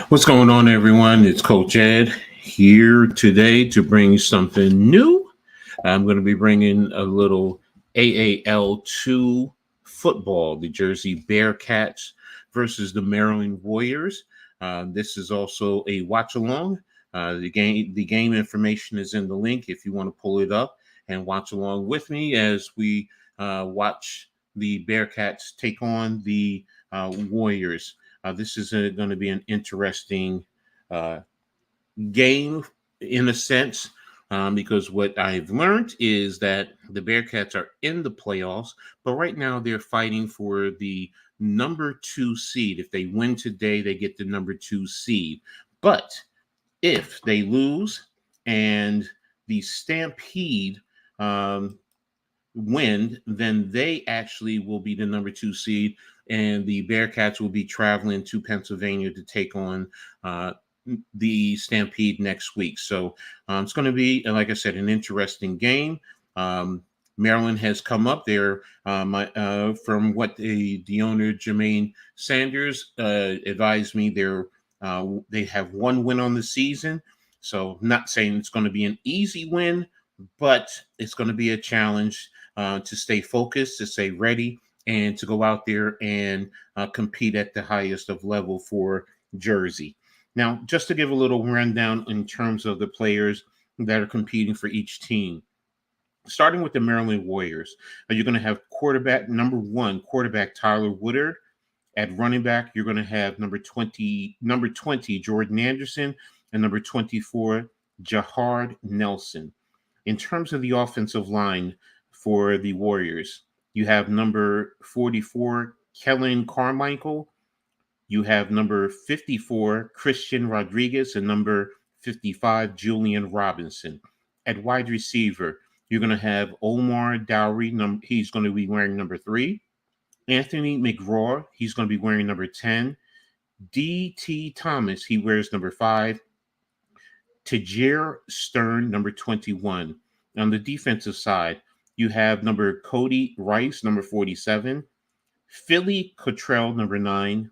What's going on, everyone? It's Coach Edd here today to bring you something new. I'm going to be bringing a little AAL2 football, the Jersey Bearcats versus the Maryland Warriors. This is also a watch along. The game information is in the link if you want to pull it up and watch along with me as we watch the Bearcats take on the Warriors. This is going to be an interesting uh, game in a sense, because what I've learned is that the Bearcats are in the playoffs, but right now they're fighting for the number 2 seed. If they win today, they get the number 2 seed. But if they lose and the Stampede win, then they actually will be the number 2 seed, and the Bearcats will be traveling to Pennsylvania to take on the Stampede next week. So it's going to be, like I said, an interesting game. Maryland has come up there from what the owner Jermaine Sanders advised me. They have one win on the season, so I'm not saying it's going to be an easy win, but it's going to be a challenge to stay focused, to stay ready, and to go out there and compete at the highest of level for Jersey. Now, just to give a little rundown in terms of the players that are competing for each team, starting with the Maryland Warriors, you're going to have number 1 quarterback Tyler Woodard. At running back, you're going to have number 20 Jordan Anderson, and number 24 Jahard Nelson. In terms of the offensive line for the Warriors, you have number 44 Kellen Carmichael, you have number 54 Christian Rodriguez, and number 55 Julian Robinson. At wide receiver, you're going to have Omar Dowry. He's going to be wearing number 3. Anthony McGraw, he's going to be wearing number 10. D.T. Thomas, he wears number 5. Tajir Stern, number 21. On the defensive side, you have number Cody Rice, number 47. Philly Cottrell, number 9.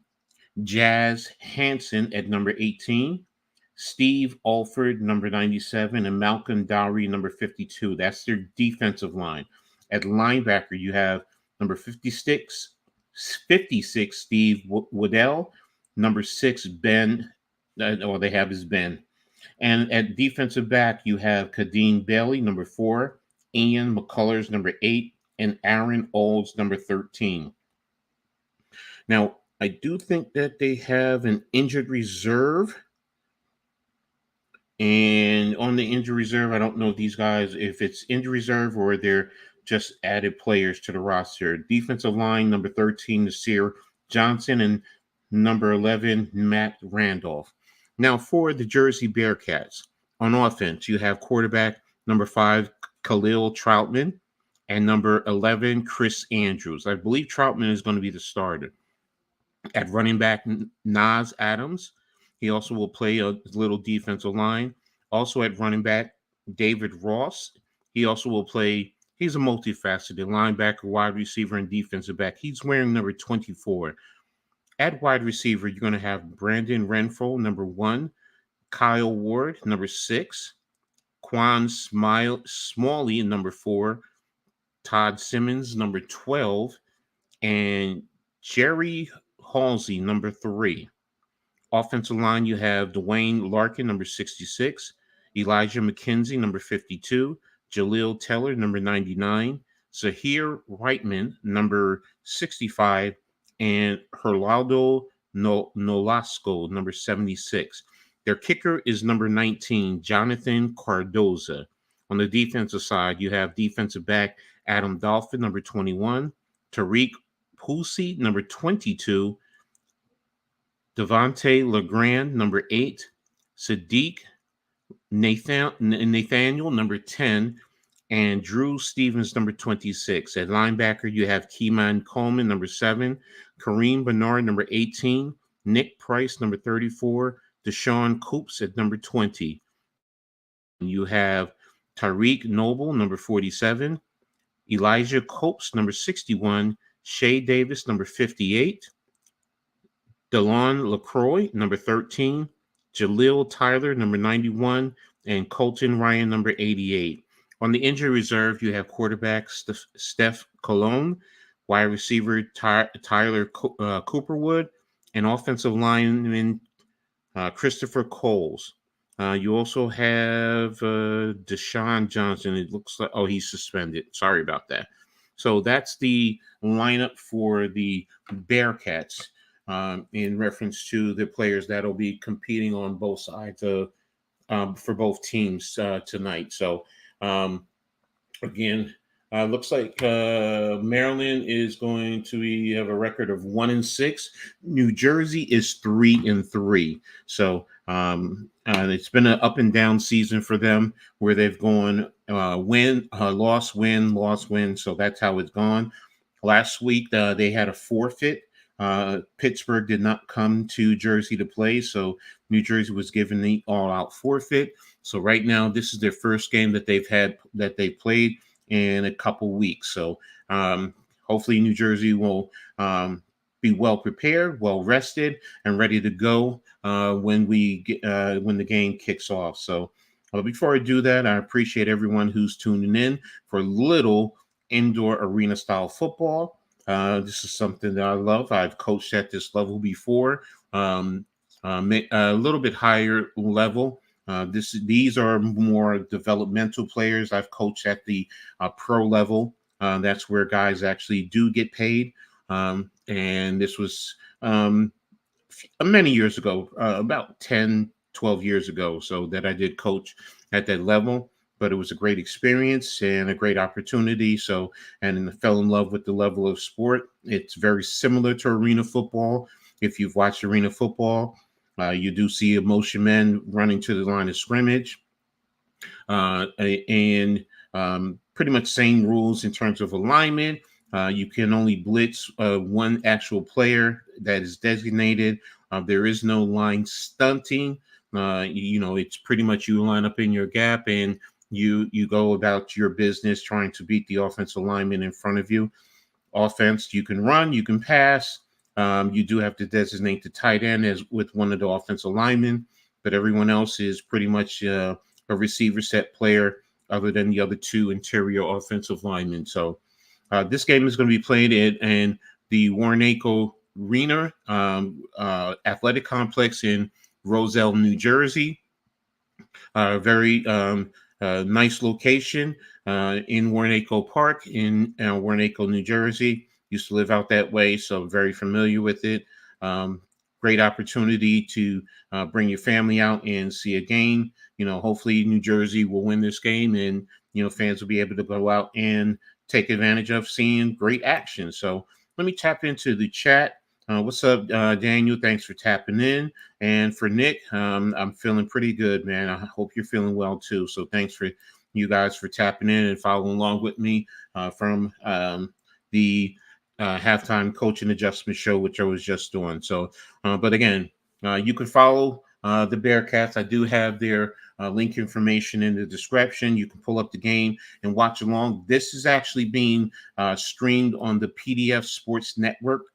Jazz Hansen at number 18. Steve Alford, number 97. And Malcolm Dowry, number 52. That's their defensive line. At linebacker, you have number 56 Steve Waddell. Number 6, Ben, all they have is Ben. And at defensive back, you have Kadeem Bailey, number 4, Ian McCullers, number 8, and Aaron Olds, number 13. Now, I do think that they have an injured reserve. And on the injured reserve, I don't know if these guys, if it's injured reserve or they're just added players to the roster. Defensive line, number 13, Nasir Johnson, and number 11, Matt Randolph. Now, for the Jersey Bearcats, on offense, you have quarterback number 5, Khalil Troutman, and number 11, Chris Andrews. I believe Troutman is going to be the starter. At running back, Nas Adams. He also will play a little defensive line. Also at running back, David Ross. He also will play, he's a multifaceted linebacker, wide receiver, and defensive back. He's wearing number 24. At wide receiver, you're going to have Brandon Renfro, number 1. Kyle Ward, number 6. Quan Smalley, number 4. Todd Simmons, number 12. And Jerry Halsey, number 3. Offensive line, you have Dwayne Larkin, number 66. Elijah McKenzie, number 52. Jaleel Teller, number 99. Zahir Reitman, number 65. And Geraldo Nolasco, number 76. Their kicker is number 19, Jonathan Cardoza. On the defensive side, you have defensive back Adam Dolphin, number 21. Tariq Pusi, number 22. Devontae LeGrand, number 8. Sadiq Nathaniel, number 10. And Drew Stevens, number 26. At linebacker, you have Keyman Coleman, number 7. Kareem Bernard, number 18. Nick Price, number 34. Deshaun Coops at number 20. You have Tariq Noble, number 47. Elijah Copes, number 61. Shea Davis, number 58. DeLon LaCroix, number 13, Jaleel Tyler, number 91, and Colton Ryan, number 88. On the injury reserve, you have quarterback Steph Cologne, wide receiver Tyler Cooperwood, and offensive lineman Christopher Coles. You also have Deshaun Johnson. It looks like, oh, he's suspended. Sorry about that. So that's the lineup for the Bearcats in reference to the players that'll be competing on both sides of for both teams tonight. So um, again, looks like Maryland is going to have a record of 1-6. New Jersey is 3-3. So it's been an up and down season for them, where they've gone win, loss, win, loss, win. So that's how it's gone. Last week they had a forfeit. Pittsburgh did not come to Jersey to play, so New Jersey was given the all-out forfeit. So right now, this is their first game that they played in a couple weeks. So hopefully, New Jersey will be well prepared, well rested, and ready to go when the game kicks off. So before I do that, I appreciate everyone who's tuning in for little indoor arena style football. This is something that I love. I've coached at this level before, a little bit higher level. These are more developmental players. I've coached at the pro level. That's where guys actually do get paid. And this was many years ago, about 10, 12 years ago, so that I did coach at that level. But it was a great experience and a great opportunity. So, and I fell in love with the level of sport. It's very similar to arena football. If you've watched arena football, you do see a motion men running to the line of scrimmage, and pretty much same rules in terms of alignment. You can only blitz one actual player that is designated. There is no line stunting. It's pretty much you line up in your gap and you go about your business trying to beat the offensive lineman in front of you. Offense, you can run, you can pass. You do have to designate the tight end as with one of the offensive linemen, but everyone else is pretty much a receiver set player other than the other two interior offensive linemen. So this game is going to be played in the Warnaco Arena Athletic Complex in Roselle, New Jersey. Very nice location in Warnaco Park in Warnaco, New Jersey. Used to live out that way, so I'm very familiar with it. Great opportunity to bring your family out and see a game. Hopefully New Jersey will win this game, and fans will be able to go out and take advantage of seeing great action. So let me tap into the chat. What's up, Daniel? Thanks for tapping in. And for Nick, I'm feeling pretty good, man. I hope you're feeling well too. So thanks for you guys for tapping in and following along with me from the halftime coaching adjustment show, which I was just doing. So, but again, you can follow the Bearcats. I do have their link information in the description. You can pull up the game and watch along. This is actually being streamed on the PDF Sports Network.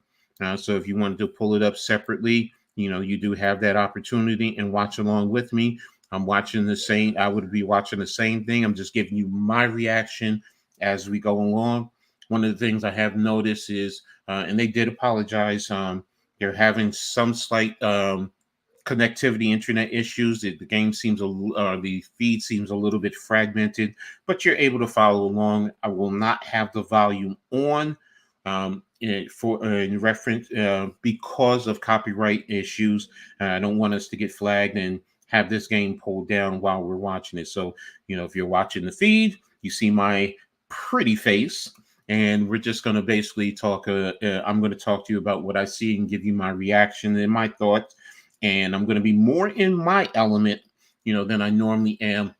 So if you wanted to pull it up separately, you do have that opportunity and watch along with me. I'm watching the same. I would be watching the same thing. I'm just giving you my reaction as we go along. One of the things I have noticed is, and they did apologize, they're having some slight connectivity internet issues. The game seems the feed seems a little bit fragmented, but you're able to follow along. I will not have the volume on in reference because of copyright issues. I don't want us to get flagged and have this game pulled down while we're watching it. So if you're watching the feed, you see my pretty face, and we're just going to basically talk. I'm going to talk to you about what I see and give you my reaction and my thoughts. And I'm going to be more in my element, than I normally am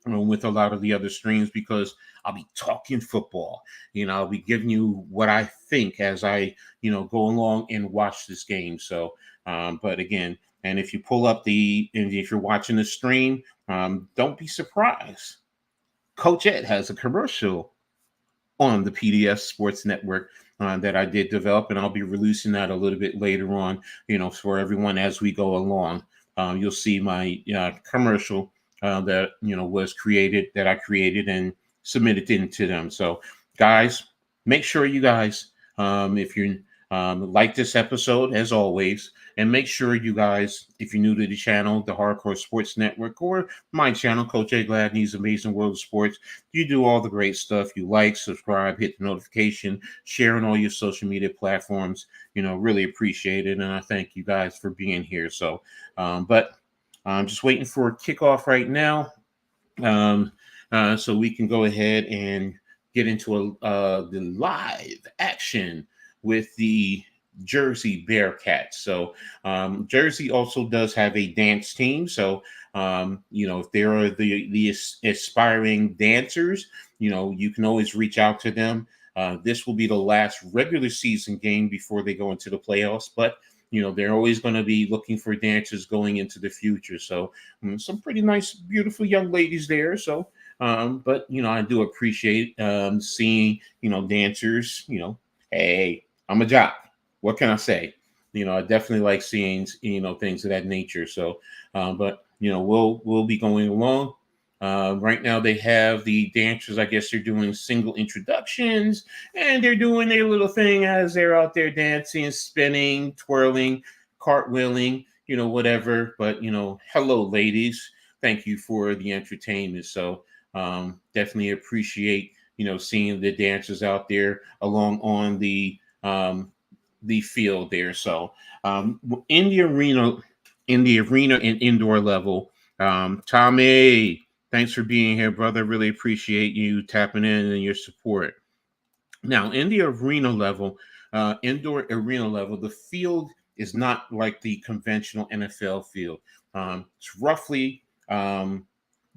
with a lot of the other streams, because I'll be talking football. I'll be giving you what I think as I, go along and watch this game. So, but again, and if you pull up and if you're watching the stream, don't be surprised. Coach Edd has a commercial on the PDF Sports Network that I did develop, and I'll be releasing that a little bit later on, for everyone as we go along. You'll see my commercial that was created, that I created and submitted into them. So, guys, make sure you guys, if you like this episode, as always, and make sure you guys, if you're new to the channel, the Hardcore Sports Network, or my channel, Coach Edd Gladney's Amazing World of Sports, you do all the great stuff. You like, subscribe, hit the notification, share on all your social media platforms. Really appreciate it, and I thank you guys for being here. So, but I'm just waiting for kickoff right now, so we can go ahead and get into the live action with the Jersey Bearcats. So Jersey also does have a dance team. So if there are the aspiring dancers, you can always reach out to them. This will be the last regular season game before they go into the playoffs, but they're always going to be looking for dancers going into the future. So some pretty nice, beautiful young ladies there. So, but I do appreciate seeing dancers. Hey, I'm a jock. What can I say? I definitely like seeing things of that nature. So, but we'll be going along. Right now they have the dancers. I guess they're doing single introductions, and they're doing their little thing as they're out there dancing, spinning, twirling, cartwheeling, whatever. But hello, ladies. Thank you for the entertainment. So definitely appreciate seeing the dancers out there along on the field there. So in the arena and indoor level, Tommy, thanks for being here, brother. Really appreciate you tapping in and your support. Now, in the arena level, indoor arena level, the field is not like the conventional NFL field. It's roughly the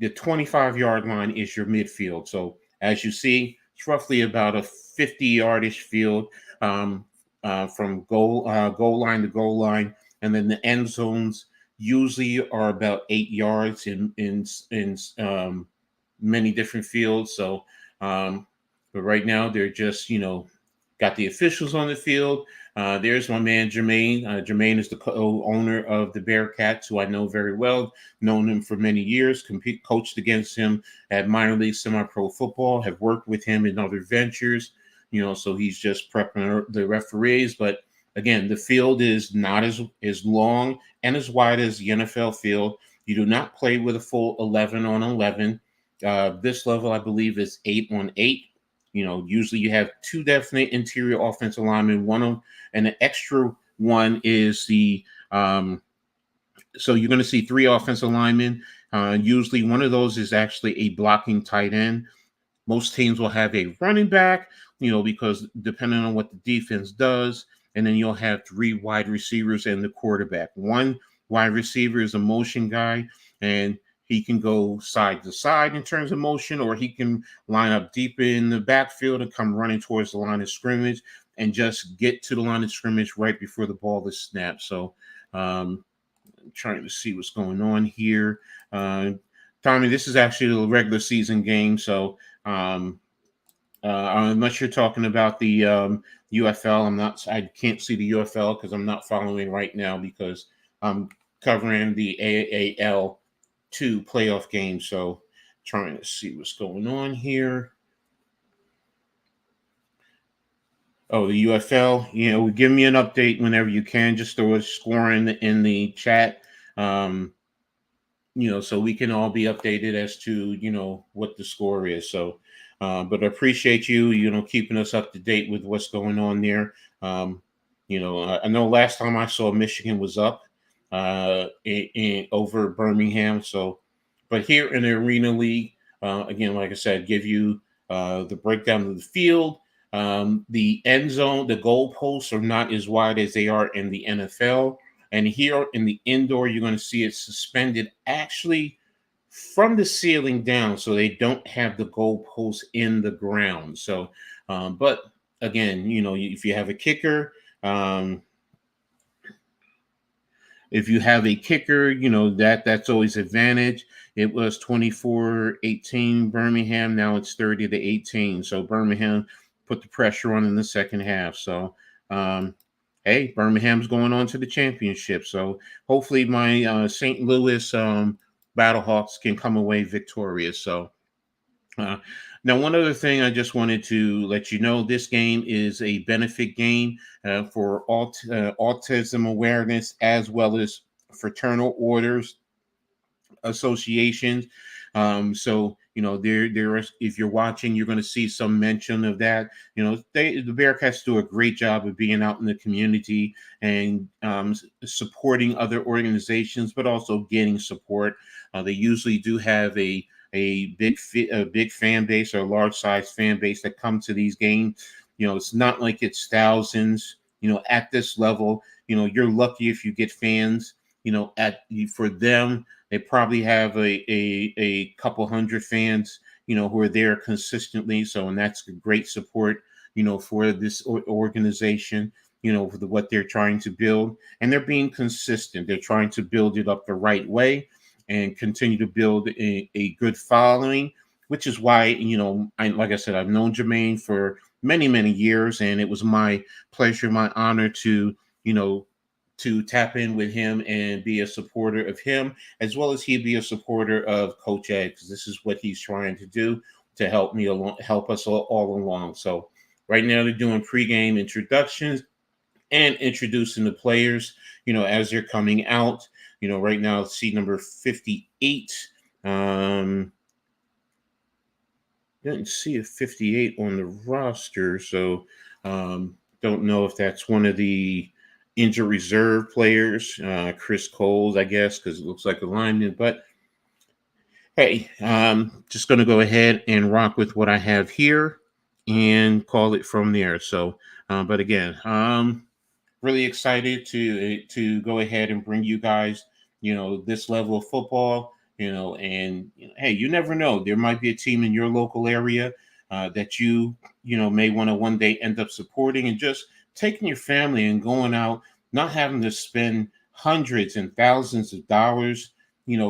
25-yard line is your midfield. So as you see, it's roughly about a 50-yardish field from goal line to goal line, and then the end zones usually are about 8 yards in many different fields. So, but right now they're just got the officials on the field. There's my man Jermaine. Jermaine is the co-owner of the Bearcats, who I know very well. Known him for many years. Coached against him at minor league semi-pro football. Have worked with him in other ventures. So he's just prepping the referees. But again, the field is not as long and as wide as the NFL field. You do not play with a full 11 on 11. This level, I believe, is 8 on 8. Usually you have two definite interior offensive linemen, and an extra one is the so you're going to see 3 offensive linemen. Usually one of those is actually a blocking tight end. Most teams will have a running back, because depending on what the defense does, and then you'll have 3 wide receivers and the quarterback. One wide receiver is a motion guy, and he can go side to side in terms of motion, or he can line up deep in the backfield and come running towards the line of scrimmage and just get to the line of scrimmage right before the ball is snapped. So I'm trying to see what's going on here. Tommy, this is actually a regular season game. So unless you're talking about the UFL, I can't see the UFL because I'm not following right now because I'm covering the AAL2 playoff game. So trying to see what's going on here. Oh, the UFL, give me an update whenever you can. Just throw a score in the chat, so we can all be updated as to, what the score is. So, but I appreciate you, keeping us up to date with what's going on there. I know last time I saw Michigan was up over Birmingham. So, but here in the Arena League, again, like I said, give you the breakdown of the field. The end zone, the goalposts are not as wide as they are in the NFL. And here in the indoor, you're going to see it suspended actually from the ceiling down. So they don't have the goalposts in the ground. So, but again, if you have a kicker, that's always advantage. It was 24-18 Birmingham. Now it's 30-18. So Birmingham put the pressure on in the second half. So, hey, Birmingham's going on to the championship. So hopefully my St. Louis Battlehawks can come away victorious. So uh, now, one other thing I just wanted to let you know, this game is a benefit game for autism awareness as well as fraternal orders associations. So there is, if you're watching, you're going to see some mention of that. The Bearcats do a great job of being out in the community and supporting other organizations, but also getting support. They usually do have a big fan base or a large size fan base that come to these games. It's not like it's thousands. At this level, you're lucky if you get fans. For them, they probably have a couple hundred fans, who are there consistently. So, and that's a great support, for this organization, for what they're trying to build. And they're being consistent. They're trying to build it up the right way and continue to build a good following, which is why, like I said, I've known Jermaine for many, many years. And it was my pleasure, my honor to tap in with him and be a supporter of him, as well as he be a supporter of Coach Edd, because this is what he's trying to do to help us all along. So right now they're doing pregame introductions and introducing the players, as they're coming out. Right now, seat number 58. Didn't see a 58 on the roster, so don't know if that's one of the injured reserve players, Chris Coles, I guess, because it looks like a lineman. But hey, just going to go ahead and rock with what I have here and call it from there. So, but again, really excited to go ahead and bring you guys, this level of football. And hey, you never know. There might be a team in your local area that may want to one day end up supporting, and just taking your family and going out, not having to spend hundreds and thousands of dollars,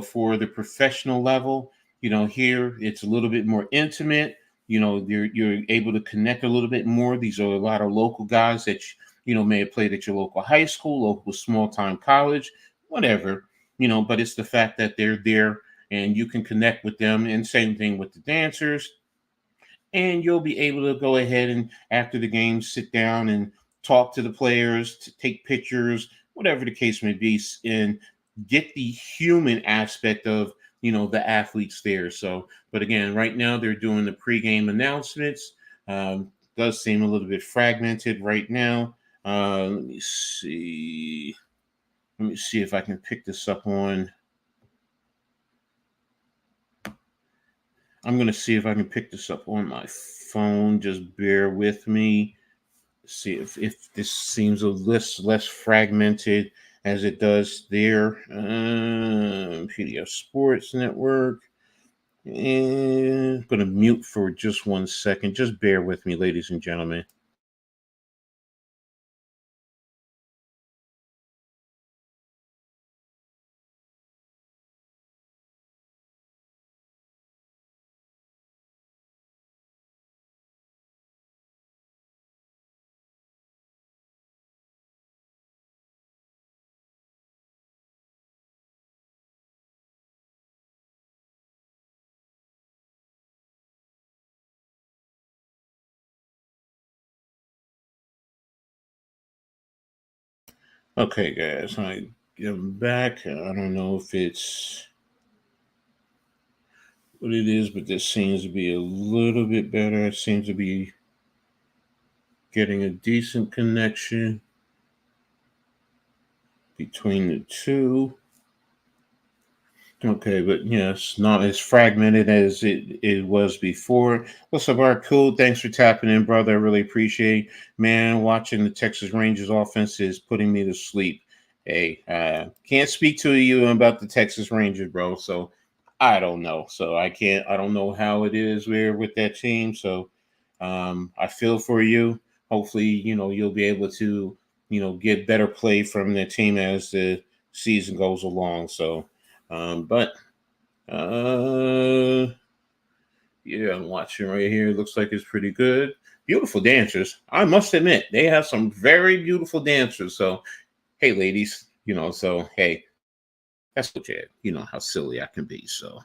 for the professional level. Here it's a little bit more intimate. You're able to connect a little bit more. These are a lot of local guys that may have played at your local high school, local small time college, whatever. But it's the fact that they're there and you can connect with them. And same thing with the dancers. And you'll be able to go ahead and after the game, sit down and talk to the players, to take pictures, whatever the case may be, and get the human aspect of, the athletes there. So, but again, right now they're doing the pregame announcements. Does seem a little bit fragmented right now. Let me see. Let me see if I can pick this up on. I'm going to see if I can pick this up on my phone. Just bear with me. See if this seems a less fragmented as it does there. PDF Sports Network. And I'm going to mute for just 1 second. Just bear with me, ladies and gentlemen. Okay, guys, I'm back. I don't know if it's what it is, but this seems to be a little bit better. It seems to be getting a decent connection between the two. Okay, but yes, not as fragmented as it was before. What's up, Art? Cool. Thanks for tapping in, brother. I really appreciate. Man, watching the Texas Rangers offense is putting me to sleep. Hey, can't speak to you about the Texas Rangers, bro. So I don't know. So I can't. I don't know how it is with that team. So I feel for you. Hopefully, you'll be able to get better play from the team as the season goes along. So. But Yeah, I'm watching right here. Looks like it's pretty good. Beautiful dancers. I must admit, they have some very beautiful dancers. So, hey, ladies, so hey, that's Coach Edd. You know how silly I can be. So,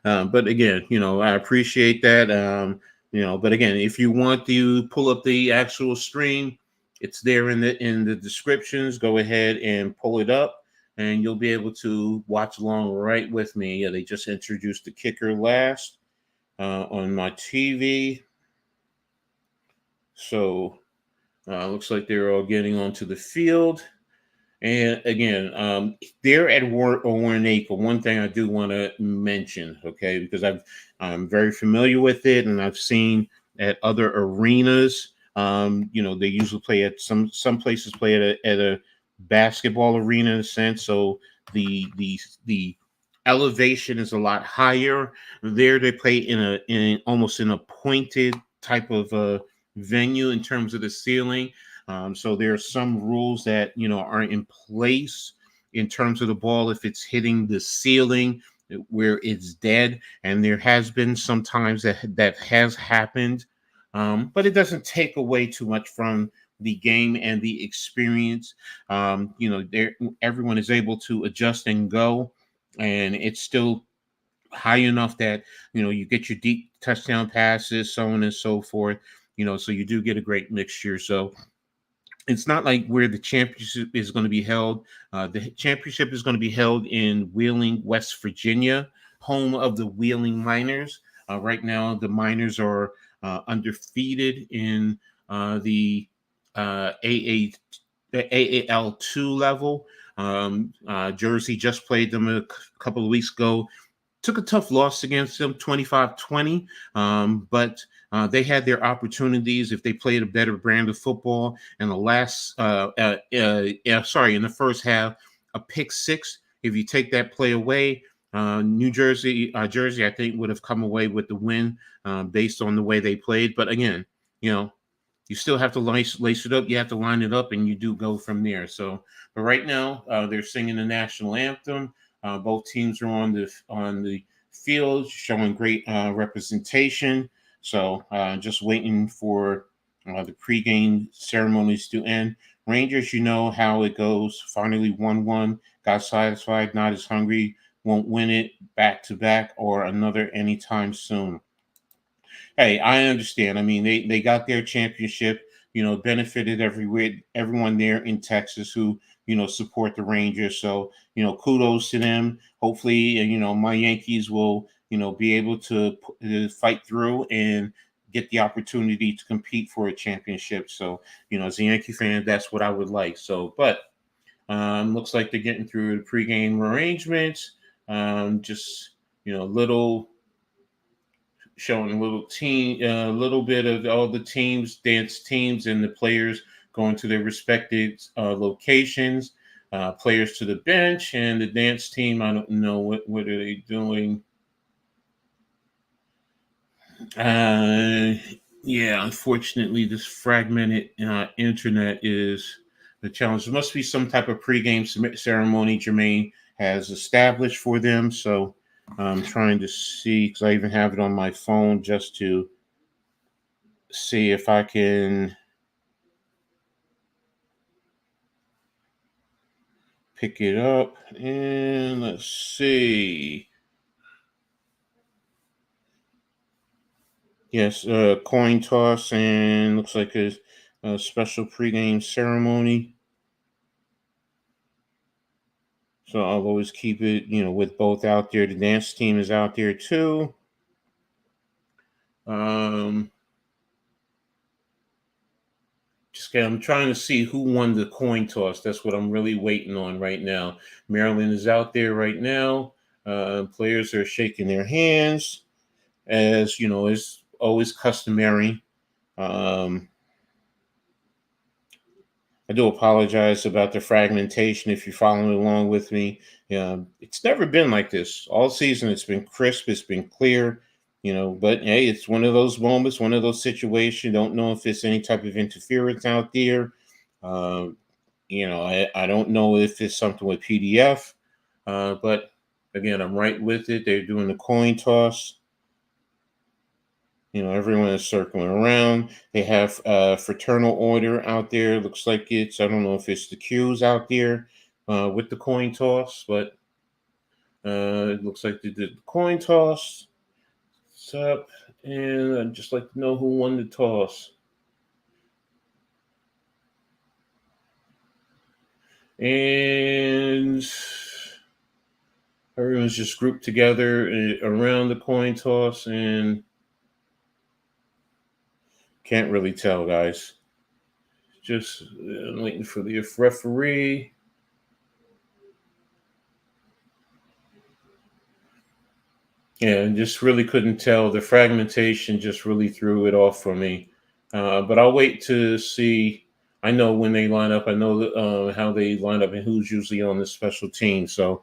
but again, I appreciate that. But again, if you want to pull up the actual stream, it's there in the descriptions. Go ahead and pull it up, and you'll be able to watch along right with me. Yeah, they just introduced the kicker last on my TV. So looks like they're all getting onto the field. And again, they're at Warnake. One thing I do want to mention, okay, because I'm very familiar with it, and I've seen at other arenas. They usually play at some places play at a basketball arena in a sense. So the elevation is a lot higher. There they play in almost in a pointed type of venue in terms of the ceiling. So there are some rules that are in place in terms of the ball if it's hitting the ceiling where it's dead, and there has been some times that has happened, but it doesn't take away too much from the game and the experience. There everyone is able to adjust and go, and it's still high enough that you get your deep touchdown passes, so on and so forth. So you do get a great mixture. So it's not like where the championship is going to be held. The championship is going to be held in Wheeling, West Virginia, home of the Wheeling Miners. Right now, the Miners are undefeated in the AA, the AAL2 level. Jersey just played them a couple of weeks ago. Took a tough loss against them, 25-20, but they had their opportunities if they played a better brand of football. In the in the first half, a pick six. If you take that play away, Jersey, I think would have come away with the win based on the way they played. But again, you still have to lace it up. You have to line it up, and you do go from there. So, but right now, they're singing the national anthem. Both teams are on the field, showing great representation. So, just waiting for the pregame ceremonies to end. Rangers, you know how it goes. Finally, 1-1. Got satisfied. Not as hungry. Won't win it back to back or another anytime soon. Hey, I understand. I mean, they got their championship, benefited everyone there in Texas who, support the Rangers. So, kudos to them. Hopefully, my Yankees will, be able to fight through and get the opportunity to compete for a championship. So, as a Yankee fan, that's what I would like. So, but looks like they're getting through the pregame arrangements. Just, little showing a little bit of all the teams, dance teams, and the players going to their respective locations. Players to the bench and the dance team. I don't know what are they doing. Yeah, unfortunately, this fragmented internet is the challenge. There must be some type of pregame ceremony Jermaine has established for them. So I'm trying to see because I even have it on my phone just to see if I can pick it up. And let's see. Yes, coin toss, and looks like a special pregame ceremony. So I'll always keep it, with both out there. The dance team is out there too. I'm trying to see who won the coin toss. That's what I'm really waiting on right now. Maryland is out there right now. Players are shaking their hands, as is always customary. I do apologize about the fragmentation if you're following along with me. It's never been like this. All season, it's been crisp, it's been clear, but hey, it's one of those moments, one of those situations. Don't know if it's any type of interference out there. I don't know if it's something with PDF, but again, I'm right with it. They're doing the coin toss. Everyone is circling around. They have Fraternal order out there. Looks like I don't know if it's the Qs out there with the coin toss, but it looks like they did the coin toss. What's up? And I'd just like to know who won the toss. And everyone's just grouped together around the coin toss, and can't really tell, guys. Just waiting for the referee. Yeah, and just really couldn't tell. The fragmentation just really threw it off for me. But I'll wait to see. I know when they line up. I know how they line up and who's usually on the special team. So,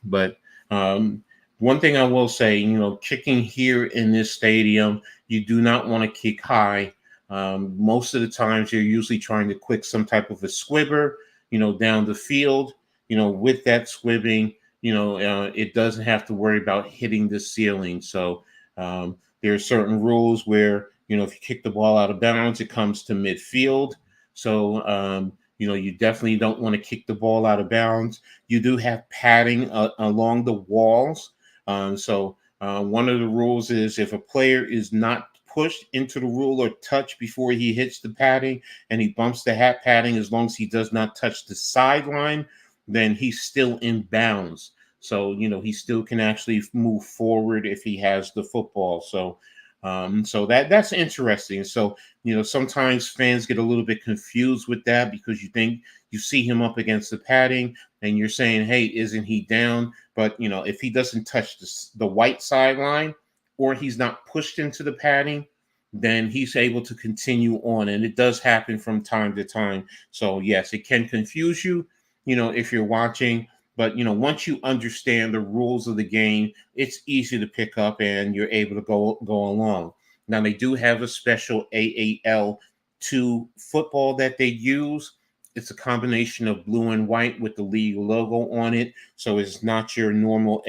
but one thing I will say, kicking here in this stadium, you do not want to kick high. Most of the times, you're usually trying to quick some type of a squibber, down the field. With that squibbing, it doesn't have to worry about hitting the ceiling. So there are certain rules where, if you kick the ball out of bounds, it comes to midfield. So, you definitely don't want to kick the ball out of bounds. You do have padding along the walls. One of the rules is if a player is not pushed into the rule or touched before he hits the padding and he bumps the hat padding, as long as he does not touch the sideline, then he's still in bounds. So, he still can actually move forward if he has the football. So that's interesting. So, sometimes fans get a little bit confused with that because you think you see him up against the padding and you're saying, hey, isn't he down? But, if he doesn't touch the white sideline or he's not pushed into the padding, then he's able to continue on. And it does happen from time to time. So, yes, it can confuse you, if you're watching. But, once you understand the rules of the game, it's easy to pick up and you're able to go along. Now, they do have a special AAL2 football that they use. It's a combination of blue and white with the league logo on it. So it's not your normal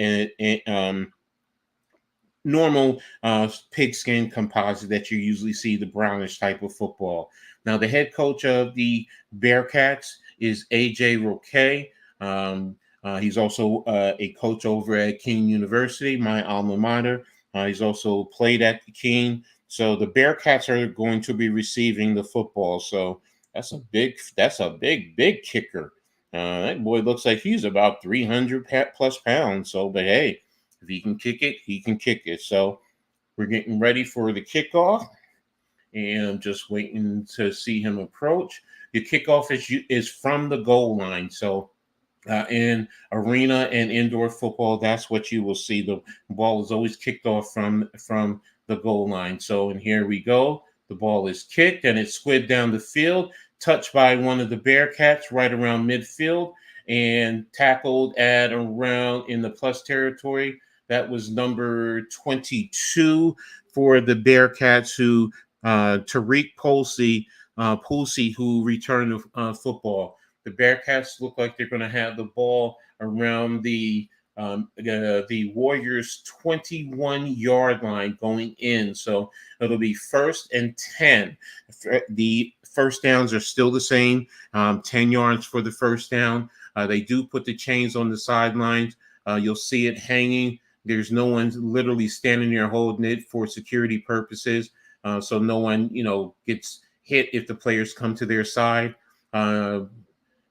pigskin composite that you usually see, the brownish type of football. Now, the head coach of the Bearcats is AJ Roque. He's also a coach over at King University, my alma mater. He's also played at the King. So the Bearcats are going to be receiving the football. So that's a big kicker. That boy looks like he's about 300 plus pounds. So, but hey, if he can kick it, he can kick it. So we're getting ready for the kickoff, and I'm just waiting to see him approach. The kickoff is from the goal line. So in arena and indoor football, that's what you will see. The ball is always kicked off from the goal line. So, and here we go. The ball is kicked and it's squid down the field, touched by one of the Bearcats right around midfield and tackled at around in the plus territory. That was number 22 for the Bearcats, who Tariq Pulsey, who returned the football. The Bearcats look like they're going to have the ball around the Warriors' 21-yard line going in. So it'll be 1st and 10. The first downs are still the same, 10 yards for the first down. They do put the chains on the sidelines. You'll see it hanging. There's no one literally standing there holding it for security purposes. So no one, gets hit if the players come to their side.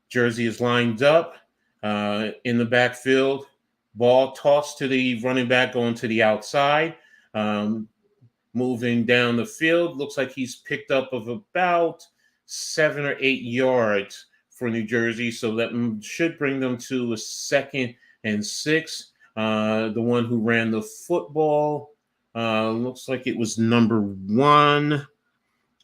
Jersey is lined up in the backfield. Ball tossed to the running back going to the outside. Moving down the field. Looks like he's picked up of about 7 or 8 yards for New Jersey. So that should bring them to a 2nd and 6. The one who ran the football looks like it was number 1.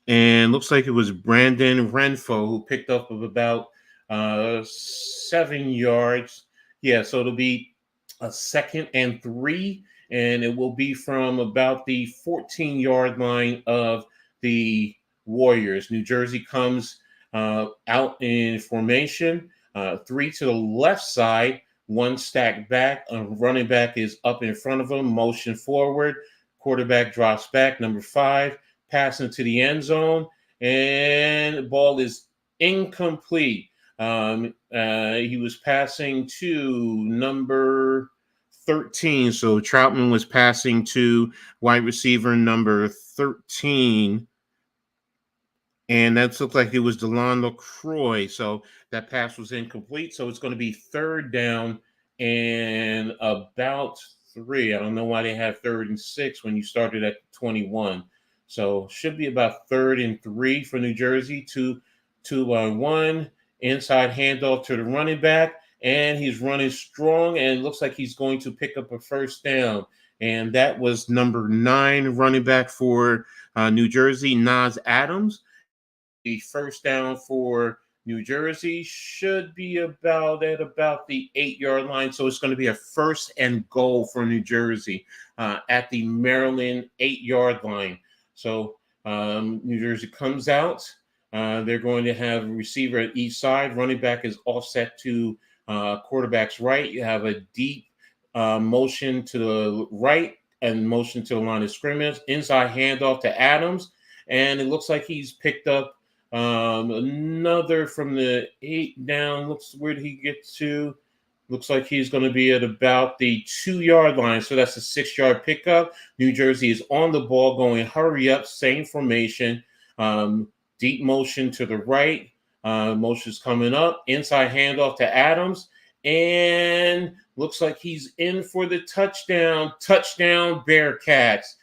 And looks like it was Brandon Renfro, who picked up of about 7 yards. Yeah, so it'll be a 2nd and 3, and it will be from about the 14-yard line of the Warriors. New Jersey comes out in formation, 3 to the left side, 1 stacked back. A running back is up in front of them, motion forward. quarterback drops back. Number 5, passing to the end zone, and the ball is incomplete. He was passing to number 13. So Troutman was passing to wide receiver number 13. And that looked like it was DeLon LaCroix. So that pass was incomplete. So it's going to be 3rd down and about 3. I don't know why they have 3rd and 6 when you started at 21. So should be about 3rd and 3 for New Jersey. 2-1. Inside handoff to the running back. And he's running strong. And it looks like he's going to pick up a 1st down. And that was number 9 running back for New Jersey, Nas Adams. The 1st down for New Jersey should be about the 8-yard line. So it's going to be a 1st and goal for New Jersey at the Maryland 8-yard line. So New Jersey comes out. They're going to have a receiver at each side. Running back is offset to quarterback's right. You have a deep motion to the right and motion to the line of scrimmage. Inside handoff to Adams. And it looks like he's picked up another from the 8 down. Where did he get to? Looks like he's going to be at about the 2-yard line. So that's a 6-yard pickup. New Jersey is on the ball going hurry up, same formation. Deep motion to the right. Motion's coming up. Inside handoff to Adams. And looks like he's in for the touchdown. Touchdown, Bearcats.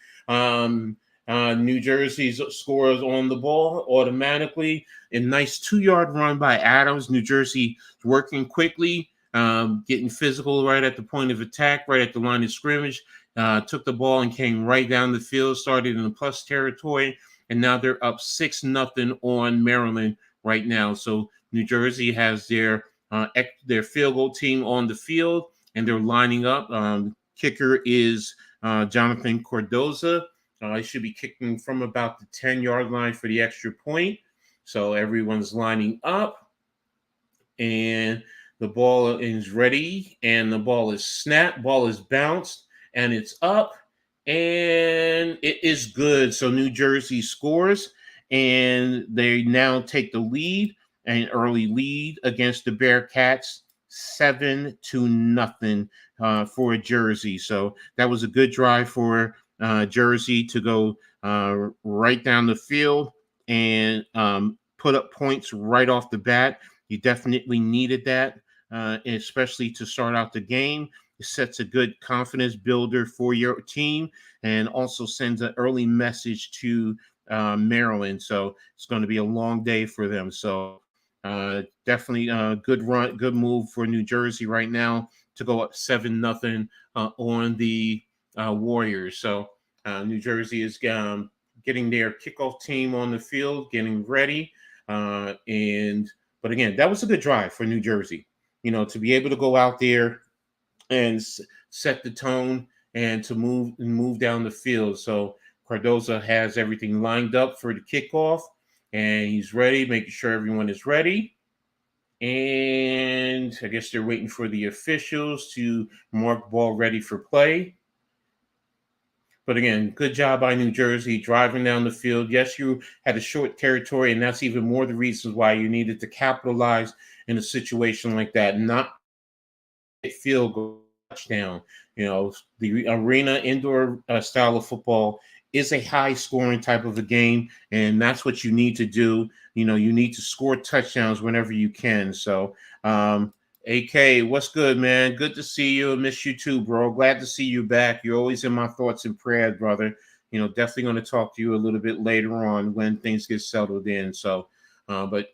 New Jersey's scores on the ball automatically. A nice 2-yard run by Adams. New Jersey working quickly, getting physical right at the point of attack, right at the line of scrimmage. Took the ball and came right down the field, started in the plus territory, and now they're up 6-0 on Maryland right now. So New Jersey has their field goal team on the field, and they're lining up. Kicker is Jonathan Cardoza. He should be kicking from about the 10-yard line for the extra point. So everyone's lining up, and the ball is ready, and the ball is snapped, ball is bounced, and it's up, and it is good. So New Jersey scores, and they now take the lead, an early lead against the Bearcats, 7-0 for Jersey. So that was a good drive for Jersey to go right down the field and put up points right off the bat. You definitely needed that, especially to start out the game. It sets a good confidence builder for your team and also sends an early message to Maryland. So it's going to be a long day for them. So definitely a good run, good move for New Jersey right now to go up 7-0 on the Warriors. So New Jersey is getting their kickoff team on the field, getting ready. But again, that was a good drive for New Jersey, to be able to go out there and set the tone and to move down the field. So Cardoza has everything lined up for the kickoff, and he's ready, making sure everyone is ready. And I guess they're waiting for the officials to mark ball ready for play. But again, good job by New Jersey driving down the field. Yes, you had a short territory, and that's even more the reasons why you needed to capitalize in a situation like that, not a field goal touchdown. The arena indoor style of football is a high scoring type of a game, and that's what you need to do. You need to score touchdowns whenever you can. So, AK, what's good, man? Good to see you. I miss you too, bro. Glad to see you back. You're always in my thoughts and prayers, brother. Definitely going to talk to you a little bit later on when things get settled in. So, right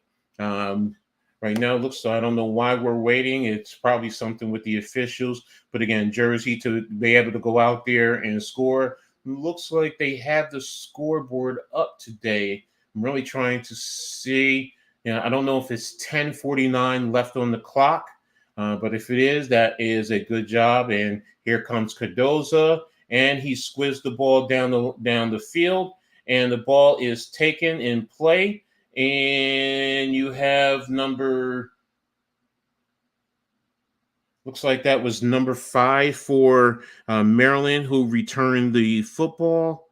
now it looks, I don't know why we're waiting. It's probably something with the officials. But again, Jersey to be able to go out there and score. Looks like they have the scoreboard up today. I'm really trying to see. I don't know if it's 10:49 left on the clock, but if it is, that is a good job. And here comes Cardoza, and he squizzed the ball down the field, and the ball is taken in play. And you have number Looks like that was number 5 for Maryland, who returned the football.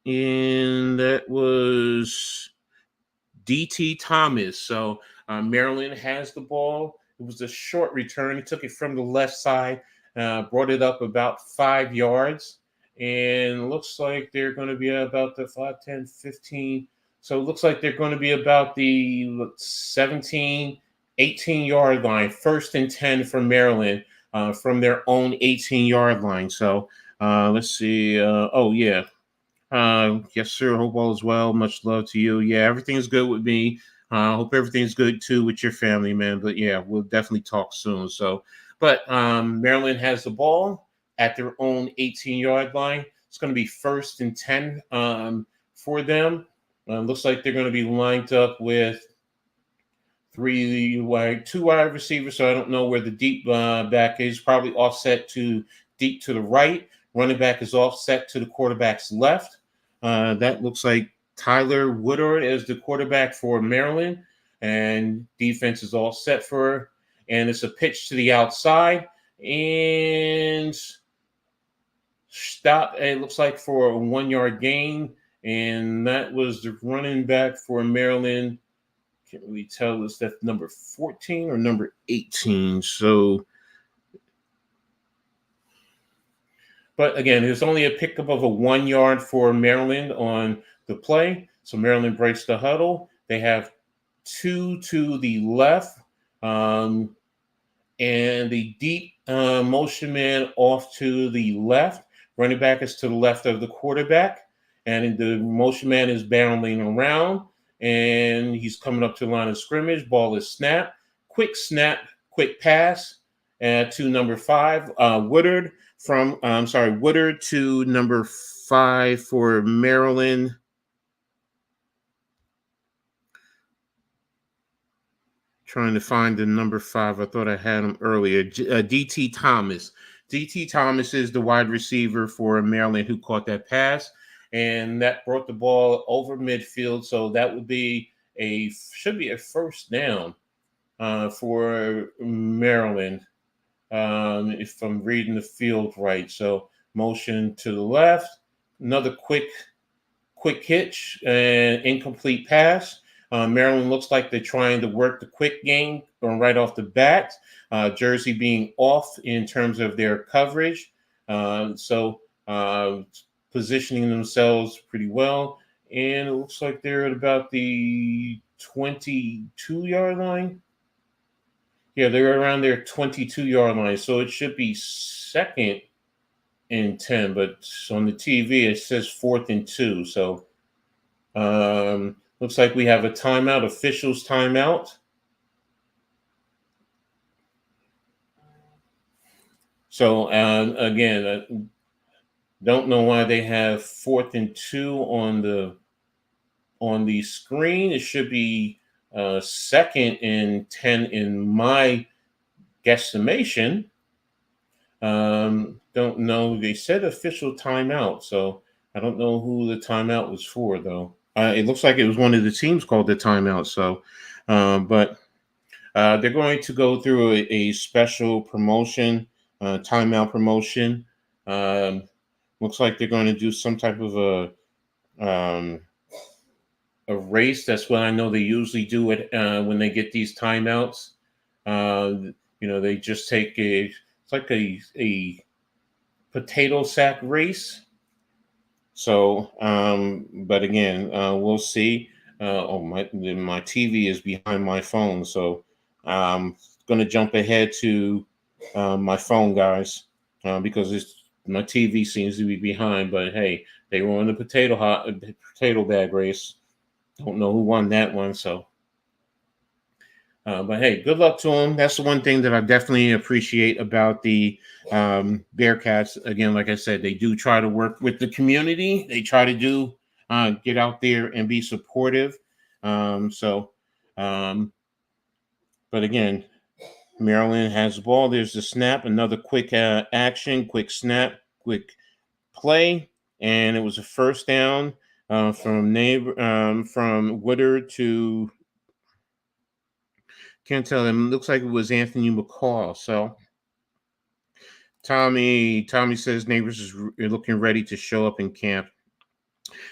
And that was DT Thomas. So Maryland has the ball. It was a short return. He took it from the left side, brought it up about 5 yards. And looks like they're going to be about the 5, 10, 15. So it looks like they're going to be about the 17, 18-yard line, 1st and 10 for Maryland from their own 18-yard line. So let's see. Oh, yeah. Yes, sir. Hope all is well. Much love to you. Yeah, everything's good with me. Hope everything's good too with your family, man. But yeah, we'll definitely talk soon. So, but Maryland has the ball at their own 18-yard line. It's going to be 1st and 10 for them. Looks like they're going to be lined up with two wide receivers. So I don't know where the deep back is. Probably offset to deep to the right. Running back is offset to the quarterback's left. That looks like Tyler Woodard is the quarterback for Maryland, and defense is all set for. And it's a pitch to the outside and stop. It looks like for a 1-yard gain, and that was the running back for Maryland. Can't really tell is that number 14 or number 18. So, but again, there's only a pickup of a 1 yard for Maryland on the play. So Maryland breaks the huddle. They have 2 to the left, and the deep motion man off to the left. Running back is to the left of the quarterback, and the motion man is barreling around. And he's coming up to the line of scrimmage. Ball is snapped. Quick snap, quick pass to number 5, Woodard Woodard to number 5 for Maryland. Trying to find the number 5. I thought I had him earlier. DT Thomas. DT Thomas is the wide receiver for Maryland who caught that pass. And that brought the ball over midfield. So that would be should be a 1st down for Maryland, if I'm reading the field right. So motion to the left, another quick hitch, and incomplete pass. Maryland looks like they're trying to work the quick game right off the bat. Jersey being off in terms of their coverage. So positioning themselves pretty well. And it looks like they're at about the 22-yard line. Yeah, they're around their 22-yard line. So it should be 2nd and 10. But on the TV, it says 4th and 2. So looks like we have a timeout, officials timeout. So again, don't know why they have 4th and 2 on the screen. It should be 2nd and 10 in my guesstimation. Don't know. They said official timeout, so I don't know who the timeout was for, though. It looks like it was one of the teams called the timeout. So, but they're going to go through a special promotion, timeout promotion. Looks like they're going to do some type of a race. That's what I know they usually do it when they get these timeouts. They just take it's like a potato sack race. So, but again, we'll see. My TV is behind my phone, so I'm going to jump ahead to my phone, guys, because my TV seems to be behind. But hey, they were on the potato bag race. Don't know who won that one, so. But hey, good luck to them. That's the one thing that I definitely appreciate about the Bearcats. Again, like I said, they do try to work with the community. They try to get out there and be supportive. But again, Maryland has the ball. There's the snap, another quick action, quick snap, quick play, and it was a 1st down from Woodard to. Can't tell them. Looks like it was Anthony McCall. So Tommy says Neighbors is looking ready to show up in camp.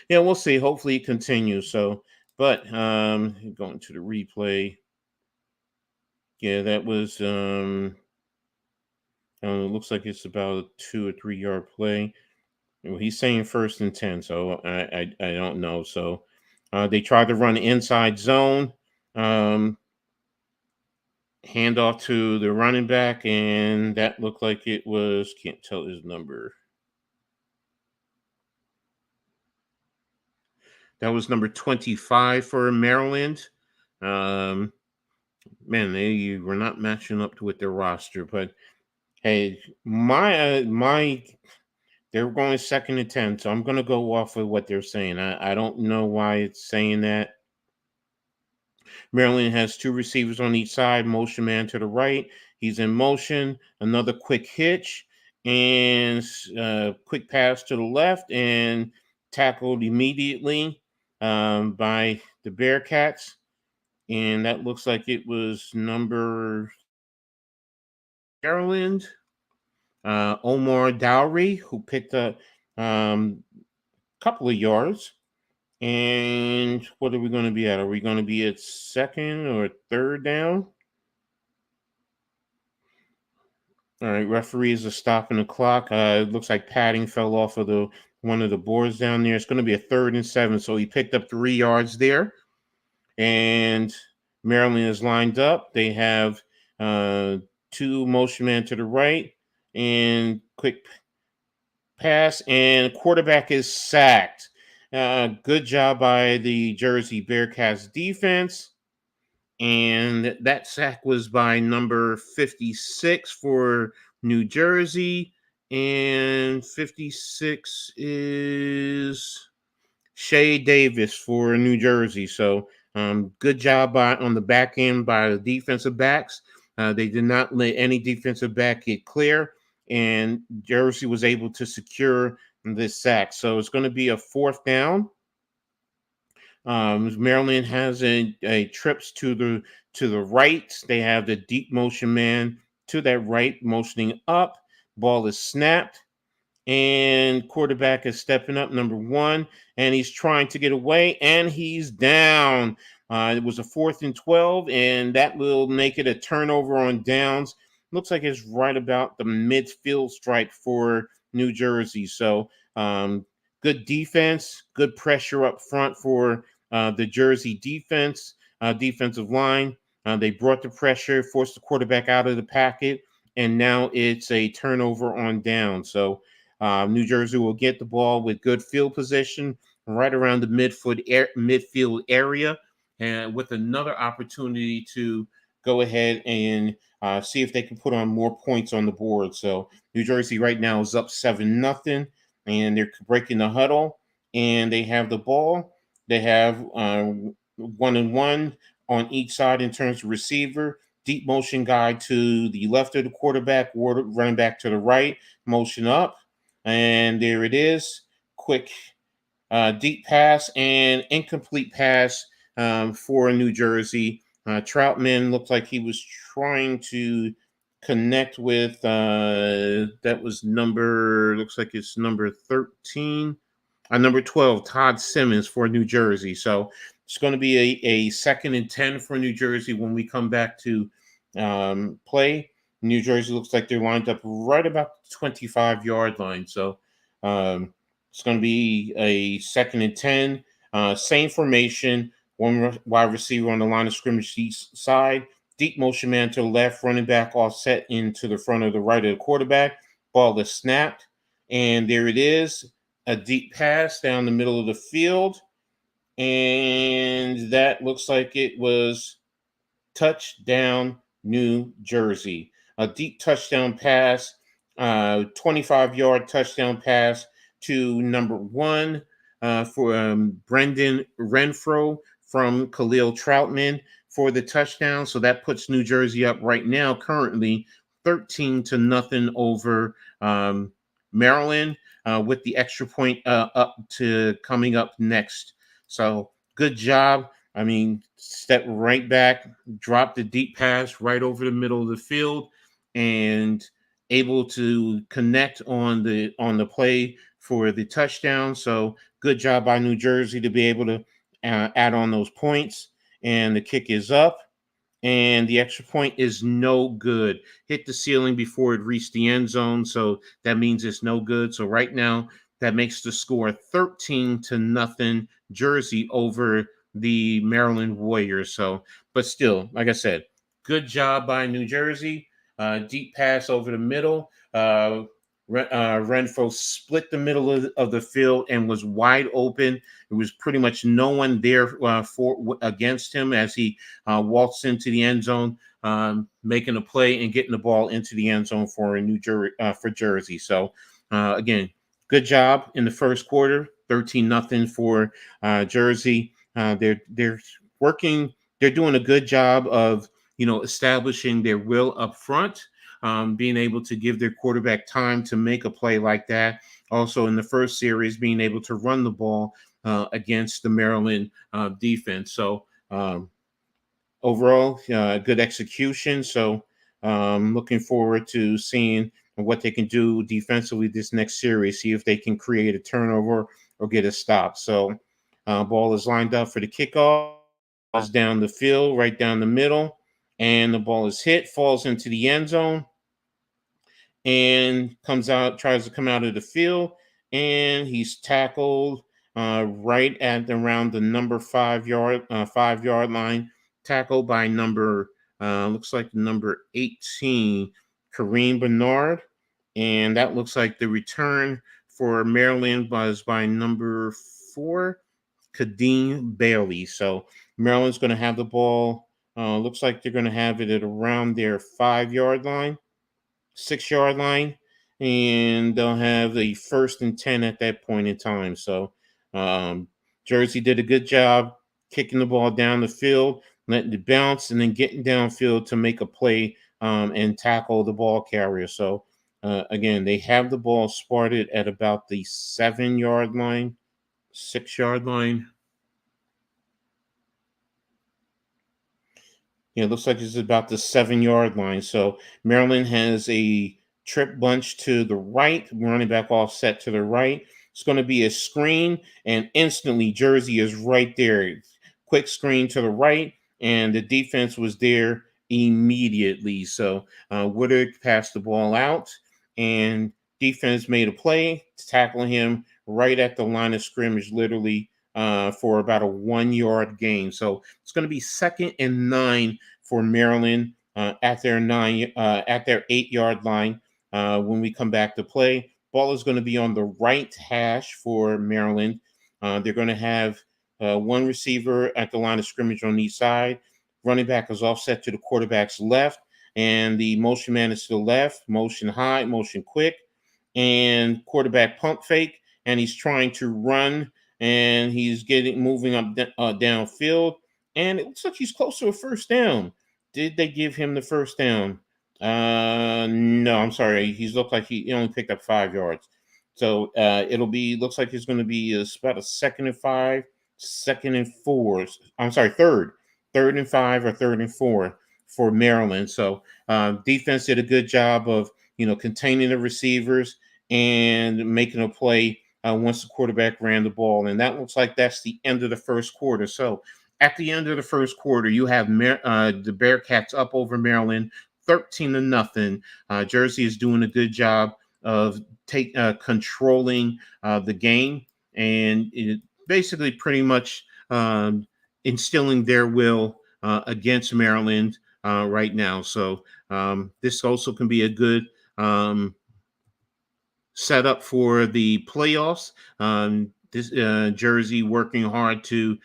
Yeah, we'll see. Hopefully it continues. So, but going to the replay. Yeah, that was it looks like it's about a 2 or 3 yard play. Well, he's saying 1st and 10, so I don't know. So they tried to run inside zone, handoff to the running back, and that looked like it was, can't tell his number. That was number 25 for Maryland. Man, they were not matching up with their roster, but hey, my they're going 2nd and 10, so I'm going to go off of what they're saying. I don't know why it's saying that. Maryland has 2 receivers on each side, motion man to the right. He's in motion, another quick hitch, and quick pass to the left, and tackled immediately by the Bearcats. And that looks like it was number Maryland, Omar Dowry, who picked up a couple of yards. And what are we going to be at? Are we going to be at 2nd or 3rd down? All right, referees are stopping the clock. It looks like padding fell off of one of the boards down there. It's going to be a 3rd and 7, so he picked up 3 yards there. And Maryland is lined up. They have 2 motion man to the right and quick pass, and quarterback is sacked. Good job by the Jersey Bearcats defense. And that sack was by number 56 for New Jersey. And 56 is Shea Davis for New Jersey. So good job on the back end by the defensive backs. They did not let any defensive back get clear, and Jersey was able to secure this sack. So it's going to be a 4th down. Maryland has a trips to the right. They have the deep motion man to that right, motioning up. Ball is snapped, and quarterback is stepping up, number 1, and he's trying to get away, and he's down. It was a 4th and 12, and that will make it a turnover on downs. Looks like it's right about the midfield stripe for New Jersey. So good defense, good pressure up front for the Jersey defensive line. They brought the pressure, forced the quarterback out of the pocket, and now it's a turnover on down. So New Jersey will get the ball with good field position right around the midfield area, and with another opportunity to go ahead and see if they can put on more points on the board. So New Jersey right now is up 7-0, and they're breaking the huddle, and they have the ball. They have 1-and-1 on each side in terms of receiver. Deep motion guy to the left of the quarterback, running back to the right, motion up. And there it is. Quick deep pass and incomplete pass for New Jersey. Troutman looked like he was trying to connect with, that was looks like it's number 13. Number 12, Todd Simmons for New Jersey. So it's going to be a 2nd and 10 for New Jersey when we come back to play. New Jersey looks like they're lined up right about the 25-yard line. So it's going to be a 2nd and 10. Same formation, 1 wide receiver on the line of scrimmage each side. Deep motion man to the left, running back offset into the front of the right of the quarterback. Ball is snapped. And there it is. A deep pass down the middle of the field. And that looks like it was touchdown, New Jersey. A deep touchdown pass, 25-yard touchdown pass to number 1 for Brendan Renfro from Khalil Troutman for the touchdown. So that puts New Jersey up right now, currently 13-0 over Maryland, with the extra point up to coming up next. So good job. I mean, step right back, drop the deep pass right over the middle of the field, and able to connect on the play for the touchdown. So good job by New Jersey to be able to add on those points. And the kick is up, and the extra point is no good. Hit the ceiling before it reached the end zone, so that means it's no good. So right now, that makes the score 13-0 Jersey over the Maryland Warriors. So, but still, like I said, good job by New Jersey. Deep pass over the middle. Renfro split the middle of the field and was wide open. There was pretty much no one there against him as he waltzed into the end zone, making a play and getting the ball into the end zone for for Jersey. So again, good job in the first quarter. 13-0 for Jersey. They're working. They're doing a good job of establishing their will up front. Being able to give their quarterback time to make a play like that. Also, in the first series, being able to run the ball against the Maryland defense. So, overall, good execution. So, looking forward to seeing what they can do defensively this next series, see if they can create a turnover or get a stop. So, ball is lined up for the kickoff. Is down the field, right down the middle, and the ball is hit, falls into the end zone, and tries to come out of the field, and he's tackled right at around the number 5 yard line, tackled by looks like number 18, Kareem Bernard, and that looks like the return for Maryland was by number 4, Kadeem Bailey. So Maryland's going to have the ball. Looks like they're going to have it at around their 5 yard line. 6 yard line, and they'll have the 1st and 10 at that point in time. So Jersey did a good job kicking the ball down the field, letting it bounce, and then getting downfield to make a play and tackle the ball carrier. So again, they have the ball spotted at about the 7 yard line, 6 yard line. Yeah, it looks like it's about the 7 yard line. So Maryland has a trip bunch to the right, running back offset to the right. It's going to be a screen, and instantly Jersey is right there. Quick screen to the right, and the defense was there immediately. So Woodard passed the ball out, and defense made a play, tackling him right at the line of scrimmage, literally for about a 1 yard gain. So it's going to be 2nd and 9 for Maryland at their 8 yard line when we come back to play. Ball is going to be on the right hash for Maryland. They're going to have one receiver at the line of scrimmage on each side. Running back is offset to the quarterback's left, and the motion man is to the left. Motion high, motion quick, and quarterback pump fake, and he's trying to run, and he's moving up downfield, and it looks like he's close to a first down. Did they give him the first down? No, I'm sorry. He's looked like he only picked up 5 yards. So looks like it's going to be about a 2nd and 5, 2nd and 4. I'm sorry, third and 5 or 3rd and 4 for Maryland. So defense did a good job of containing the receivers and making a play once the quarterback ran the ball. And that looks like that's the end of the first quarter. So at the end of the first quarter, you have the Bearcats up over Maryland 13-0. Jersey is doing a good job of controlling the game, and it basically pretty much instilling their will against Maryland right now. So this also can be a good setup for the playoffs. This Jersey working hard to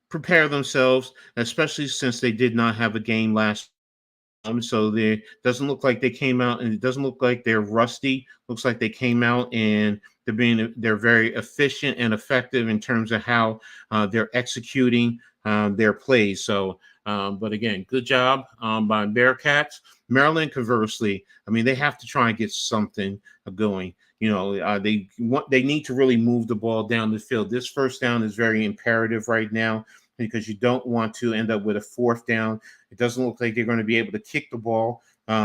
prepare themselves, especially since they did not have a game last. So they doesn't look like they came out, and it doesn't look like they're rusty. Looks like they came out and they're very efficient and effective in terms of how they're executing their plays. So, but again, good job by Bearcats. Maryland, conversely, I mean, they have to try and get something going. They need to really move the ball down the field. This first down is very imperative right now, because you don't want to end up with a 4th down. It doesn't look like they're going to be able to kick the ball.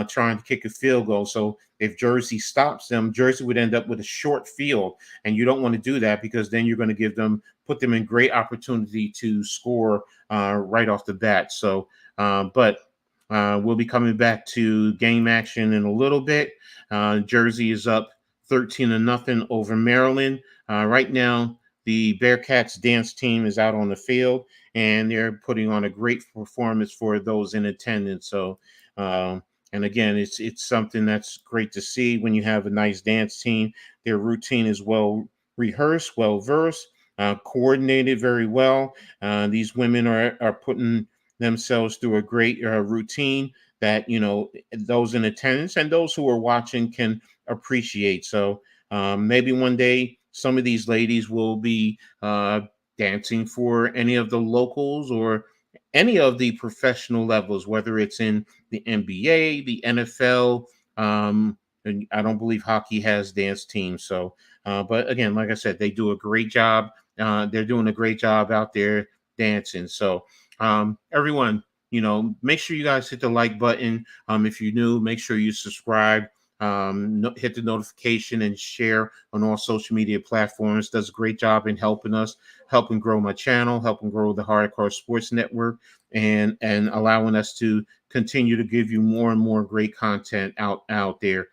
trying to kick a field goal. So if Jersey stops them, Jersey would end up with a short field, and you don't want to do that because then you're going to put them in great opportunity to score right off the bat. So, but we'll be coming back to game action in a little bit. Jersey is up 13-0 over Maryland. Right now, the Bearcats dance team is out on the field, and they're putting on a great performance for those in attendance. So, and again, it's something that's great to see when you have a nice dance team. Their routine is well rehearsed, well versed, coordinated very well. These women are putting themselves through a great routine that those in attendance and those who are watching can appreciate. So maybe one day some of these ladies will be dancing for any of the locals or any of the professional levels, whether it's in the NBA, the NFL. And I don't believe hockey has dance teams. So, but again, like I said, they do a great job. They're doing a great job out there dancing. So, everyone, make sure you guys hit the like button. If you're new, make sure you subscribe. Hit the notification and share on all social media platforms. Does a great job in helping grow my channel, helping grow the Hardcore Sports Network, and allowing us to continue to give you more and more great content out there,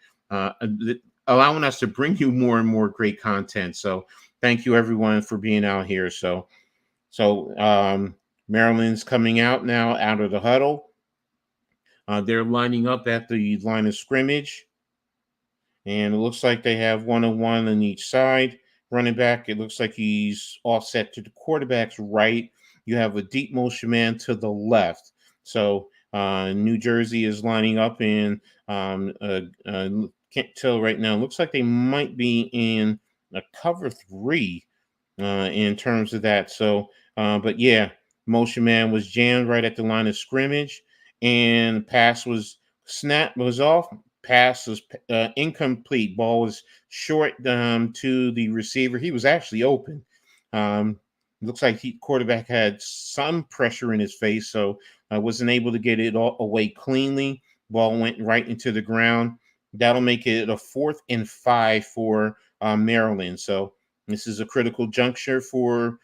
allowing us to bring you more and more great content. So thank you everyone for being out here. So Maryland's coming out now out of the huddle. They're lining up at the line of scrimmage. And it looks like they have 1-on-1 on each side. Running back, it looks like he's offset to the quarterback's right. You have a deep motion man to the left. So New Jersey is lining up in, can't tell right now. Looks like they might be in a cover 3 in terms of that. So, but yeah, motion man was jammed right at the line of scrimmage, and pass was off. Pass was incomplete. Ball was short to the receiver. He was actually open. Looks like quarterback had some pressure in his face, so wasn't able to get it all away cleanly. Ball went right into the ground. That'll make it a 4th and 5 for Maryland. So this is a critical juncture for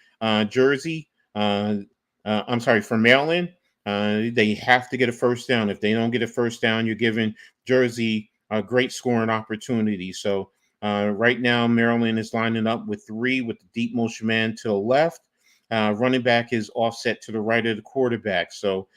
Jersey. I'm sorry, for Maryland. They have to get a first down. If they don't get a first down, you're giving Jersey a great scoring opportunity. So right now, Maryland is lining up with 3 with the deep motion man to the left. Running back is offset to the right of the quarterback. So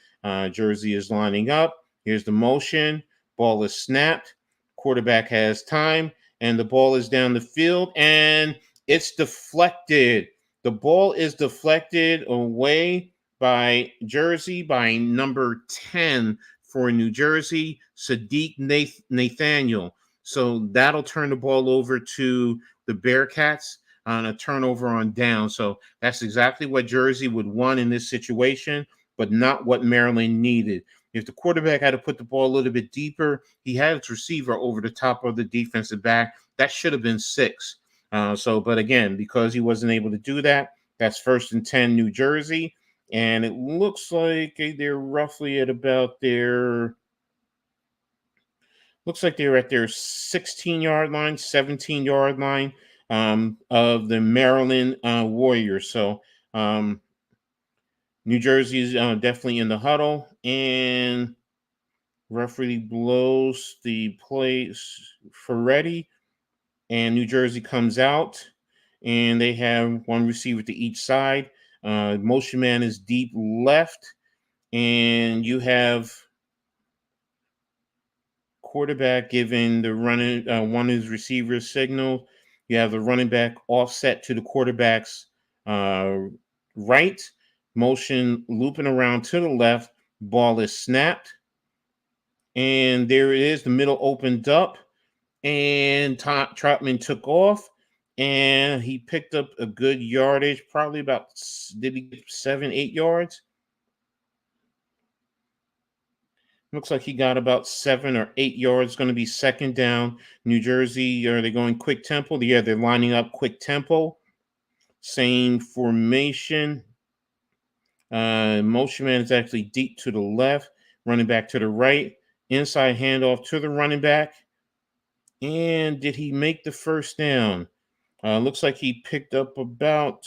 Jersey is lining up. Here's the motion. Ball is snapped. Quarterback has time, and the ball is down the field, and it's deflected. The ball is deflected away by Jersey by number 10 for New Jersey, Sadiq Nathaniel. So that'll turn the ball over to the Bearcats on a turnover on down. So that's exactly what Jersey would want in this situation, but not what Maryland needed. If the quarterback had to put the ball a little bit deeper, he had his receiver over the top of the defensive back. That should have been 6. But again, because he wasn't able to do that, that's 1st and 10 New Jersey. And it looks like they're roughly at about their, looks like they're at their 16-yard line, 17-yard line of the Maryland Warriors. So New Jersey is definitely in the huddle, and referee blows the play for ready, and New Jersey comes out, and they have one receiver to each side. Motion man is deep left, and you have quarterback giving the running one of his receivers signal. You have the running back offset to the quarterback's right. Motion looping around to the left. Ball is snapped, and there it is. The middle opened up, and Trotman took off, and he picked up a good yardage, probably about, did he get 7-8 yards? Looks like he got about 7 or 8 yards. Going to be 2nd down. New Jersey, are they going quick tempo? Yeah, they're lining up quick tempo. Same formation. Motion man is actually deep to the left, running back to the right. inside handoff to the running back. And did he make the first down? Looks like he picked up about.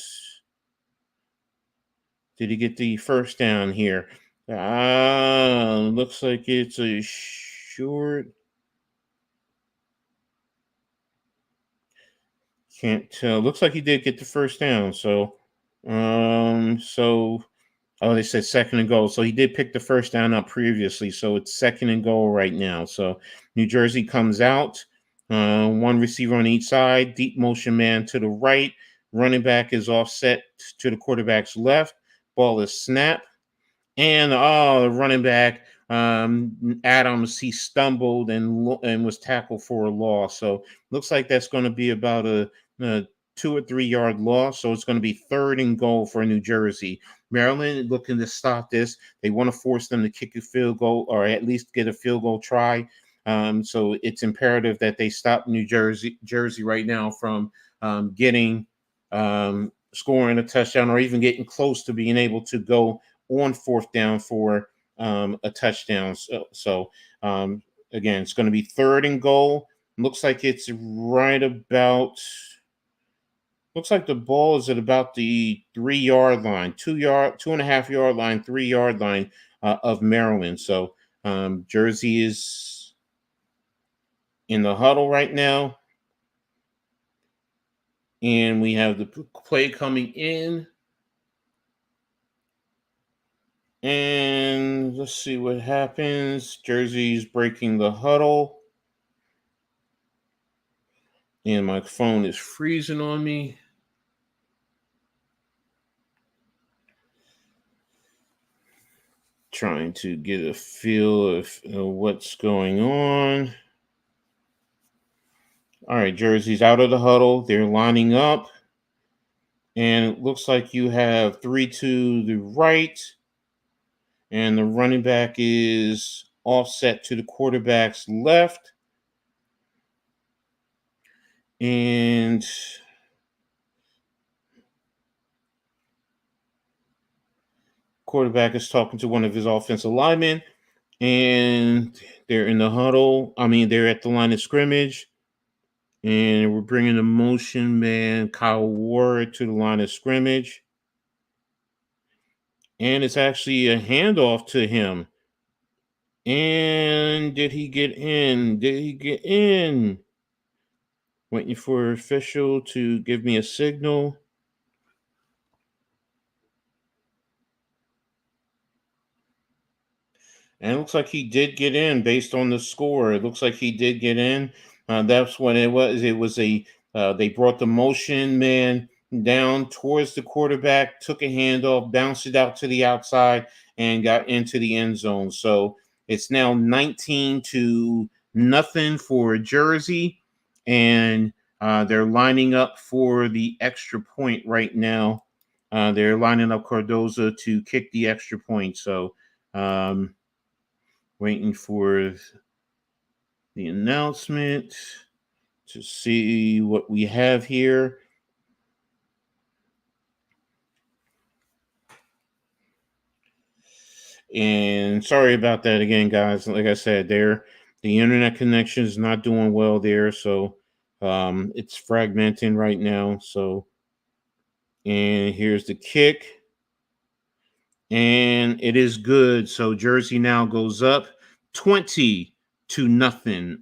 Did he get the first down here? Looks like it's a short. Can't tell. Looks like he did get the first down. Oh, they said second and goal. So he did pick the first down up previously. So it's second and goal right now. So New Jersey comes out. One receiver on each side. Deep motion man to the right. Running back is offset to the quarterback's left. Ball is snapped. And the running back, Adams, he stumbled and was tackled for a loss. So looks like that's going to be about a 2 or 3 yard loss. So it's going to be third and goal for New Jersey. Maryland looking to stop this. They want to force them to kick a field goal or at least get a field goal try. So it's imperative that they stop New Jersey right now from scoring a touchdown or even getting close to being able to go on fourth down for a touchdown. So again, it's going to be third and goal. Looks like it's right about. Looks like the ball is at about the 3 yard line, 2.5 yard line, 3 yard line of Maryland. So Jersey is in the huddle right now. And we have the play coming in. And let's see what happens. Jersey's breaking the huddle. And my phone is freezing on me. Trying to get a feel of what's going on. All right, Jersey's out of the huddle. They're lining up. And it looks like you have 3 to the right. And the running back is offset to the quarterback's left. And quarterback is talking to one of his offensive linemen. And they're in the huddle. They're at the line of scrimmage. And we're bringing the motion man, Kyle Ward, to the line of scrimmage. And it's actually a handoff to him. And did he get in? Waiting for official to give me a signal. And it looks like he did get in based on the score. It looks like he did get in. That's what it was. It was they brought the motion man down towards the quarterback, took a handoff, bounced it out to the outside, and got into the end zone. So it's now 19-0 for Jersey, and they're lining up for the extra point right now. They're lining up Cardoza to kick the extra point. So waiting for the announcement to see what we have here. And sorry about that again, guys. Like I said, the internet connection is not doing well there, so it's fragmenting right now. So, and here's the kick, and it is good. So Jersey now goes up 20-0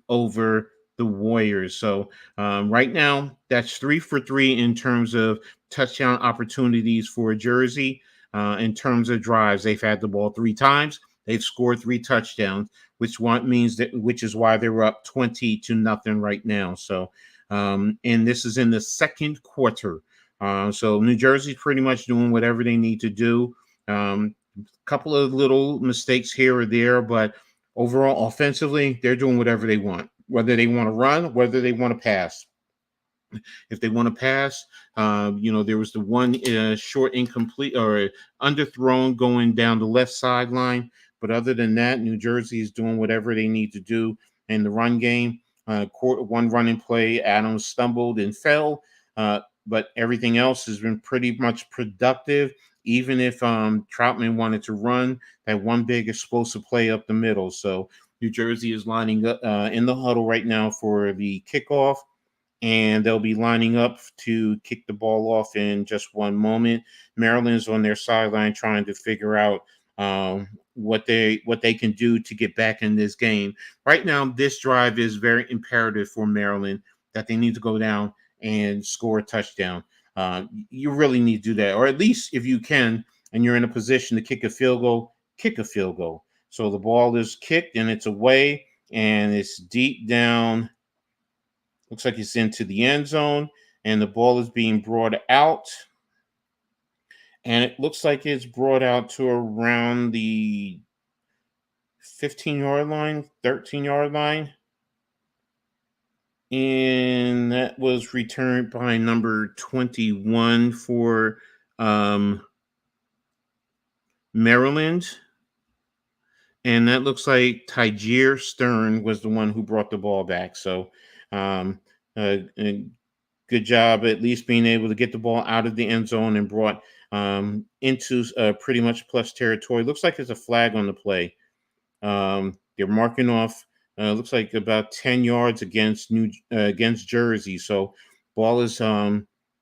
over the Warriors. So right now, that's 3 for 3 in terms of touchdown opportunities for Jersey. In terms of drives, they've had the ball 3 times. They've scored 3 touchdowns, which is why they're up 20-0 right now. So, and this is in the second quarter. So New Jersey's pretty much doing whatever they need to do. Couple of little mistakes here or there, but overall, offensively, they're doing whatever they want, whether they want to run, whether they want to pass. If they want to pass, there was the one short incomplete or underthrown going down the left sideline. But other than that, New Jersey is doing whatever they need to do in the run game. One running play, Adams stumbled and fell, but everything else has been pretty much productive. Even if Troutman wanted to run that one big explosive play up the middle. So New Jersey is lining up in the huddle right now for the kickoff, and they'll be lining up to kick the ball off in just one moment. Maryland's on their sideline trying to figure out what they can do to get back in this game. Right now, this drive is very imperative for Maryland, that they need to go down and score a touchdown. You really need to do that, or at least if you can, and you're in a position to kick a field goal, kick a field goal. So the ball is kicked and it's away and it's deep down. Looks like it's into the end zone, and the ball is being brought out. And it looks like it's brought out to around the 15-yard line, 13-yard line. And that was returned by number 21 for Maryland. And that looks like Tyjair Stern was the one who brought the ball back. So good job at least being able to get the ball out of the end zone and brought into pretty much plus territory. Looks like there's a flag on the play. They're marking off, looks like about 10 yards against Jersey. So ball is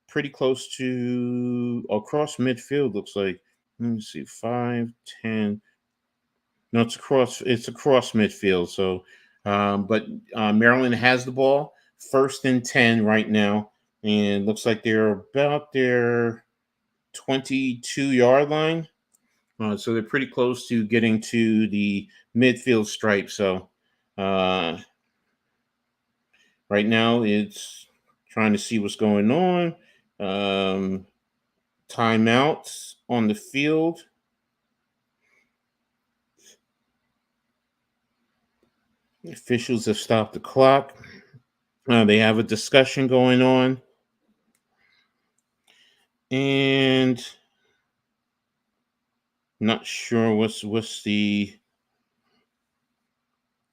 pretty close to across midfield, looks like. Let me see, 5, 10. No, it's across midfield. So, but Maryland has the ball, 1st and 10 right now, and looks like they're about their 22-yard line. So they're pretty close to getting to the midfield stripe. So right now it's trying to see what's going on. Timeouts on the field. Officials have stopped the clock. They have a discussion going on. And not sure what's the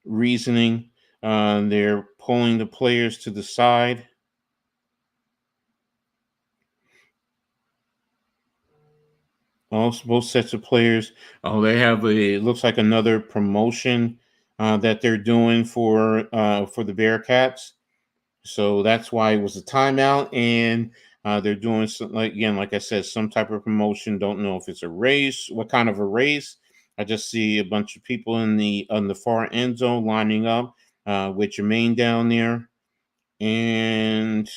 reasoning. They're pulling the players to the side. Both sets of players. Oh, they have it looks like another promotion that they're doing for the Bearcats. So that's why it was a timeout, and they're doing some, like I said, some type of promotion. Don't know if it's a race, what kind of a race. I just see a bunch of people on the far end zone lining up with Jermaine down there, and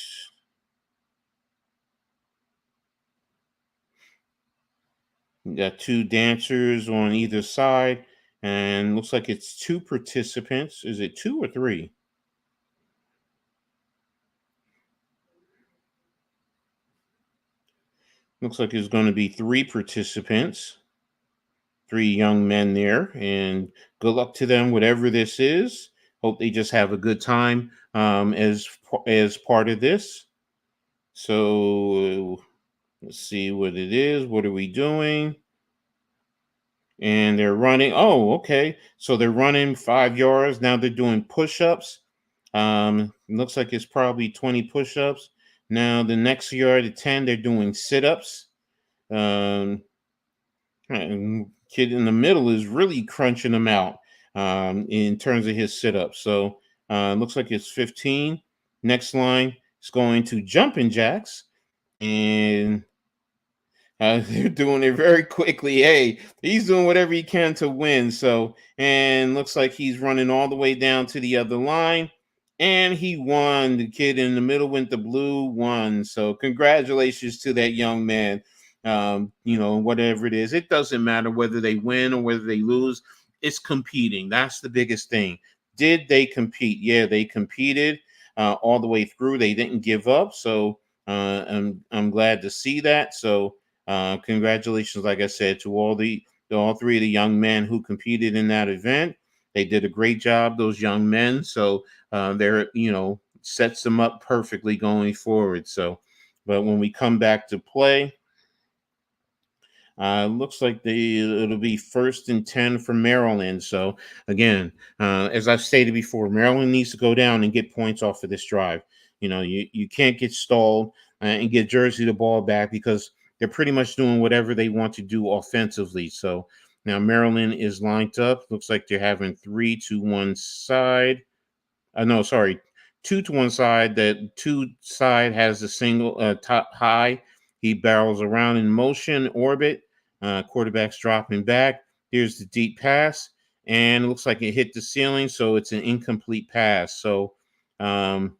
we got 2 dancers on either side, and looks like it's 2 participants. Is it 2 or 3? Looks like there's going to be 3 participants, 3 young men there, and good luck to them, whatever this is. Hope they just have a good time as part of this. So let's see what it is. What are we doing? And they're running. Oh, okay. So they're running 5 yards. Now they're doing push-ups. Looks like it's probably 20 push-ups. Now the next yard at 10, they're doing sit-ups. And kid in the middle is really crunching them out in terms of his sit-ups. So looks like it's 15. Next line is going to jumping jacks. And they're doing it very quickly. Hey, he's doing whatever he can to win. So, and looks like he's running all the way down to the other line. And he won. The kid in the middle went the blue, won. So, congratulations to that young man. Whatever it is, it doesn't matter whether they win or whether they lose. It's competing. That's the biggest thing. Did they compete? Yeah, they competed all the way through. They didn't give up. So, I'm glad to see that. So, congratulations, like I said, to all 3 of the young men who competed in that event. They did a great job, those young men. So they're, sets them up perfectly going forward. So, but when we come back to play, looks like it'll be 1st and 10 for Maryland. So again, as I've stated before, Maryland needs to go down and get points off of this drive. You can't get stalled and get Jersey the ball back, because they're pretty much doing whatever they want to do offensively. So Now Maryland is lined up. Looks like they're having 3 to 1 side. No, sorry, 2 to 1 side. That 2 side has a single top high. He barrels around in motion orbit. Quarterback's dropping back. Here's the deep pass, and it looks like it hit the ceiling, so it's an incomplete pass. So, um,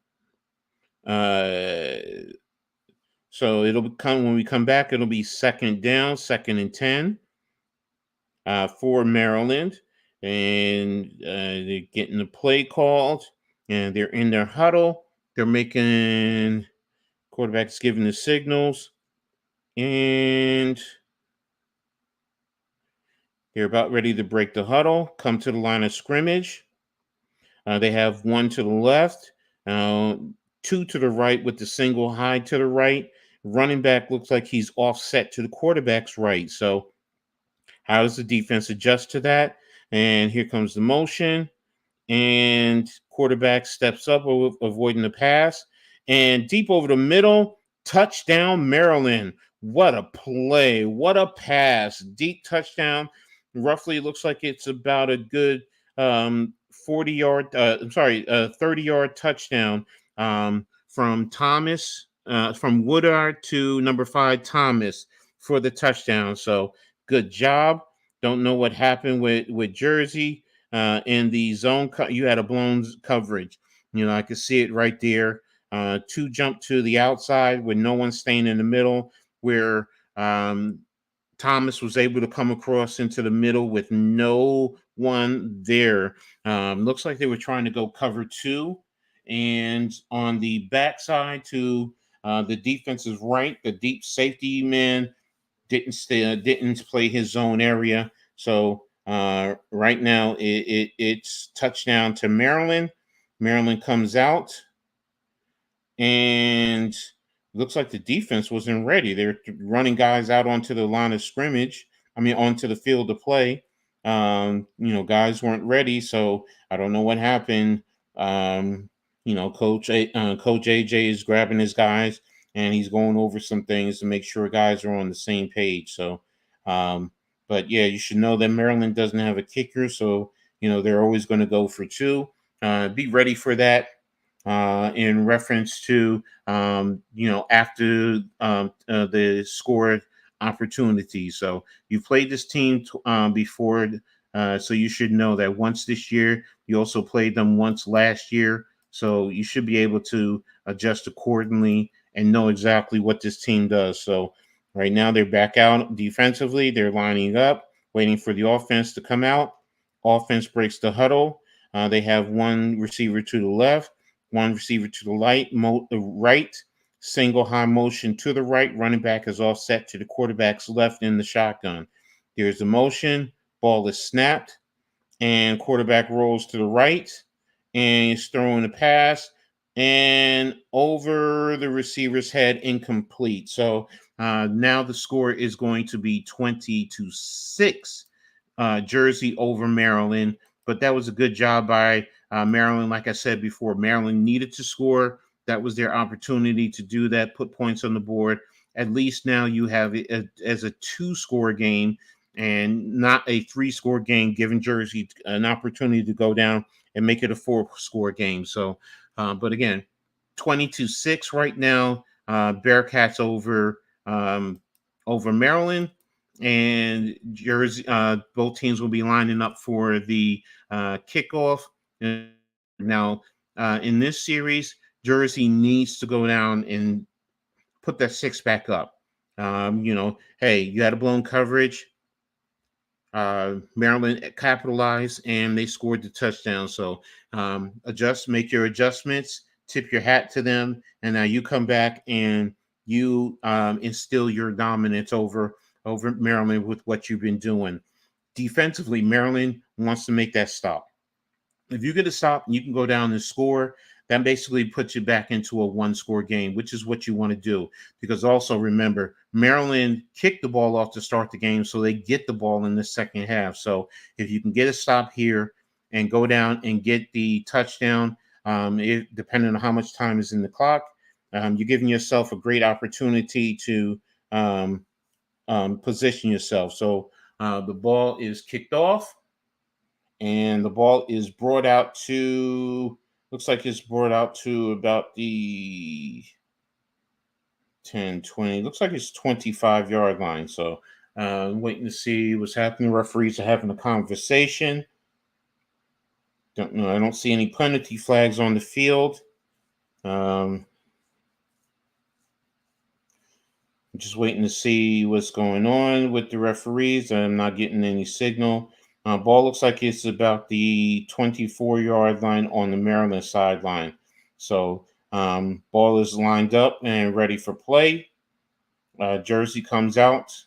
uh, so it'll come when we come back. It'll be second down, 2nd and 10 for Maryland, and they're getting the play called, and they're in their huddle. They're making quarterbacks giving the signals, and they're about ready to break the huddle. Come to the line of scrimmage. They have 1 to the left, uh, 2 to the right with the single high to the right. Running back looks like he's offset to the quarterback's right. So how does the defense adjust to that? And here comes the motion, and quarterback steps up, avoiding the pass, and deep over the middle, touchdown Maryland. What a play! What a pass! Deep touchdown. Roughly looks like it's about a good 40-yard. 30-yard touchdown from Thomas, from Woodard to number 5 Thomas for the touchdown. So good job. Don't know what happened with Jersey in the zone. You had a blown coverage. I could see it right there. 2 jump to the outside with no one staying in the middle, where Thomas was able to come across into the middle with no one there. Looks like they were trying to go cover 2, and on the backside to the defense's right, the deep safety man didn't play his zone area. So right now it's touchdown to Maryland. Maryland comes out, and looks like the defense wasn't ready. They're running guys out onto the line of scrimmage. Onto the field to play. Guys weren't ready, so I don't know what happened. Coach AJ is grabbing his guys, and he's going over some things to make sure guys are on the same page. So, but yeah, you should know that Maryland doesn't have a kicker, so they're always going to go for 2. Be ready for that. In reference to after the score opportunity. So you played this team before, so you should know that once this year. You also played them once last year, so you should be able to adjust accordingly and know exactly what this team does. So right now they're back out defensively. They're lining up, waiting for the offense to come out. Offense breaks the huddle. They have 1 receiver to the left, 1 receiver to the right, single high motion to the right. Running back is offset to the quarterback's left in the shotgun. There's the motion. Ball is snapped, and quarterback rolls to the right, and he's throwing the pass, and over the receiver's head, incomplete. So now the score is going to be 20-6, Jersey over Maryland. But that was a good job by Maryland. Like I said before, Maryland needed to score. That was their opportunity to do that, put points on the board. At least now you have it as a 2-score game and not a 3-score game, giving Jersey an opportunity to go down and make it a 4-score game. So, but again, 20-6 right now. Bearcats over Maryland. And Jersey, both teams will be lining up for the kickoff. Now, in this series, Jersey needs to go down and put that 6 back up. Hey, you had a blown coverage. Maryland capitalized, and they scored the touchdown. So make your adjustments, tip your hat to them, and now you come back and you instill your dominance over Maryland with what you've been doing. Defensively, Maryland wants to make that stop. If you get a stop and you can go down and score, that basically puts you back into a 1-score game, which is what you want to do. Because also remember, Maryland kicked the ball off to start the game, so they get the ball in the second half. So if you can get a stop here and go down and get the touchdown, depending on how much time is in the clock, you're giving yourself a great opportunity to position yourself. So The ball is kicked off, and the ball is brought out to, looks like it's brought out to about the 10, 20, looks like it's 25-yard line. So waiting to see what's happening. Referees are having a conversation. Don't know. I don't see any penalty flags on the field. I'm just waiting to see what's going on with the referees. I'm not getting any signal. Ball looks like it's about the 24-yard line on the Maryland sideline. So ball is lined up and ready for play. Jersey comes out.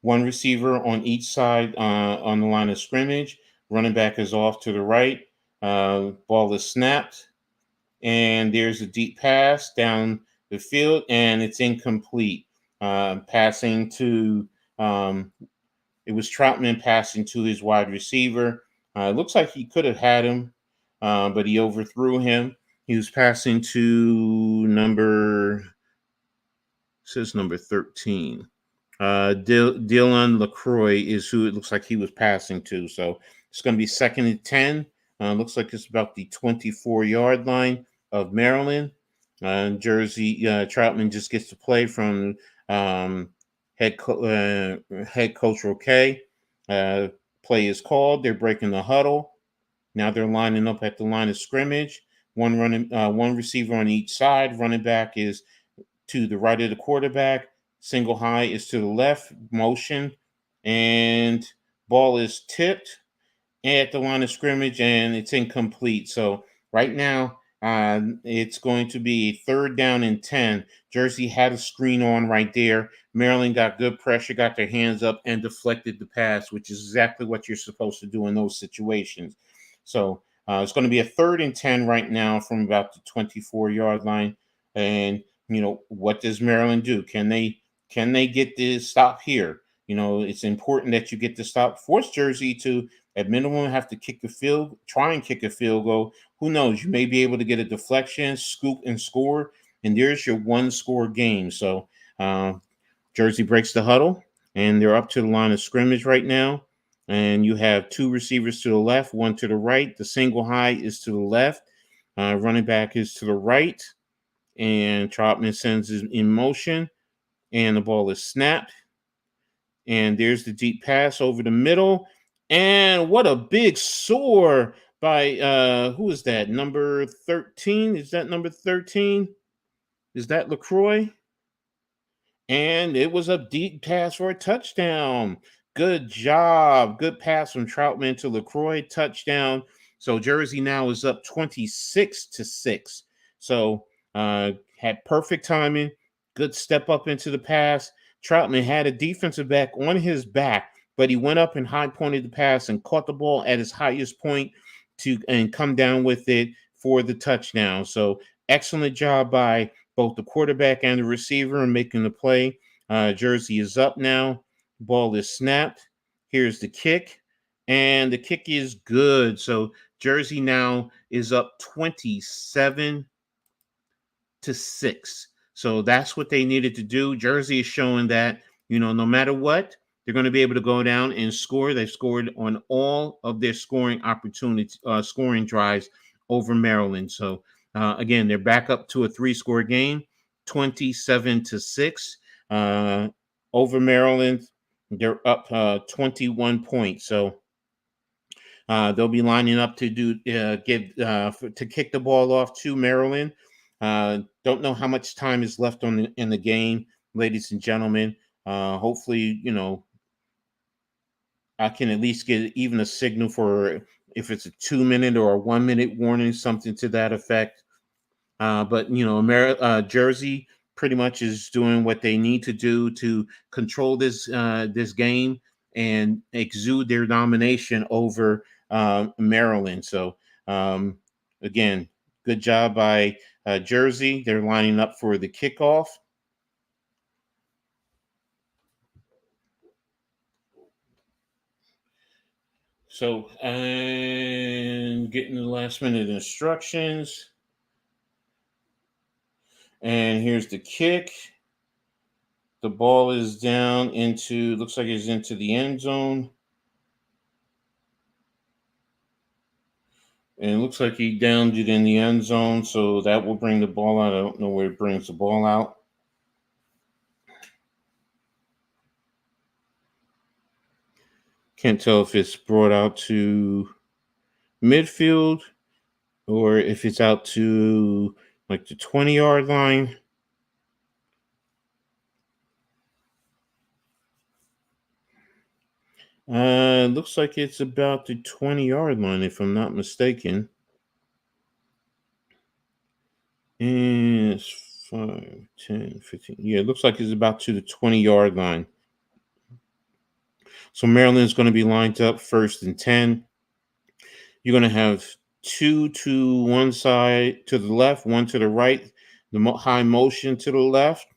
One receiver on each side on the line of scrimmage. Running back is off to the right. Ball is snapped. And there's a deep pass down the field, and it's incomplete. Passing to, it was Troutman passing to his wide receiver. It looks like he could have had him, but he overthrew him. He was passing to number 13. Dylan LaCroix is who it looks like he was passing to. So it's going to be 2nd and 10. Looks like it's about the 24-yard line of Maryland. Jersey, Troutman just gets to play from head coach Roque. Play is called. They're breaking the huddle. Now they're lining up at the line of scrimmage. One receiver on each side. Running back is to the right of the quarterback. Single high is to the left. Motion, and ball is tipped at the line of scrimmage, and it's incomplete. So right now, it's going to be 3rd down and 10. Jersey had a screen on right there. Maryland got good pressure, got their hands up, and deflected the pass, which is exactly what you're supposed to do in those situations. So it's going to be a 3rd and 10 right now from about the 24-yard line. And, what does Maryland do? Can they get the stop here? It's important that you get the stop. Force Jersey to, at minimum, have to try and kick a field goal. Who knows? You may be able to get a deflection, scoop, and score. And there's your 1-score game. So Jersey breaks the huddle, and they're up to the line of scrimmage right now. And you have 2 receivers to the left, 1 to the right. The single high is to the left. Running back is to the right. And Troutman sends it in motion. And the ball is snapped. And there's the deep pass over the middle. And what a big soar by, who is that? Number 13? Is that number 13? Is that LaCroix? And it was a deep pass for a touchdown. Good job. Good pass from Troutman to LaCroix. Touchdown. So Jersey now is up 26-6. So had perfect timing. Good step up into the pass. Troutman had a defensive back on his back, but he went up and high pointed the pass and caught the ball at his highest point and come down with it for the touchdown. So excellent job by both the quarterback and the receiver in making the play. Jersey is up now. Ball is snapped. Here's the kick, and the kick is good. So Jersey now is up 27-6. So that's what they needed to do. Jersey is showing that, no matter what, they're going to be able to go down and score. They've scored on all of their scoring opportunities, scoring drives over Maryland. So again, they're back up to a 3-score game, 27-6 over Maryland. They're up 21 points. So they'll be lining up to to kick the ball off to Maryland. Don't know how much time is left in the game, ladies and gentlemen. Hopefully, I can at least get even a signal for if it's a 2-minute or a 1-minute warning, something to that effect. But Jersey pretty much is doing what they need to do to control this game and exude their domination over Maryland. So again, good job by Jersey. They're lining up for the kickoff. So, and getting the last minute instructions. And here's the kick. The ball is down into, looks like it's into the end zone. And it looks like he downed it in the end zone, so that will bring the ball out. I don't know where it brings the ball out. Can't tell if it's brought out to midfield or if it's out to like the 20-yard line. Looks like it's about the 20-yard line, if I'm not mistaken. And it's 5, 10, 15. Yeah, it looks like it's about to the 20-yard line. So Maryland's going to be lined up 1st and 10. You're going to have 2 to one side to the left, 1 to the right. The high motion to the left.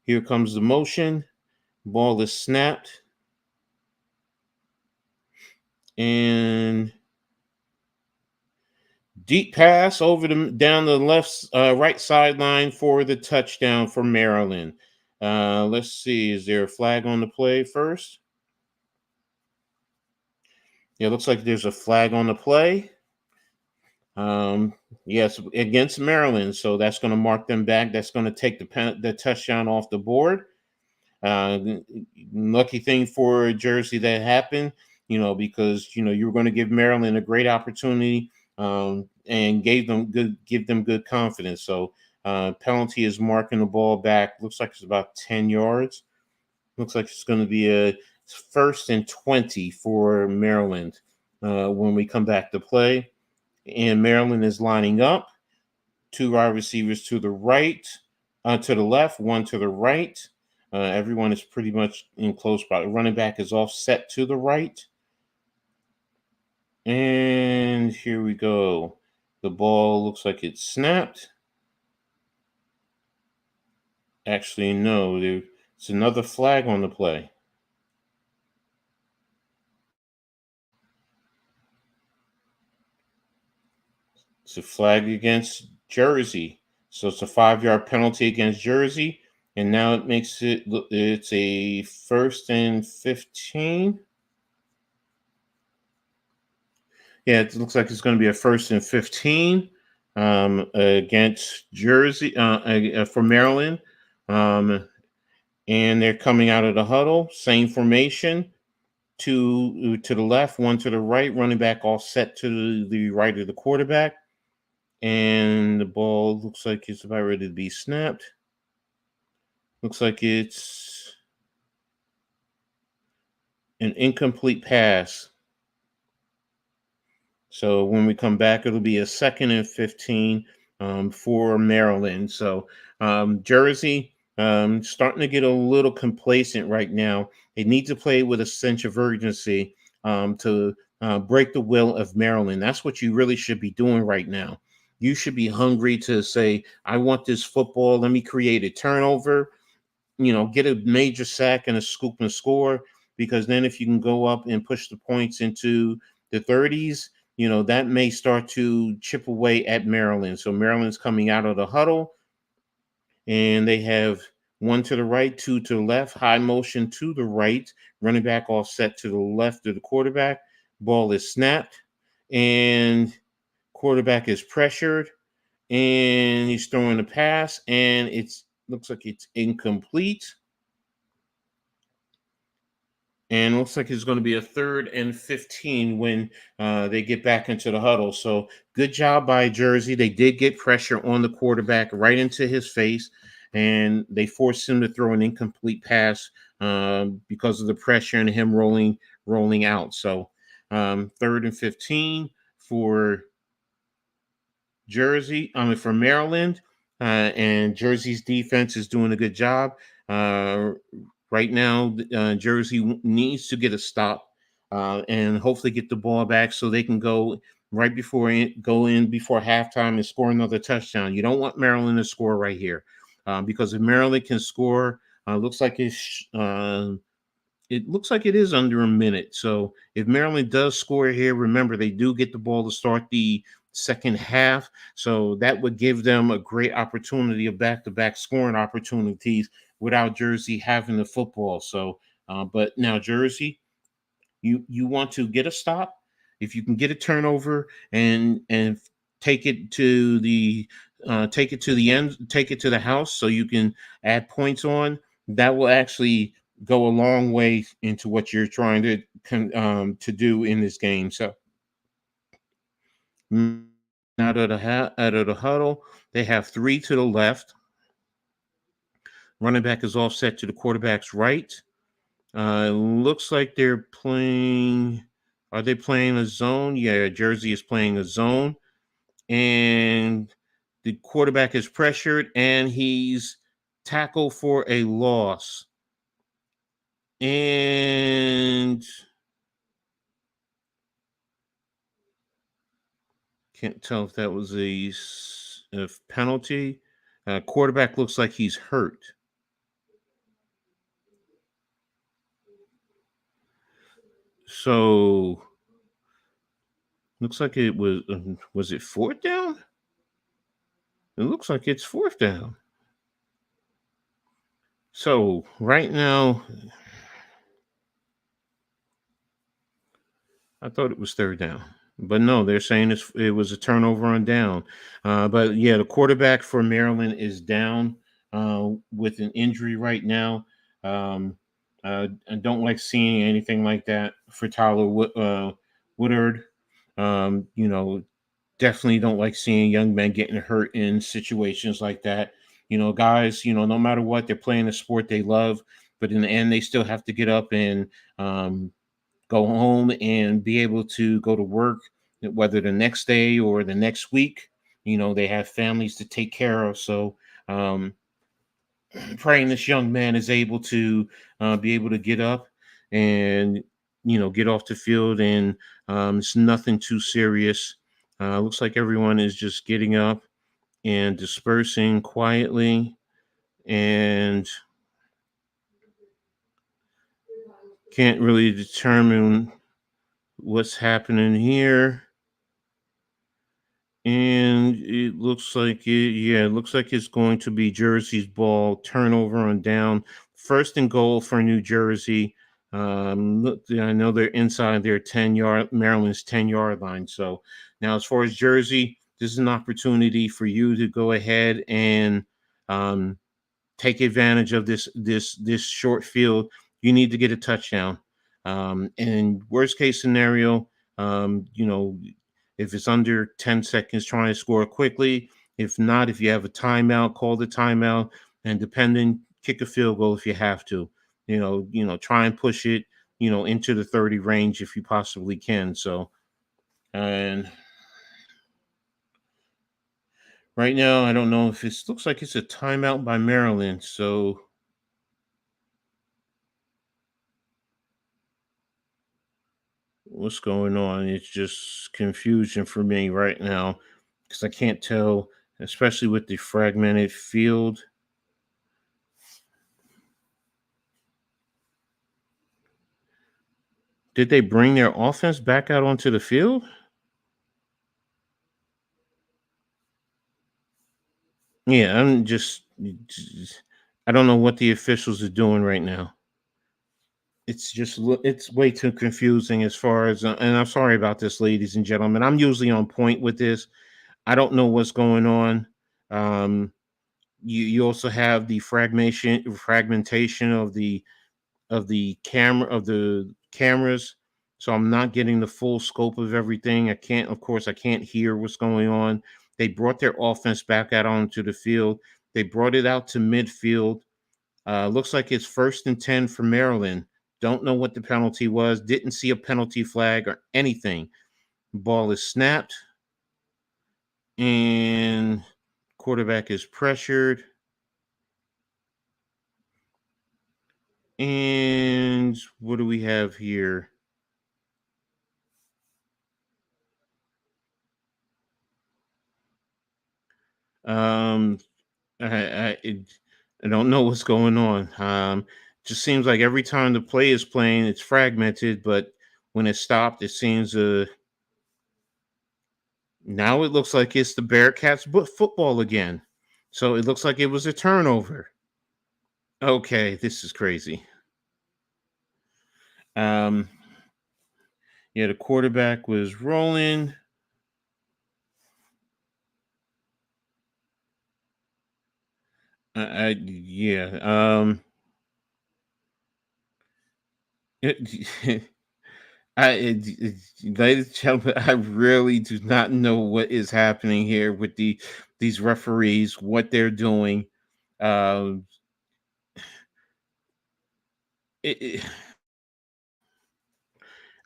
Here comes the motion. Ball is snapped. And deep pass over down the right sideline for the touchdown for Maryland. Let's see. Is there a flag on the play first? Yeah, it looks like there's a flag on the play. Yes, against Maryland. So that's going to mark them back. That's going to take the touchdown off the board. Lucky thing for Jersey that happened, because you were going to give Maryland a great opportunity, and give them good confidence. So penalty is marking the ball back. Looks like it's about 10 yards. Looks like it's going to be a 1st and 20 for Maryland when we come back to play. And Maryland is lining up. 2 wide receivers to the right, to the left, 1 to the right. Everyone is pretty much in close spot. Running back is offset to the right. And here we go. The ball looks like it's snapped. Actually, no, there's another flag on the play. It's a flag against Jersey. So it's a 5-yard penalty against Jersey. And now it makes it's a 1st and 15. Yeah, it looks like it's going to be a 1st and 15 against Jersey for Maryland. And they're coming out of the huddle. Same formation. 2 to the left, 1 to the right. Running back all set to the right of the quarterback. And the ball looks like it's about ready to be snapped. Looks like it's an incomplete pass. So when we come back, it'll be a 2nd and 15 for Maryland. So Jersey starting to get a little complacent right now. They need to play with a sense of urgency to break the will of Maryland. That's what you really should be doing right now. You should be hungry to say, I want this football. Let me create a turnover, get a major sack and a scoop and score, because then if you can go up and push the points into the 30s, that may start to chip away at Maryland. So Maryland's coming out of the huddle, and they have 1 to the right, 2 to the left, high motion to the right, running back offset to the left of the quarterback. Ball is snapped, and quarterback is pressured, and he's throwing a pass, and looks like it's incomplete. And it looks like it's going to be a 3rd and 15 when they get back into the huddle. So good job by Jersey. They did get pressure on the quarterback right into his face, and they forced him to throw an incomplete pass because of the pressure and him rolling out. So 3rd and 15 for for Maryland, and Jersey's defense is doing a good job. Right now, Jersey needs to get a stop and hopefully get the ball back so they can go before halftime and score another touchdown. You don't want Maryland to score right here because if Maryland can score, it looks like it is under a minute. So if Maryland does score here, remember they do get the ball to start the second half. So that would give them a great opportunity of back-to-back scoring opportunities without Jersey having the football. So, but now Jersey, you want to get a stop. If you can get a turnover and take it to the take it to the end, take it to the house, so you can add points on. That will actually go a long way into what you're trying to do in this game. So out of the huddle, they have three to the left. Running back is offset to the quarterback's right. Looks like they're playing. Are they playing a zone? Yeah, Jersey is playing a zone, and the quarterback is pressured, and he's tackled for a loss. And can't tell if that was a penalty. Quarterback looks like he's hurt. So looks like it was it fourth down? It looks like it's fourth down. So right now, I thought it was third down, but no, they're saying it was a turnover on down. But yeah, the quarterback for Maryland is down with an injury right now. Um, I don't like seeing anything like that for Tyler Woodard. You know, definitely don't like seeing young men getting hurt in situations like that. You know, guys, no matter what, they're playing a sport they love, but in the end, they still have to get up and go home and be able to go to work, whether the next day or the next week. They have families to take care of. So, praying this young man is able to be able to get up and get off the field, and it's nothing too serious. Looks like everyone is just getting up and dispersing quietly, and can't really determine what's happening here. And it looks like it looks like it's going to be Jersey's ball, turnover on down, first and goal for New Jersey. Look, I know they're inside their 10-yard, Maryland's 10-yard line. So now, as far as Jersey, this is an opportunity for you to go ahead and um, take advantage of this short field. You need to get a touchdown. And worst case scenario, if it's under 10 seconds, trying to score quickly. If not, if you have a timeout, call the timeout, and depending, kick a field goal if you have to. Try and push it, into the 30 range if you possibly can. So, and right now, I don't know if it looks like it's a timeout by Maryland. So what's going on? It's just confusion for me right now because I can't tell, especially with the fragmented field. Did they bring their offense back out onto the field? Yeah, I don't know what the officials are doing right now. It's way too confusing as far as, and I'm sorry about this, ladies and gentlemen. I'm usually on point with this. I don't know what's going on. Um, you also have the fragmentation of the cameras, so I'm not getting the full scope of everything. Of course, I can't hear what's going on. They brought their offense back out onto the field. They brought it out to midfield. Looks like it's first and 10 for Maryland. Don't know what the penalty was. Didn't see a penalty flag or anything. Ball is snapped, and quarterback is pressured. And what do we have here? Um, I don't know what's going on. Just seems like every time the play is playing, it's fragmented, but when it stopped, it seems Now it looks like it's the Bearcats football again. So it looks like it was a turnover. Okay, this is crazy. Um, yeah, the quarterback was rolling. Yeah. It, ladies and gentlemen, I really do not know what is happening here with these referees, what they're doing. Um, it, it-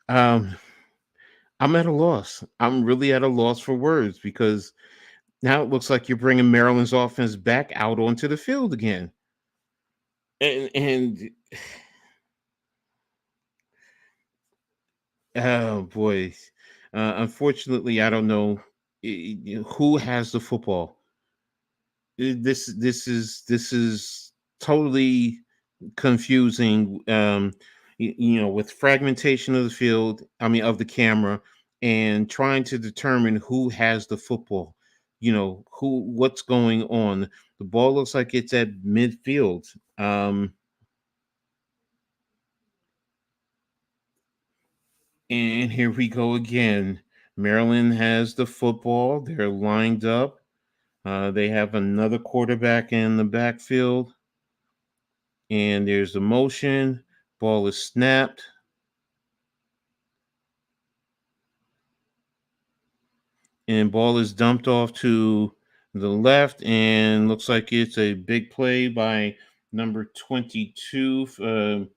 um, I'm at a loss. I'm really at a loss for words because now it looks like you're bringing Maryland's offense back out onto the field again, and oh boy, unfortunately, I don't know who has the football. This is totally confusing. With fragmentation of the field, I mean of the camera, and trying to determine who has the football. What's going on. The ball looks like it's at midfield. And here we go again. Maryland has the football. They're lined up. They have another quarterback in the backfield, and there's the motion. Ball is snapped, and ball is dumped off to the left, and looks like it's a big play by number 22.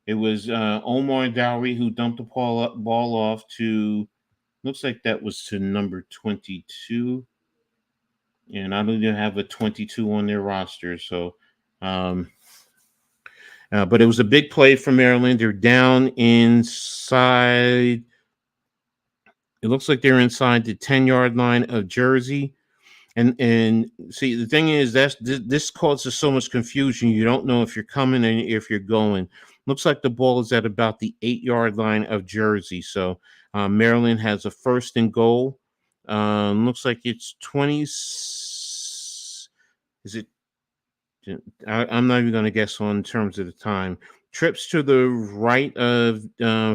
It was Omar Dowry who dumped the ball off to. Looks like that was to number 22, and I don't even have a 22 on their roster. So, um, but it was a big play for Maryland. They're down inside. It looks like they're inside the 10-yard line of Jersey. And see, the thing is this causes so much confusion. You don't know if you're coming and if you're going. Looks like the ball is at about the 8-yard line of Jersey. So Maryland has a first and goal. Looks like it's 20. Is it? I'm not even going to guess on terms of the time. Trips to the right of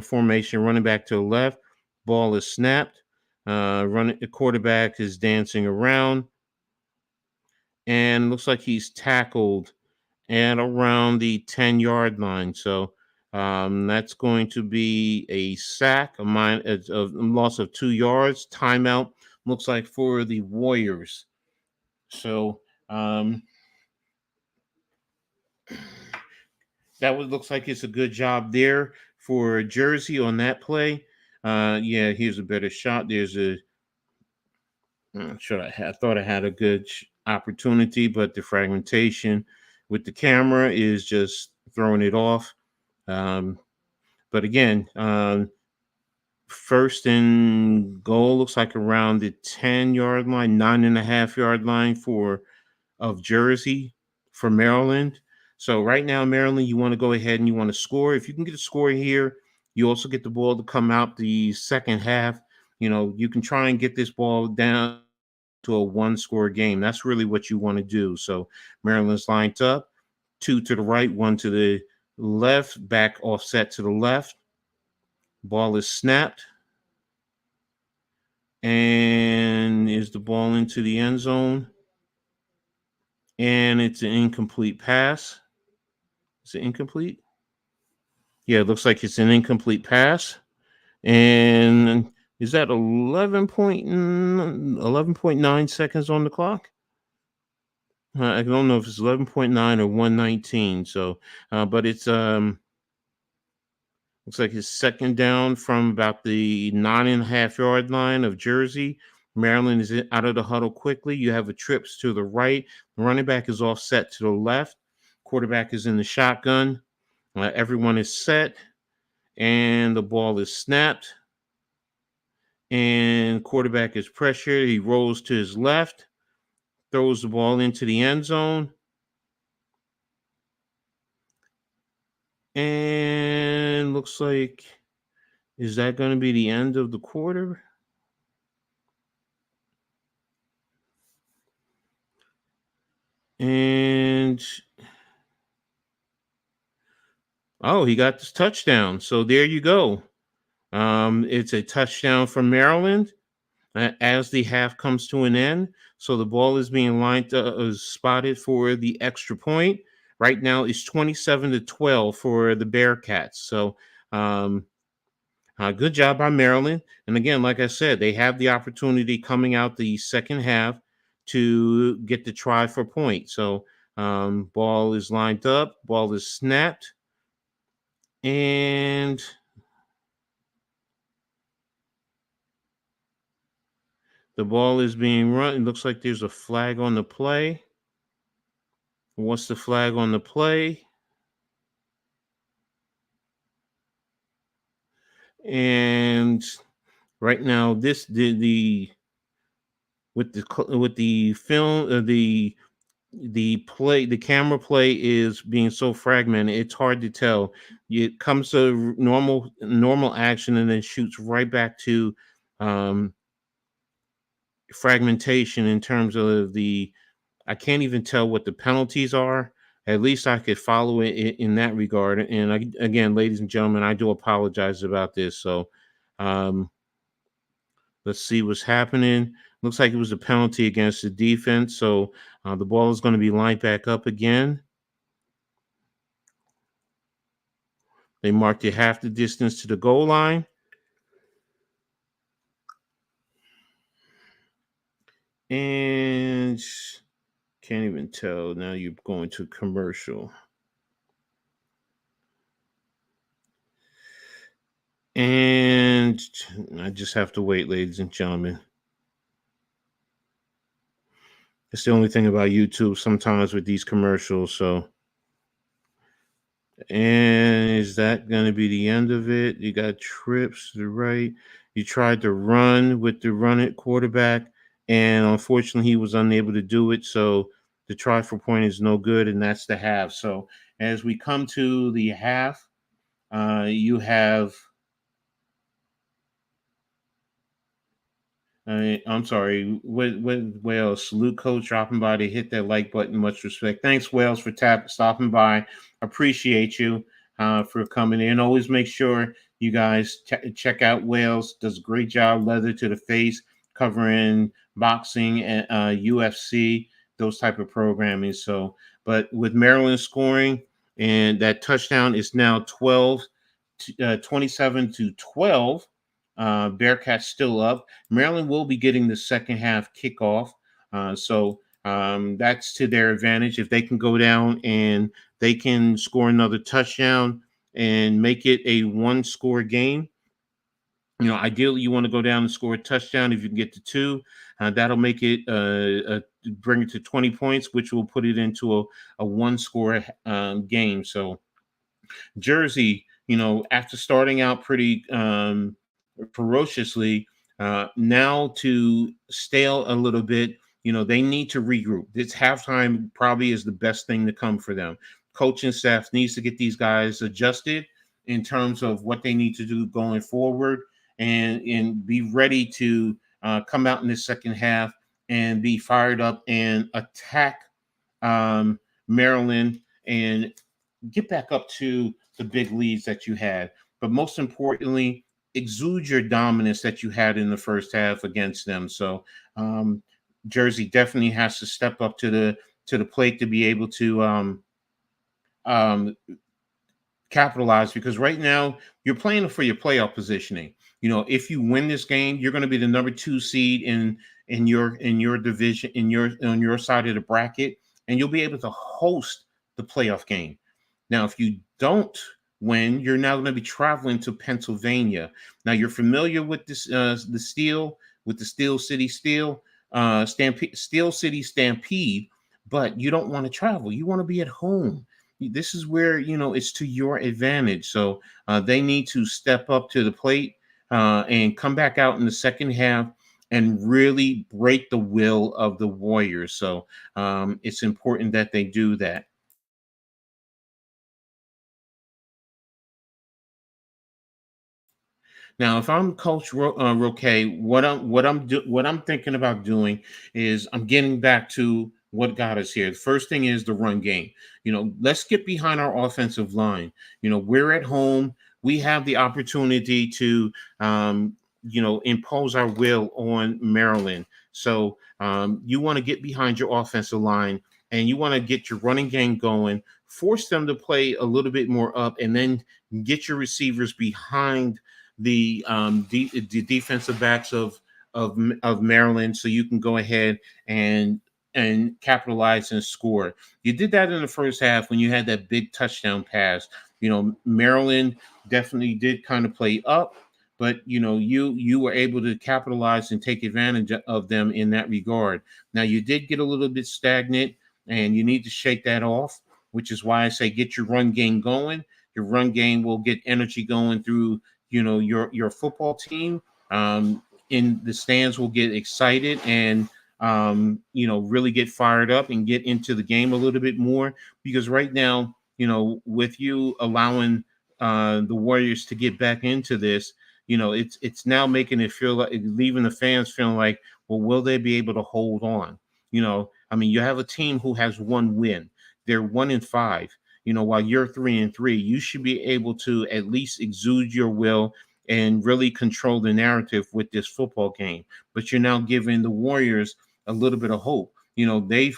formation, running back to the left. Ball is snapped. Running the quarterback is dancing around, and looks like he's tackled at around the 10-yard line. So that's going to be a sack, a loss of 2 yards. Timeout looks like for the Warriors. So um, that looks like it's a good job there for Jersey on that play. Yeah, here's a better shot. There's a should I thought I had a good opportunity, but the fragmentation with the camera is just throwing it off. Um, but again, first and goal looks like around the 10-yard line, 9.5 yard line for of Jersey for Maryland. So right now, Maryland, you want to go ahead and you want to score. If you can get a score here, you also get the ball to come out the second half. You can try and get this ball down to a one-score game. That's really what you want to do. So Maryland's lined up, two to the right, one to the left, back offset to the left. Ball is snapped, and is the ball into the end zone, and it's an incomplete pass. Is it incomplete? Yeah, it looks like it's an incomplete pass. And is that 11.9 seconds on the clock? I don't know if it's 11.9 or 119. So, but it's looks like it's second down from about the 9.5 yard line of Jersey. Maryland is out of the huddle quickly. You have a trips to the right. The running back is offset to the left. Quarterback is in the shotgun. Everyone is set, and the ball is snapped. And quarterback is pressured. He rolls to his left, throws the ball into the end zone, and looks like, is that going to be the end of the quarter? And oh, he got this touchdown. So there you go. It's a touchdown from Maryland as the half comes to an end. So the ball is being spotted for the extra point. Right now, it's 27-12 for the Bearcats. So um, good job by Maryland. And again, like I said, they have the opportunity coming out the second half to get the try for point. So ball is lined up, ball is snapped, and the ball is being run. It looks like there's a flag on the play. What's the flag on the play? And right now, this the with the film the camera play is being so fragmented, it's hard to tell. It comes to normal action and then shoots right back to um, fragmentation in terms of the. I can't even tell what the penalties are. At least I could follow it in that regard. And again, ladies and gentlemen, I do apologize about this. So um, let's see what's happening. Looks like it was a penalty against the defense. So the ball is going to be lined back up again. They marked it half the distance to the goal line. And can't even tell. Now you're going to commercial. And I just have to wait, ladies and gentlemen. It's the only thing about YouTube sometimes with these commercials. So, and is that going to be the end of it? You got trips to the right. You tried to run with the run it quarterback, and unfortunately, he was unable to do it. So, the try for point is no good, and that's the half. So, as we come to the half, you have I'm sorry. With Wales, salute coach dropping by to hit that like button. Much respect. Thanks, Wales, for stopping by. Appreciate you for coming in. Always make sure you guys check out Wales. Does a great job. Leather to the face, covering boxing and UFC, those type of programming. So, but with Maryland scoring and that touchdown is now 27-12. Bearcats still up. Maryland will be getting the second half kickoff. So that's to their advantage. If they can go down and they can score another touchdown and make it a one-score game, ideally you want to go down and score a touchdown. If you can get to two, that'll make it bring it to 20 points, which will put it into a one-score game. So Jersey, after starting out pretty ferociously, now to stale a little bit, they need to regroup. This halftime probably is the best thing to come for them. Coaching staff needs to get these guys adjusted in terms of what they need to do going forward, and be ready to come out in the second half and be fired up and attack Maryland and get back up to the big leads that you had. But most importantly, exude your dominance that you had in the first half against them. So Jersey definitely has to step up to the plate to be able to um, capitalize, because right now you're playing for your playoff positioning. If you win this game, you're going to be the number 2 seed in your division, on your side of the bracket, and you'll be able to host the playoff game. Now, if you don't win, you're now going to be traveling to Pennsylvania. Now, you're familiar with this the Steel, with the Steel City Stampede, Steel City Stampede, but you don't want to travel. You want to be at home. This is where it's to your advantage. So they need to step up to the plate and come back out in the second half and really break the will of the Warriors. So it's important that they do that. Now, if I'm Coach Roque, what I'm thinking about doing is I'm getting back to what got us here. The first thing is the run game. Let's get behind our offensive line. We're at home. We have the opportunity to, impose our will on Maryland. So you want to get behind your offensive line and you want to get your running game going, force them to play a little bit more up, and then get your receivers behind the defensive backs of Maryland, so you can go ahead and capitalize and score. You did that in the first half when you had that big touchdown pass. Maryland definitely did kind of play up, but you were able to capitalize and take advantage of them in that regard. Now you did get a little bit stagnant, and you need to shake that off, which is why I say get your run game going. Your run game will get energy going through your football team. In the stands will get excited and really get fired up and get into the game a little bit more, because right now, with you allowing the Warriors to get back into this, it's now making it feel like, leaving the fans feeling like, well, will they be able to hold on? You have a team who has one win. They're 1-5. While you're 3-3, you should be able to at least exude your will and really control the narrative with this football game. But you're now giving the Warriors a little bit of hope. They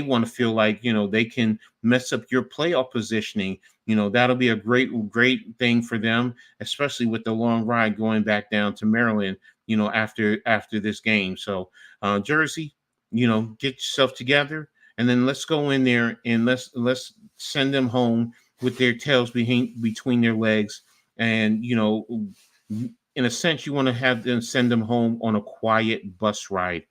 want to feel like, they can mess up your playoff positioning. That'll be a great thing for them, especially with the long ride going back down to Maryland, after this game. So Jersey, get yourself together, and then let's go in there and let's send them home with their tails between their legs. And, in a sense, you want to have them send them home on a quiet bus ride.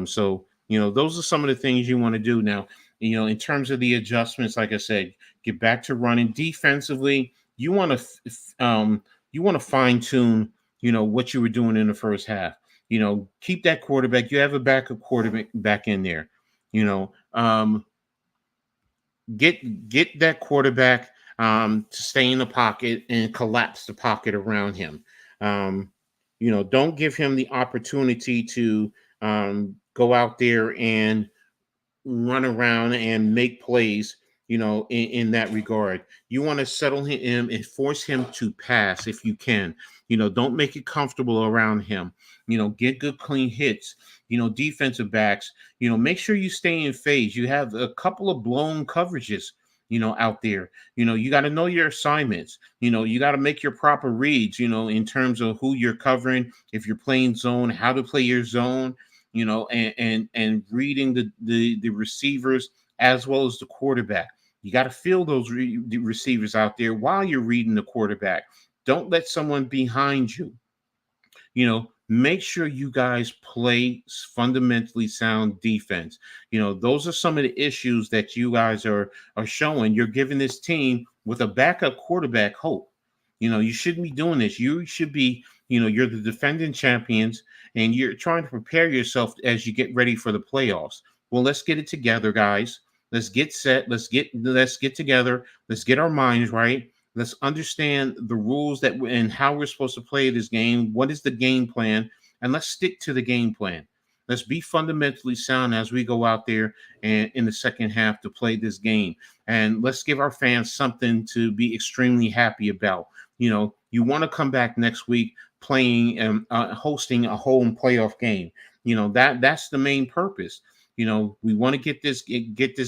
So, those are some of the things you want to do. Now, in terms of the adjustments, like I said, get back to running. Defensively, you want to fine tune, what you were doing in the first half. Keep that quarterback. You have a backup quarterback back in there. Get that quarterback to stay in the pocket and collapse the pocket around him. Don't give him the opportunity to go out there and run around and make plays, in that regard. You want to settle him and force him to pass if you can. Don't make it comfortable around him. Get good, clean hits. Defensive backs, make sure you stay in phase. You have a couple of blown coverages, out there. You got to know your assignments. You got to make your proper reads, in terms of who you're covering. If you're playing zone, how to play your zone, and reading the receivers as well as the quarterback. You got to feel those the receivers out there while you're reading the quarterback. Don't let someone behind you. Make sure you guys play fundamentally sound defense. Those are some of the issues that you guys are showing. You're giving this team with a backup quarterback hope. You shouldn't be doing this. You should be, you're the defending champions, and you're trying to prepare yourself as you get ready for the playoffs. Well, let's get it together, guys. Let's get set. Let's get together. Let's get our minds right. Let's understand the rules and how we're supposed to play this game. What is the game plan? And let's stick to the game plan. Let's be fundamentally sound as we go out there and in the second half to play this game. And let's give our fans something to be extremely happy about. You want to come back next week playing and hosting a home playoff game. That's the main purpose. We want to get this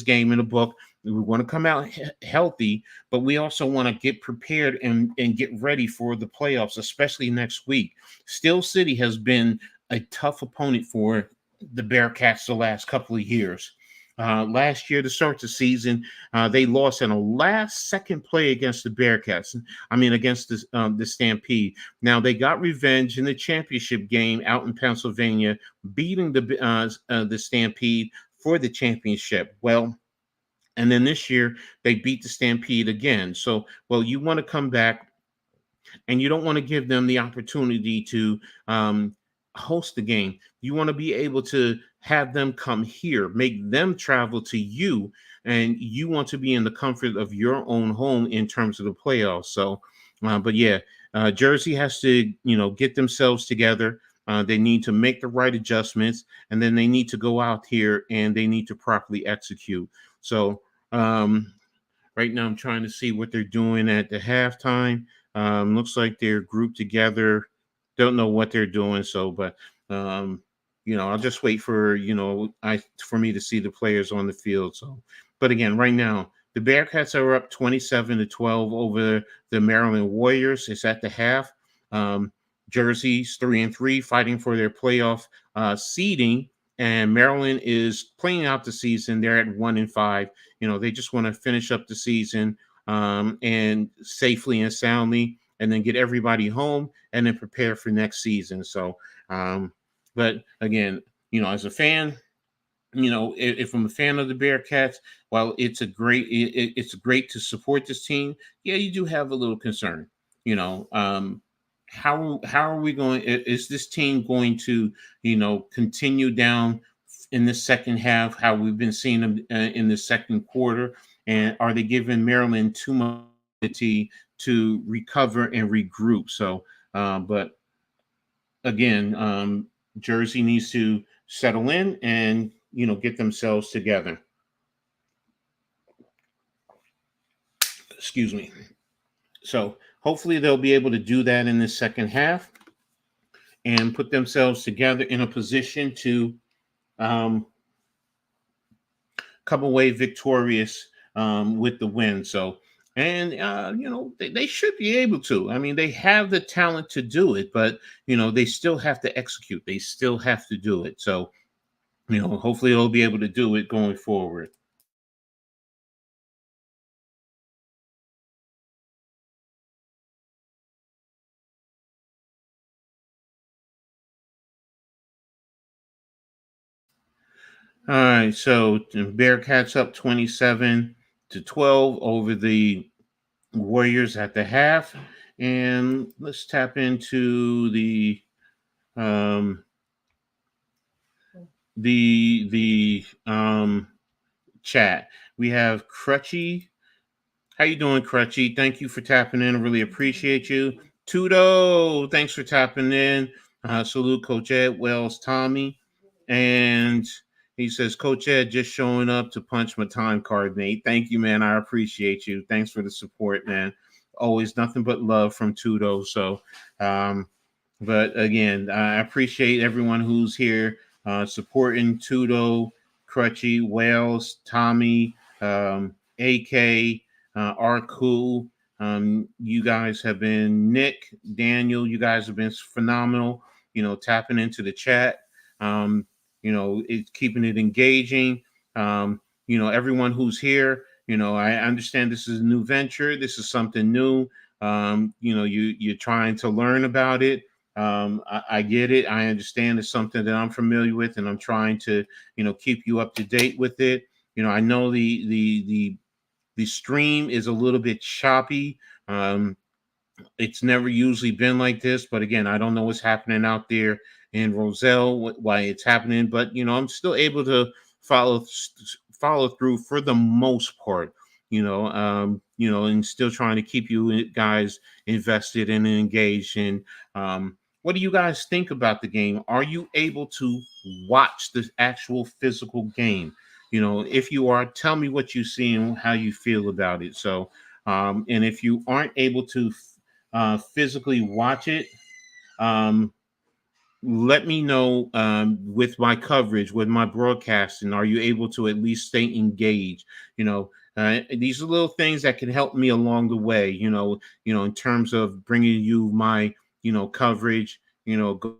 game in the book. We want to come out healthy, but we also want to get prepared and get ready for the playoffs, especially next week. Steel City has been a tough opponent for the Bearcats the last couple of years. Last year, to start the season, they lost in a last-second play against the Bearcats. Against the Stampede. Now, they got revenge in the championship game out in Pennsylvania, beating the Stampede for the championship. Well, and then this year, they beat the Stampede again. So, you want to come back, and you don't want to give them the opportunity to host the game. You want to be able to have them come here, make them travel to you, and you want to be in the comfort of your own home in terms of the playoffs. So, Jersey has to, get themselves together. They need to make the right adjustments, and then they need to go out here and they need to properly execute. So right now, I'm trying to see what they're doing at the halftime. Looks like they're grouped together. Don't know what they're doing. So, but um, I'll just wait for for me to see the players on the field. So, but again, right now, the Bearcats are up 27-12 over the Maryland Warriors. It's at the half. Um, Jersey's 3-3, fighting for their playoff seeding, and Maryland is playing out the season. They're at 1-5. They just want to finish up the season and safely and soundly, and then get everybody home and then prepare for next season. So, but again, as a fan, if I'm a fan of the Bearcats, while it's great to support this team. Yeah, you do have a little concern. How are we going? Is this team going to continue down in the second half? How we've been seeing them in the second quarter, and are they giving Maryland too much to recover and regroup? So, but again, Jersey needs to settle in and get themselves together. Excuse me. So hopefully they'll be able to do that in the second half and put themselves together in a position to come away victorious with the win. So, and they should be able to. I mean, they have the talent to do it, but they still have to execute. They still have to do it. So, hopefully they'll be able to do it going forward. All right, so the Bearcats up 27-12 over the Warriors at the half, and let's tap into um, the chat. We have Crutchy. How you doing, Crutchy? Thank you for tapping in. I really appreciate you. Tudo, thanks for tapping in. Salute, Coach Edd, Wells, Tommy, and he says, Coach Edd just showing up to punch my time card, Nate. Thank you, man. I appreciate you. Thanks for the support, man. Always nothing but love from Tudo. So, but again, I appreciate everyone who's here supporting Tudo, Crutchy, Wales, Tommy, AK, Arku. You guys have been Nick, Daniel. You guys have been phenomenal. Tapping into the chat. It's keeping it engaging. Everyone who's here. I understand this is a new venture. This is something new. You're trying to learn about it. I get it. I understand it's something that I'm familiar with, and I'm trying to, keep you up to date with it. I know the stream is a little bit choppy. It's never usually been like this, but again, I don't know what's happening out there in Roselle, why it's happening, but I'm still able to follow through for the most part. And still trying to keep you guys invested and engaged. And what do you guys think about the game? Are you able to watch the actual physical game? If you are, tell me what you see and how you feel about it. So, and if you aren't able to physically watch it, let me know with my coverage, with my broadcasting. Are you able to at least stay engaged? These are little things that can help me along the way. In terms of bringing you my coverage. Go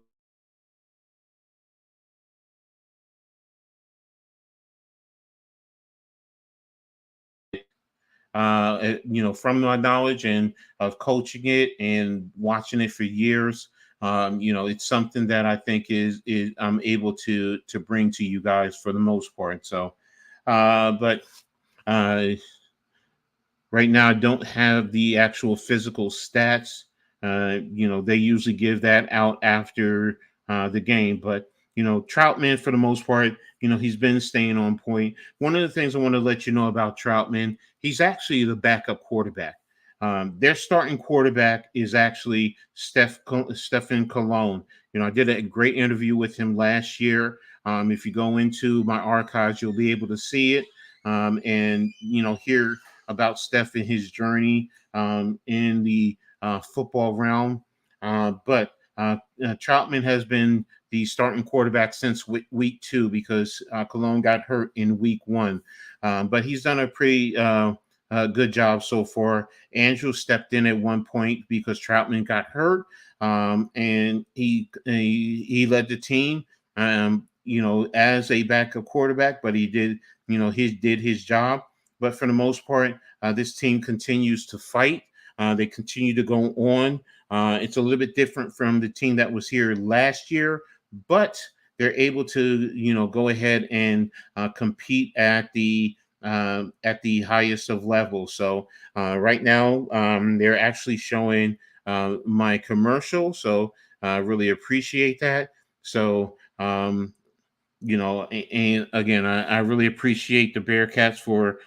from my knowledge and of coaching it and watching it for years. It's something that I think is I'm able to bring to you guys for the most part. So, but right now I don't have the actual physical stats. They usually give that out after the game, but Troutman for the most part, he's been staying on point. One of the things I want to let you know about Troutman, he's actually the backup quarterback. Their starting quarterback is actually Stephen Cologne. I did a great interview with him last year. If you go into my archives, you'll be able to see it, and hear about Steph and his journey in the football realm. But Troutman has been the starting quarterback since week 2 because Cologne got hurt in week 1. But he's done a pretty good job so far. Andrew stepped in at one point because Troutman got hurt, and he led the team, as a backup quarterback. But he did his job. But for the most part, this team continues to fight. They continue to go on. It's a little bit different from the team that was here last year, but they're able to, go ahead and compete at the highest of levels. So right now, they're actually showing my commercial. So I really appreciate that. So, and again, I really appreciate the Bearcats for,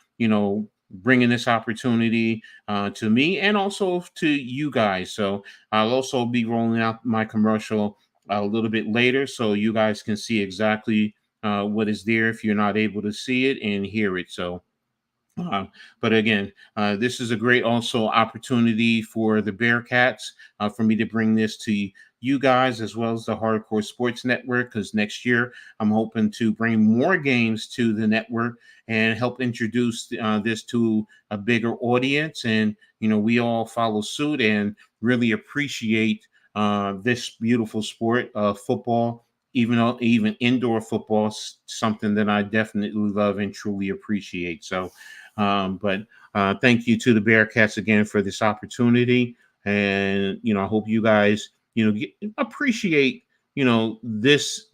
bringing this opportunity to me and also to you guys. So I'll also be rolling out my commercial a little bit later so you guys can see exactly what is there if you're not able to see it and hear it. So but again, this is a great also opportunity for the Bearcats for me to bring this to you guys as well as the Hardcore Sports Network, because next year I'm hoping to bring more games to the network and help introduce this to a bigger audience. And, we all follow suit and really appreciate this beautiful sport of football. Even indoor football is something that I definitely love and truly appreciate. So, but thank you to the Bearcats again for this opportunity, and I hope you guys appreciate this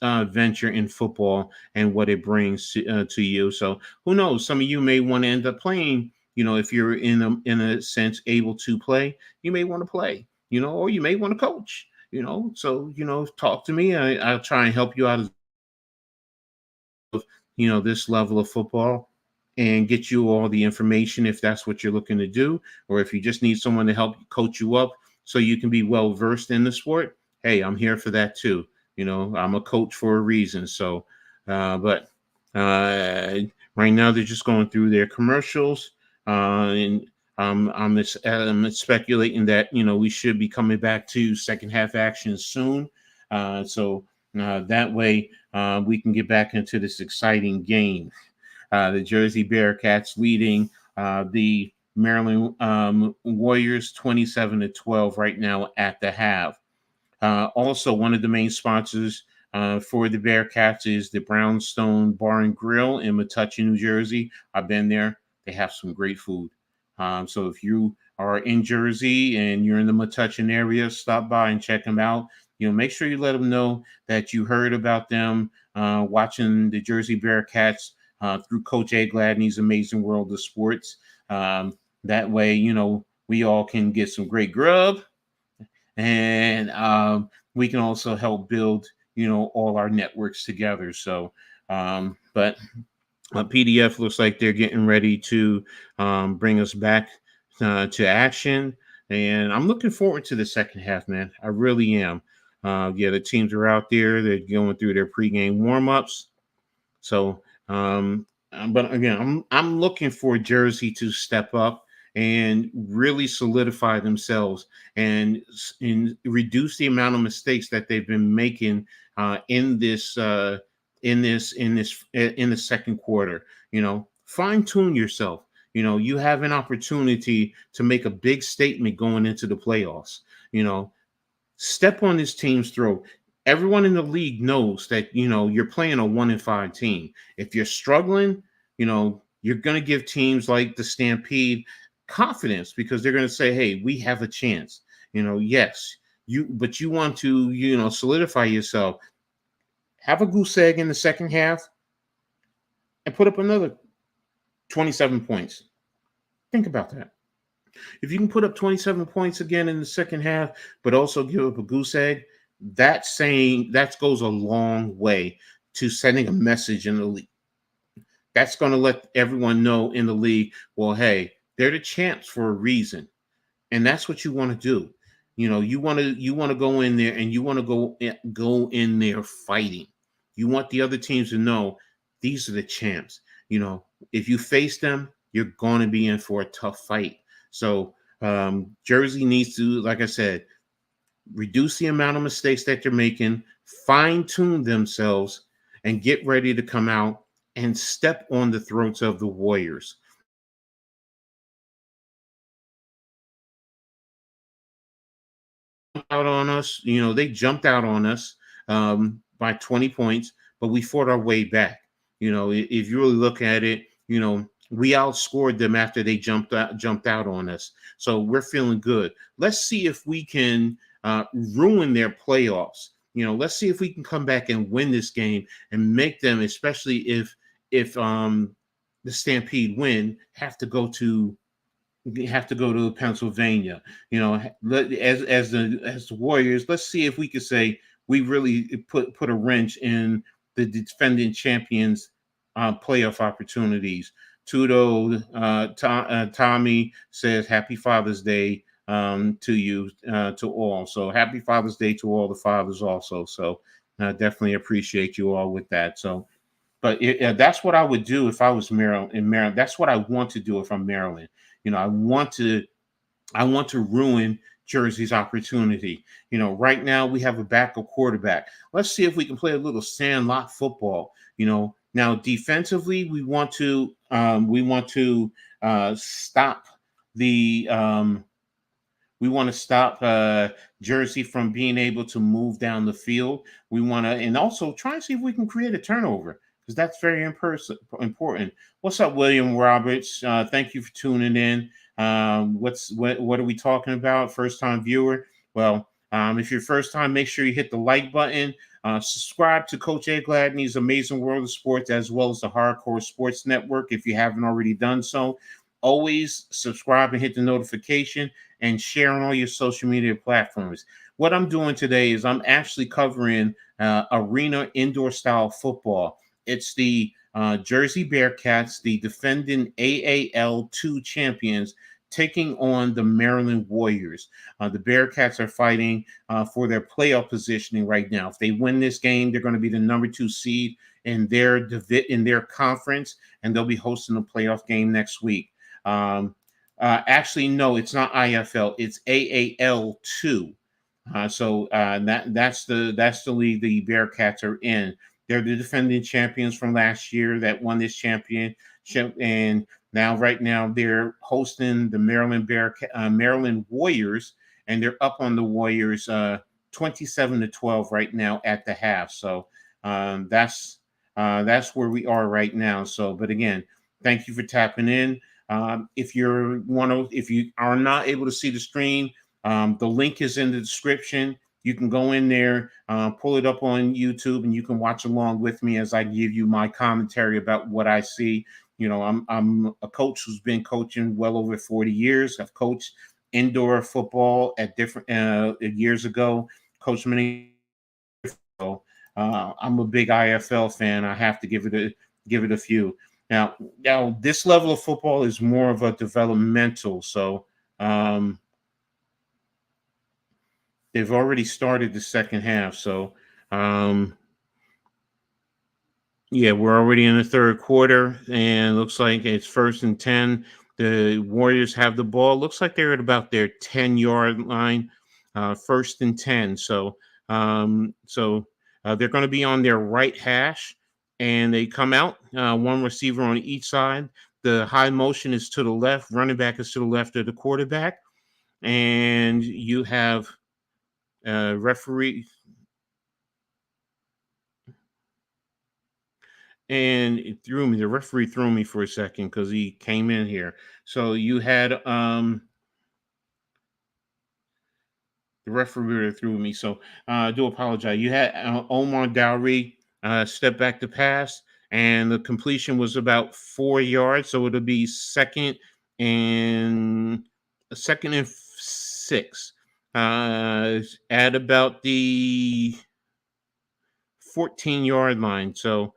venture in football and what it brings to you. So who knows? Some of you may want to end up playing. If you're in a sense able to play, you may want to play. Or you may want to coach. So talk to me. I'll try and help you out of this level of football and get you all the information if that's what you're looking to do, or if you just need someone to help coach you up so you can be well versed in the sport. Hey, I'm here for that too. I'm a coach for a reason. So, but right now they're just going through their commercials, and I'm speculating that we should be coming back to second half action soon. So that way we can get back into this exciting game. The Jersey Bearcats leading the Maryland Warriors 27-12 right now at the half. Also, one of the main sponsors for the Bearcats is the Brownstone Bar and Grill in Metuchen, New Jersey. I've been there. They have some great food. So if you are in Jersey and you're in the Metuchen area, stop by and check them out. Make sure you let them know that you heard about them watching the Jersey Bearcats through Coach Edd Gladney's Amazing World of Sports. That way, we all can get some great grub, and we can also help build, all our networks together. So, but PDF looks like they're getting ready to bring us back to action. And I'm looking forward to the second half, man. I really am. The teams are out there. They're going through their pregame warm-ups. So, but again, I'm looking for Jersey to step up and really solidify themselves and reduce the amount of mistakes that they've been making in the second quarter. Fine tune yourself. You have an opportunity to make a big statement going into the playoffs. Step on this team's throat. Everyone in the league knows that, you're playing a 1-5 team. If you're struggling, you're going to give teams like the Stampede confidence because they're going to say, hey, we have a chance. Yes, but you want to, solidify yourself. Have a goose egg in the second half and put up another 27 points. Think about that. If you can put up 27 points again in the second half, but also give up a goose egg, that goes a long way to sending a message in the league. That's going to let everyone know in the league, well, hey, They're the champs for a reason, and that's what you want to do. You want to go in there and you want to go in there fighting. You want the other teams to know these are the champs. If you face them, you're going to be in for a tough fight. So Jersey needs to, like I said, reduce the amount of mistakes that they're making, fine tune themselves, and get ready to come out and step on the throats of the Warriors. Out on us. They jumped out on us by 20 points, but we fought our way back. If you really look at it, we outscored them after they jumped out on us. So we're feeling good. Let's see if we can ruin their playoffs. Let's see if we can come back and win this game and make them, especially if the Stampede win, have to go to Pennsylvania. As the Warriors, let's see if we could say we really put a wrench in the defending champions playoff opportunities. Tommy says happy Father's Day to you, to all. So happy Father's Day to all the fathers also. So definitely appreciate you all with that. So, but that's what I would do if I was Maryland. That's what I want to do if I'm Maryland. I want to ruin Jersey's opportunity. Right now we have a backup quarterback. Let's see if we can play a little sandlot football. Now defensively, stop the we want to stop Jersey from being able to move down the field. We want to, and also try and see if we can create a turnover, because that's very important. What's up, William Roberts? Thank you for tuning in. What are we talking about? First time viewer. Well, if you're first time, make sure you hit the like button. Subscribe to Coach Edd Gladney's Amazing World of Sports, as well as the Hardcore Sports Network if you haven't already done so. Always subscribe and hit the notification and share on all your social media platforms. What I'm doing today is I'm actually covering arena indoor style football. It's the Jersey Bearcats, the defending AAL2 champions, taking on the Maryland Warriors. The Bearcats are fighting for their playoff positioning right now. If they win this game, they're going to be the number 2 seed in their conference, and they'll be hosting a playoff game next week. Actually, no, it's not IFL. It's AAL2. That's the league the Bearcats are in. They're the defending champions from last year that won this championship, and right now they're hosting the Maryland Warriors, and they're up on the Warriors 27-12 right now at the half. So that's where we are right now. So, but again, thank you for tapping in. If you are not able to see the stream, the link is in the description. You can go in there, pull it up on YouTube, and you can watch along with me as I give you my commentary about what I see. I'm a coach who's been coaching well over 40 years. I've coached indoor football at different years ago. Coached many. I'm a big IFL fan. I have to give it a few. Now, this level of football is more of a developmental. So they've already started the second half. So yeah, we're already in the third quarter, and it looks like it's 1st and 10. The Warriors have the ball. Looks like they're at about their 10-yard line, 1st and 10. So they're going to be on their right hash, and they come out, one receiver on each side. The high motion is to the left. Running back is to the left of the quarterback. And you have referee. And the referee threw me for a second because he came in here. So you had the referee threw me. So I do apologize. You had Omar Dowry step back to pass, and the completion was about 4 yards. So it'll be and 6 at about the 14-yard line. So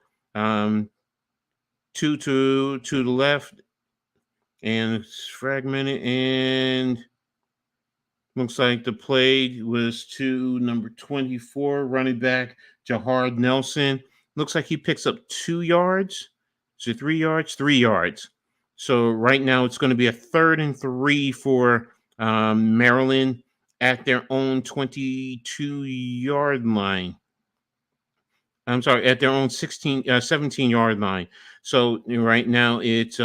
two to the left, And it's fragmented, and looks like the play was to number 24 running back Jahard Nelson. Looks like he picks up 2 yards. So 3 yards, 3 yards. So right now it's going to be a 3rd and 3 for Maryland at their own 22-yard line. I'm sorry, at their own 17-yard line. So right now it's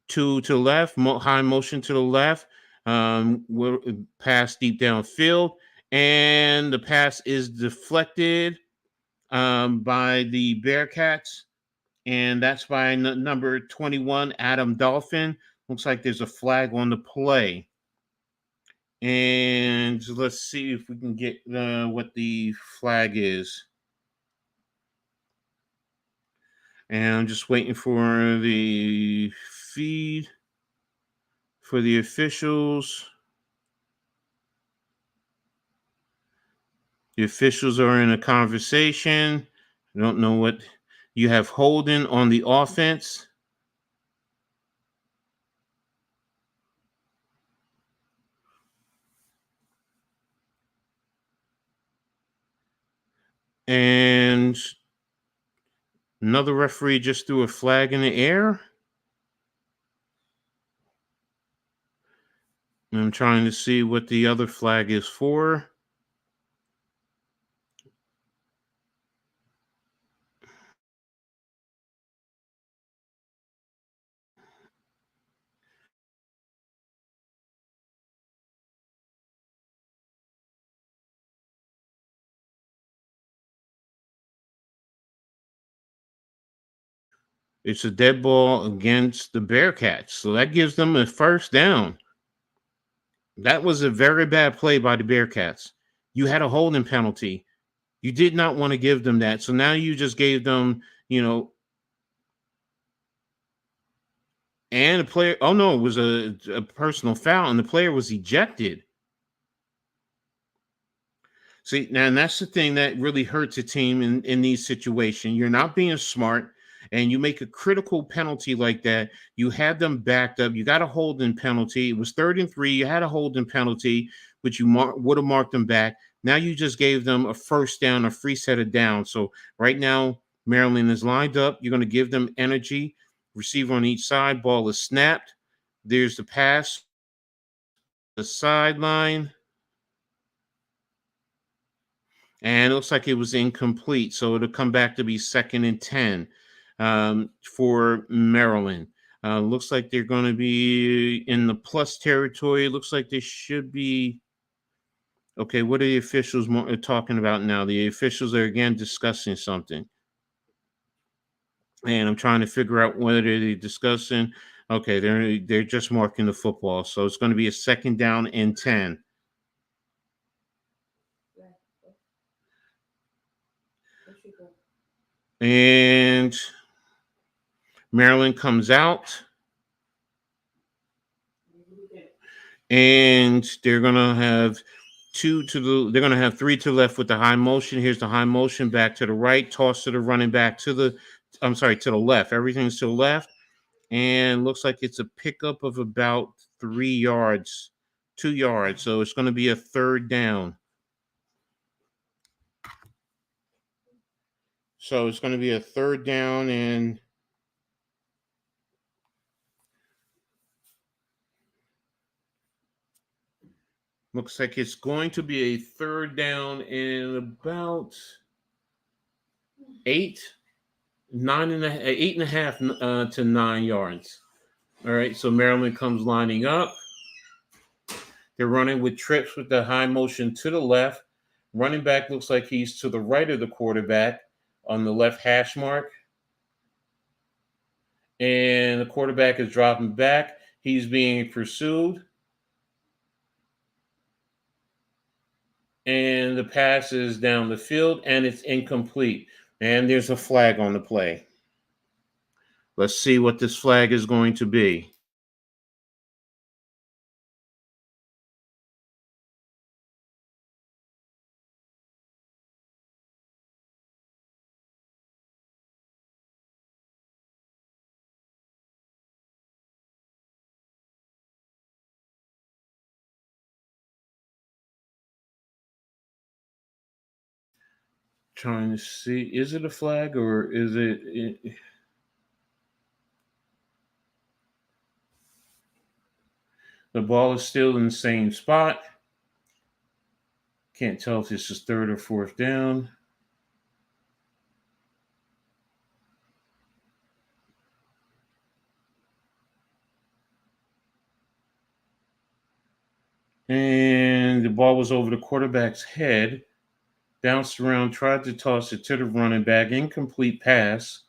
two to the left, high motion to the left, pass deep downfield, and the pass is deflected by the Bearcats, and that's by number 21, Adam Dolphin. Looks like there's a flag on the play. And let's see if we can get what the flag is. And I'm just waiting for the feed for the officials. The officials are in a conversation. I don't know what you have. Holding on the offense. And another referee just threw a flag in the air. I'm trying to see what the other flag is for. It's a dead ball against the Bearcats. So that gives them a 1st down. That was a very bad play by the Bearcats. You had a holding penalty. You did not want to give them that. So now you just gave them, and the player, oh no, it was a personal foul, and the player was ejected. See, now and that's the thing that really hurts a team in these situations. You're not being smart, and you make a critical penalty like that. You had them backed up. You got a holding penalty. It was 3rd and 3. You had a holding penalty, which you would have marked them back. Now you just gave them a 1st down, a free set of down. So right now, Maryland is lined up. You're going to give them energy. Receiver on each side. Ball is snapped. There's the pass. The sideline. And it looks like it was incomplete. So it'll come back to be 2nd and 10 for Maryland. Looks like they're going to be in the plus territory. Looks like they should be. Okay, what are the officials talking about now? The officials are again discussing something. And I'm trying to figure out what are they discussing. Okay, they're just marking the football. So it's going to be a 2nd-down-and-10. And Maryland comes out. And they're gonna have they're gonna have 3 to the left with the high motion. Here's the high motion back to the right, toss to the running back to the left. Everything's to the left, and looks like it's a pickup of about 3 yards, 2 yards. So it's gonna be a 3rd down. So it's gonna be a 3rd down, and looks like it's going to be a 3rd down in about 8.5 to 9 yards. All right, so Maryland comes lining up. They're running with trips with the high motion to the left. Running back looks like he's to the right of the quarterback on the left hash mark. And the quarterback is dropping back. He's being pursued. And the pass is down the field, and it's incomplete. And there's a flag on the play. Let's see what this flag is going to be. Trying to see, is it a flag or is it? The ball is still in the same spot. Can't tell if this is third or fourth down. And the ball was over the quarterback's head, bounced around, tried to toss it to the running back, incomplete pass,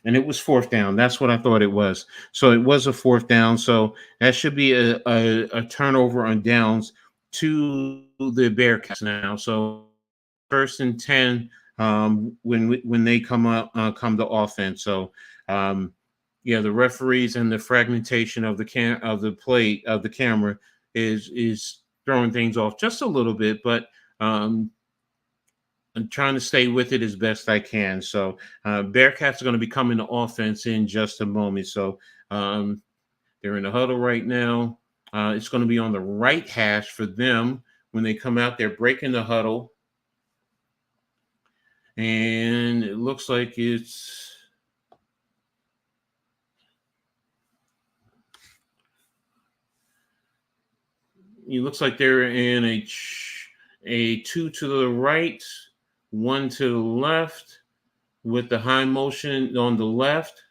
and it was fourth down. That's what I thought it was. So it was a fourth down. So that should be a turnover on downs to the Bearcats now. So first and 10 when they come to offense. So yeah, the referees and the fragmentation of the camera is throwing things off just a little bit, but I'm trying to stay with it as best I can. So Bearcats are going to be coming to offense in just a moment. So um, they're in the huddle right now. It's going to be on the right hash for them when they come out. They're breaking the huddle, and it looks like they're in a two to the right, one to the left, with the high motion on the left,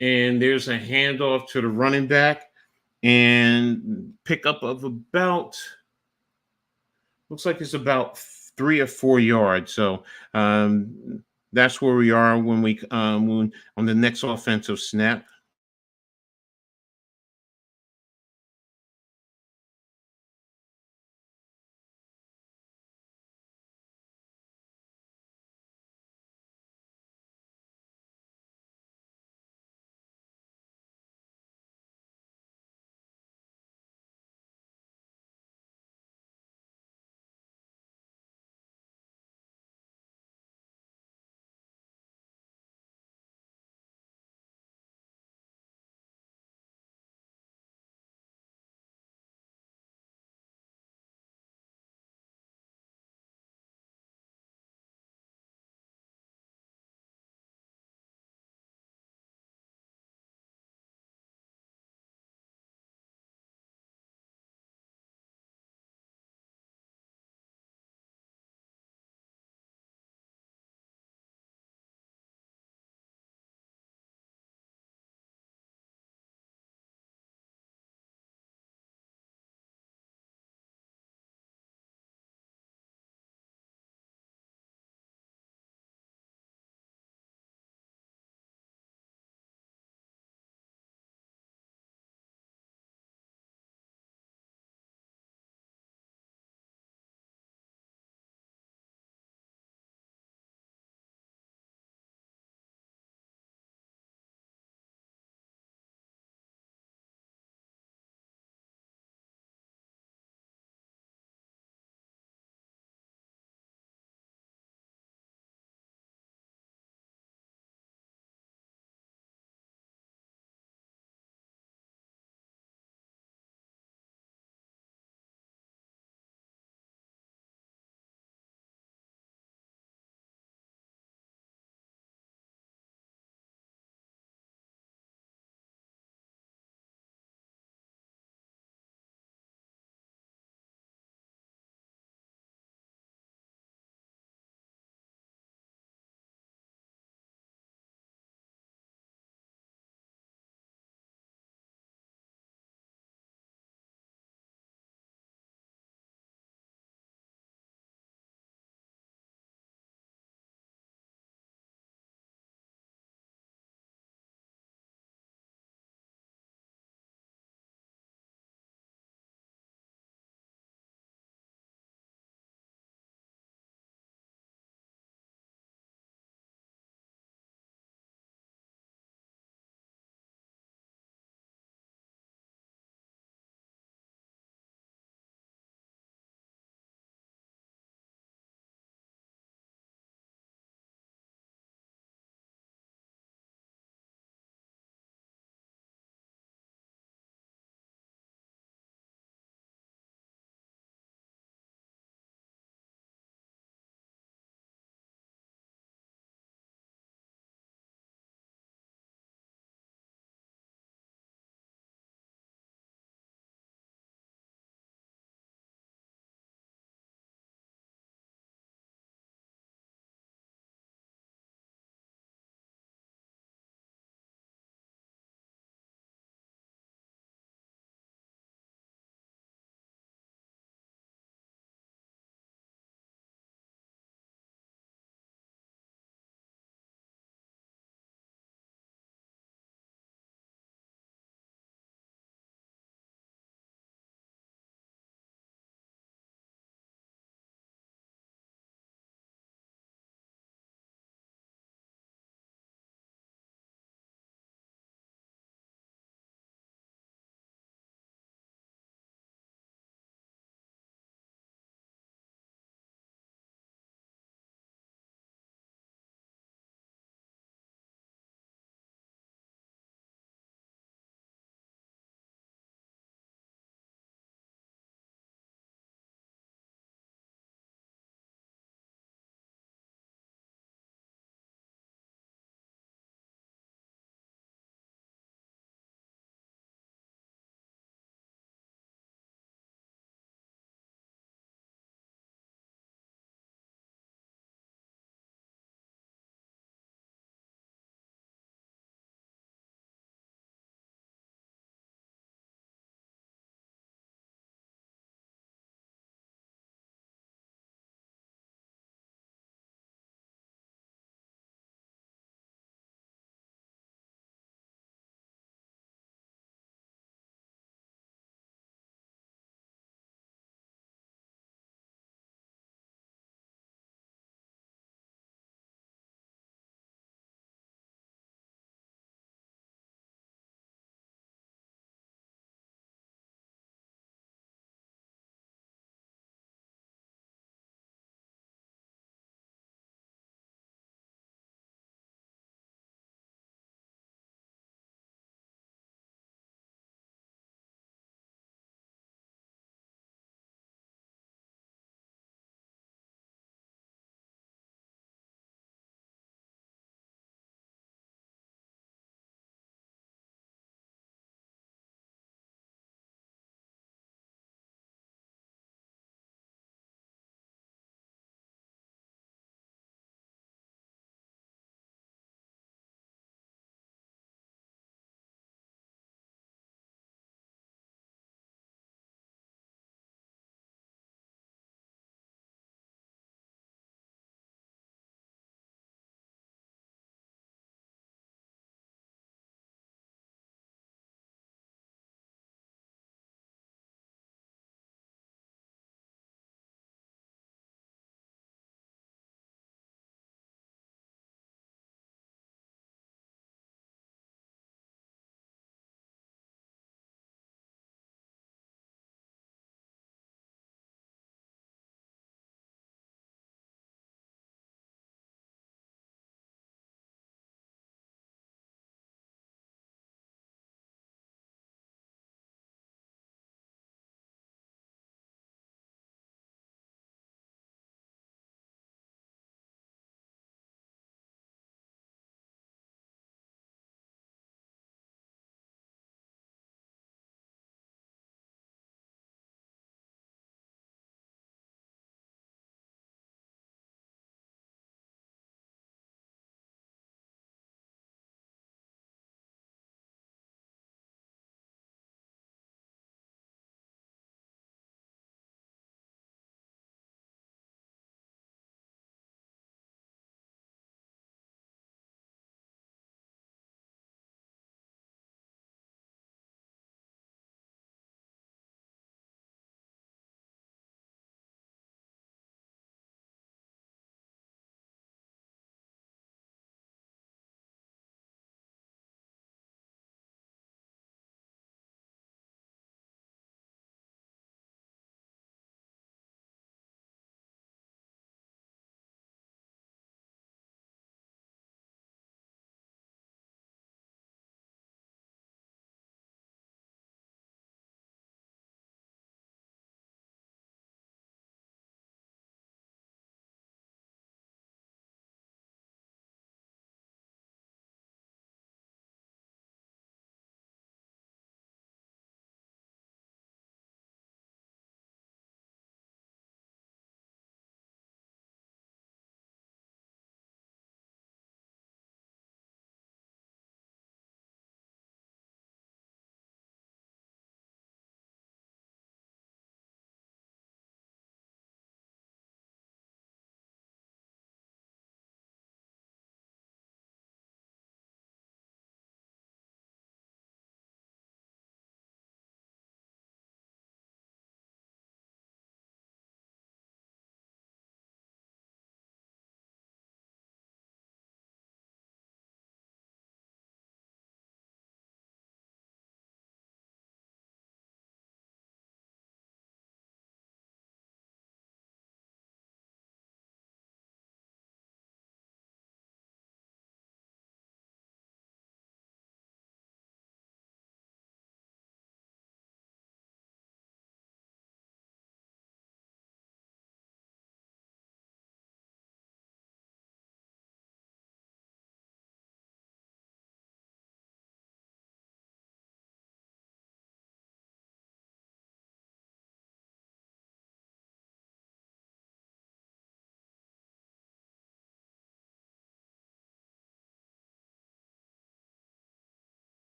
and there's a handoff to the running back and pickup of about, looks like it's about 3 or 4 yards. So that's where we are when on the next offensive snap.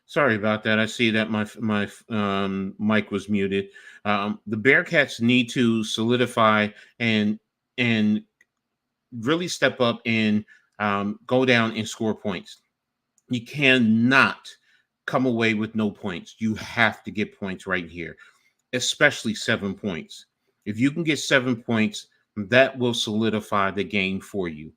Sorry about that. I see that my mic was muted. The Bearcats need to solidify and really step up and go down and score points. You cannot come away with no points. You have to get points right here, especially 7 points. If you can get 7 points, that will solidify the game for you.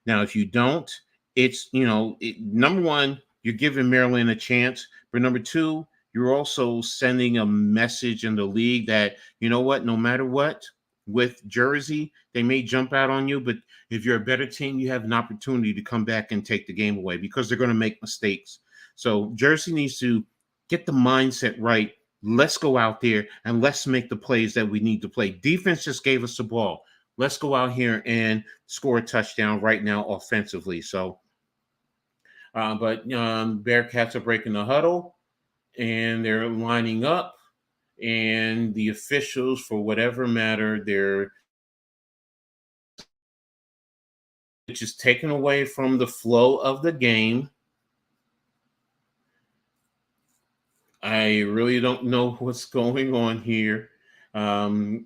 Now, if you don't, it's, number one, you're giving Maryland a chance. But number two, you're also sending a message in the league that, you know what, no matter what, with Jersey, they may jump out on you, but if you're a better team, you have an opportunity to come back and take the game away because they're going to make mistakes. So Jersey needs to get the mindset right. Let's go out there and let's make the plays that we need to play. Defense just gave us the ball. Let's go out here and score a touchdown right now offensively. So, but Bearcats are breaking the huddle and they're lining up, and the officials, for whatever matter, they're just taken away from the flow of the game. I really don't know what's going on here. I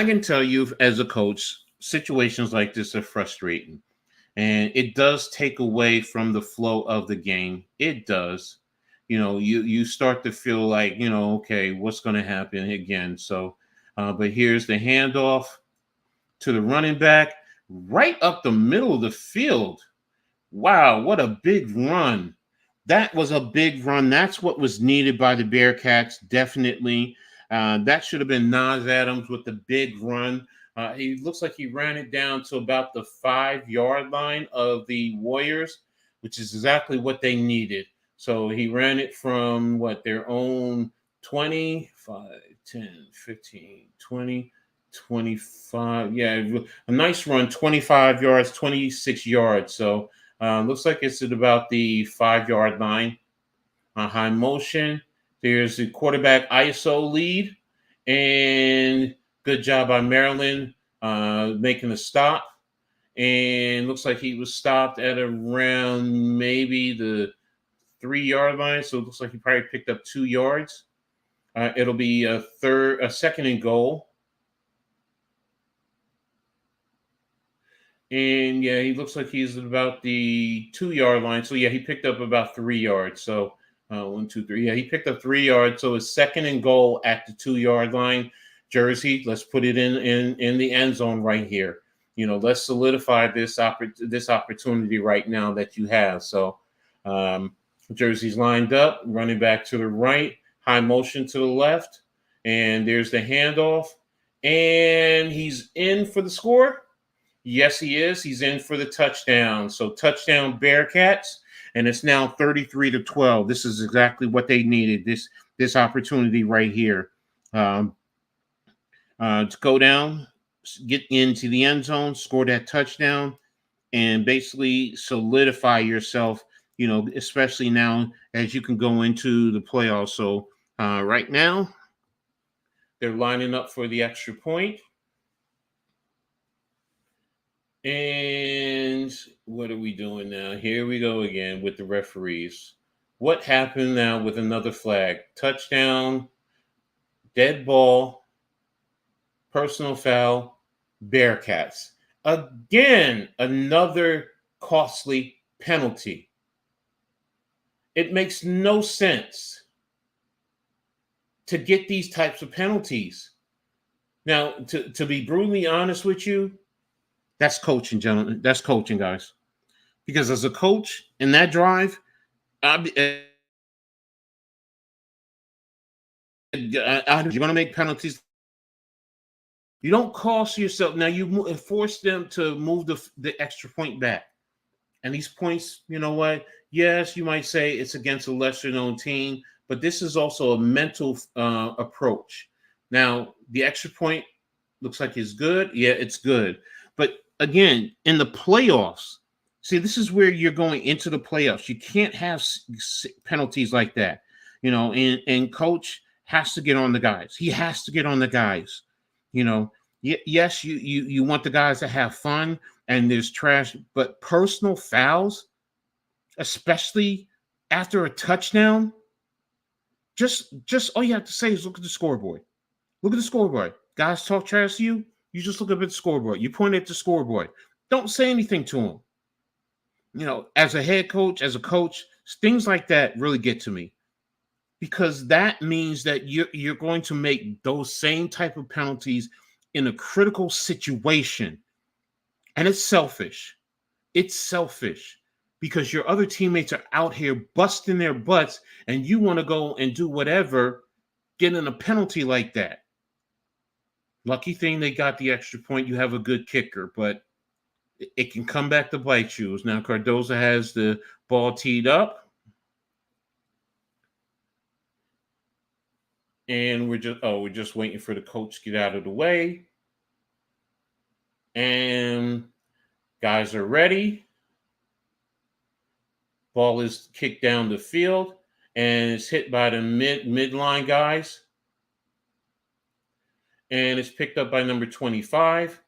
can tell you as a coach, situations like this are frustrating. And it does take away from the flow of the game. It does. You start to feel like, okay, what's going to happen again? So, but here's the handoff to the running back right up the middle of the field. Wow, what a big run. That was a big run. That's what was needed by the Bearcats, definitely. That should have been Nas Adams with the big run. He looks like he ran it down to about the 5-yard line of the Warriors, which is exactly what they needed. So he ran it from their own 20, 5, 10, 15, 20, 25. Yeah, a nice run, 25 yards, 26 yards. So looks like it's at about the 5-yard line. High motion. There's the quarterback ISO lead. And good job by Maryland making a stop. And looks like he was stopped at around maybe the 3-yard line. So it looks like he probably picked up 2 yards. It'll be a second and goal. And yeah, he looks like he's at about the 2-yard line. So yeah, he picked up about 3 yards. So 1, 2, 3. Yeah, he picked up 3 yards. So it's second and goal at the 2-yard line. Jersey, let's put it in the end zone right here. Let's solidify this opportunity right now that you have. So Jersey's lined up, running back to the right, high motion to the left, and there's the handoff, and he's in for the score. Yes, he is. He's in for the touchdown. So touchdown Bearcats, and it's now 33-12. This is exactly what they needed. This opportunity right here to go down, get into the end zone, score that touchdown, and basically solidify yourself. Especially now as you can go into the playoffs. So right now they're lining up for the extra point. And what are we doing now? Here we go again with the referees. What happened now with another flag? Touchdown, dead ball, personal foul, Bearcats. Again, another costly penalty. It makes no sense to get these types of penalties. Now, to be brutally honest with you, that's coaching, gentlemen. That's coaching, guys. Because as a coach in that drive, you're going to make penalties. You don't cost yourself. Now, you force them to move the extra point back. And these points, you know what? Yes, you might say it's against a lesser-known team, but this is also a mental approach. Now, the extra point looks like it's good. Yeah, it's good. But again, in the playoffs, see, this is where you're going into the playoffs. You can't have penalties like that, and coach has to get on the guys. He has to get on the guys, Yes, you want the guys to have fun, and there's trash, but personal fouls, especially after a touchdown, just all you have to say is look at the scoreboard. Look at the scoreboard. Guys talk trash to you. You just look up at the scoreboard. You point at the scoreboard. Don't say anything to them. As a head coach, as a coach, things like that really get to me, because that means that you're going to make those same type of penalties in a critical situation. And it's selfish. It's selfish because your other teammates are out here busting their butts and you want to go and do whatever, getting a penalty like that. Lucky thing they got the extra point. You have a good kicker, but it can come back to bite you. Now Cardoza has the ball teed up. And we're just waiting for the coach to get out of the way. And guys are ready. Ball is kicked down the field and it's hit by the midline guys. And it's picked up by number 25.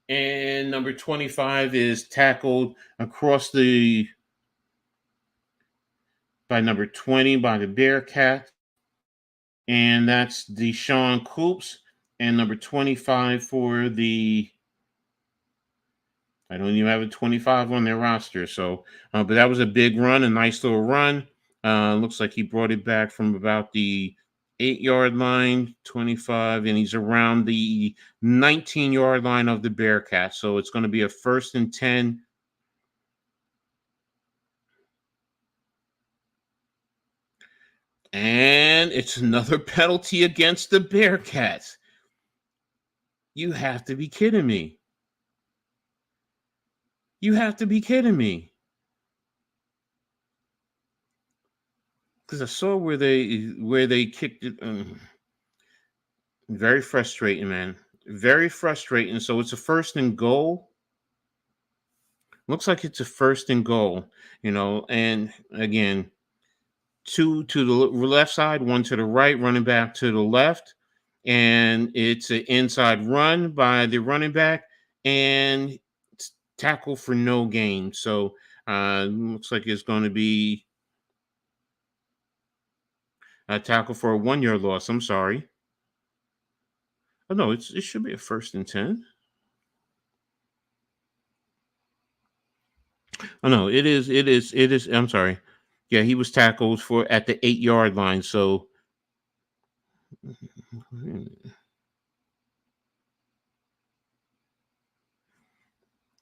And number 25 is tackled across by number 20 by the Bearcat. And that's Deshaun Coops. And number 25 for the, I don't even have a 25 on their roster. So, but that was a big run, a nice little run. Looks like he brought it back from about the 8-yard line, 25, and he's around the 19-yard line of the Bearcats. So it's going to be a 1st and 10. And it's another penalty against the Bearcats. You have to be kidding me. You have to be kidding me. Because I saw where they kicked it. Very frustrating, man. Very frustrating. So it's a 1st and goal. Looks like it's a 1st and goal, and again, 2 to the left side, 1 to the right, running back to the left. And it's an inside run by the running back and tackle for no gain. So looks like it's going to be a tackle for a 1-yard loss. I'm sorry. Oh, no, it should be a 1st and 10. Oh, no, it is. I'm sorry. Yeah, he was tackled at the 8-yard line. So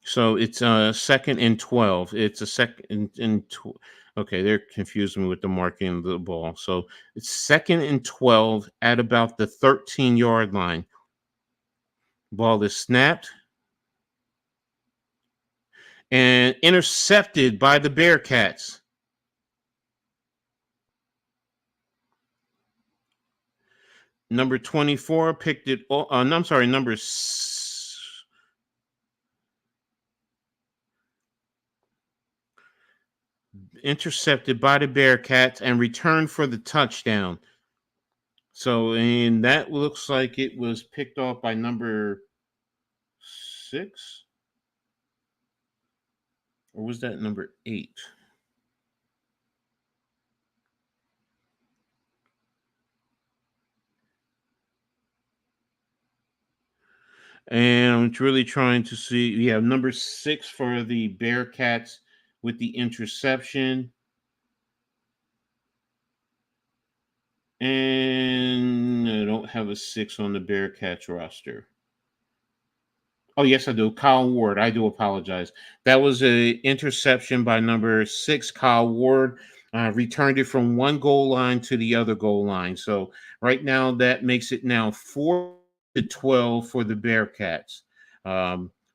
it's 2nd and 12. It's a 2nd and okay, they're confusing me with the marking of the ball. So it's 2nd and 12 at about the 13-yard line. Ball is snapped and intercepted by the Bearcats. Number 24 picked it. I'm sorry, intercepted by the Bearcats and returned for the touchdown. So, and that looks like it was picked off by number 6. Or was that number 8? And I'm really trying to see. We have number 6 for the Bearcats with the interception. And I don't have a 6 on the Bearcats roster. Oh, yes, I do. Kyle Ward. I do apologize. That was an interception by number 6, Kyle Ward. Returned it from one goal line to the other goal line. So right now that makes it now 4-12 for the Bearcats.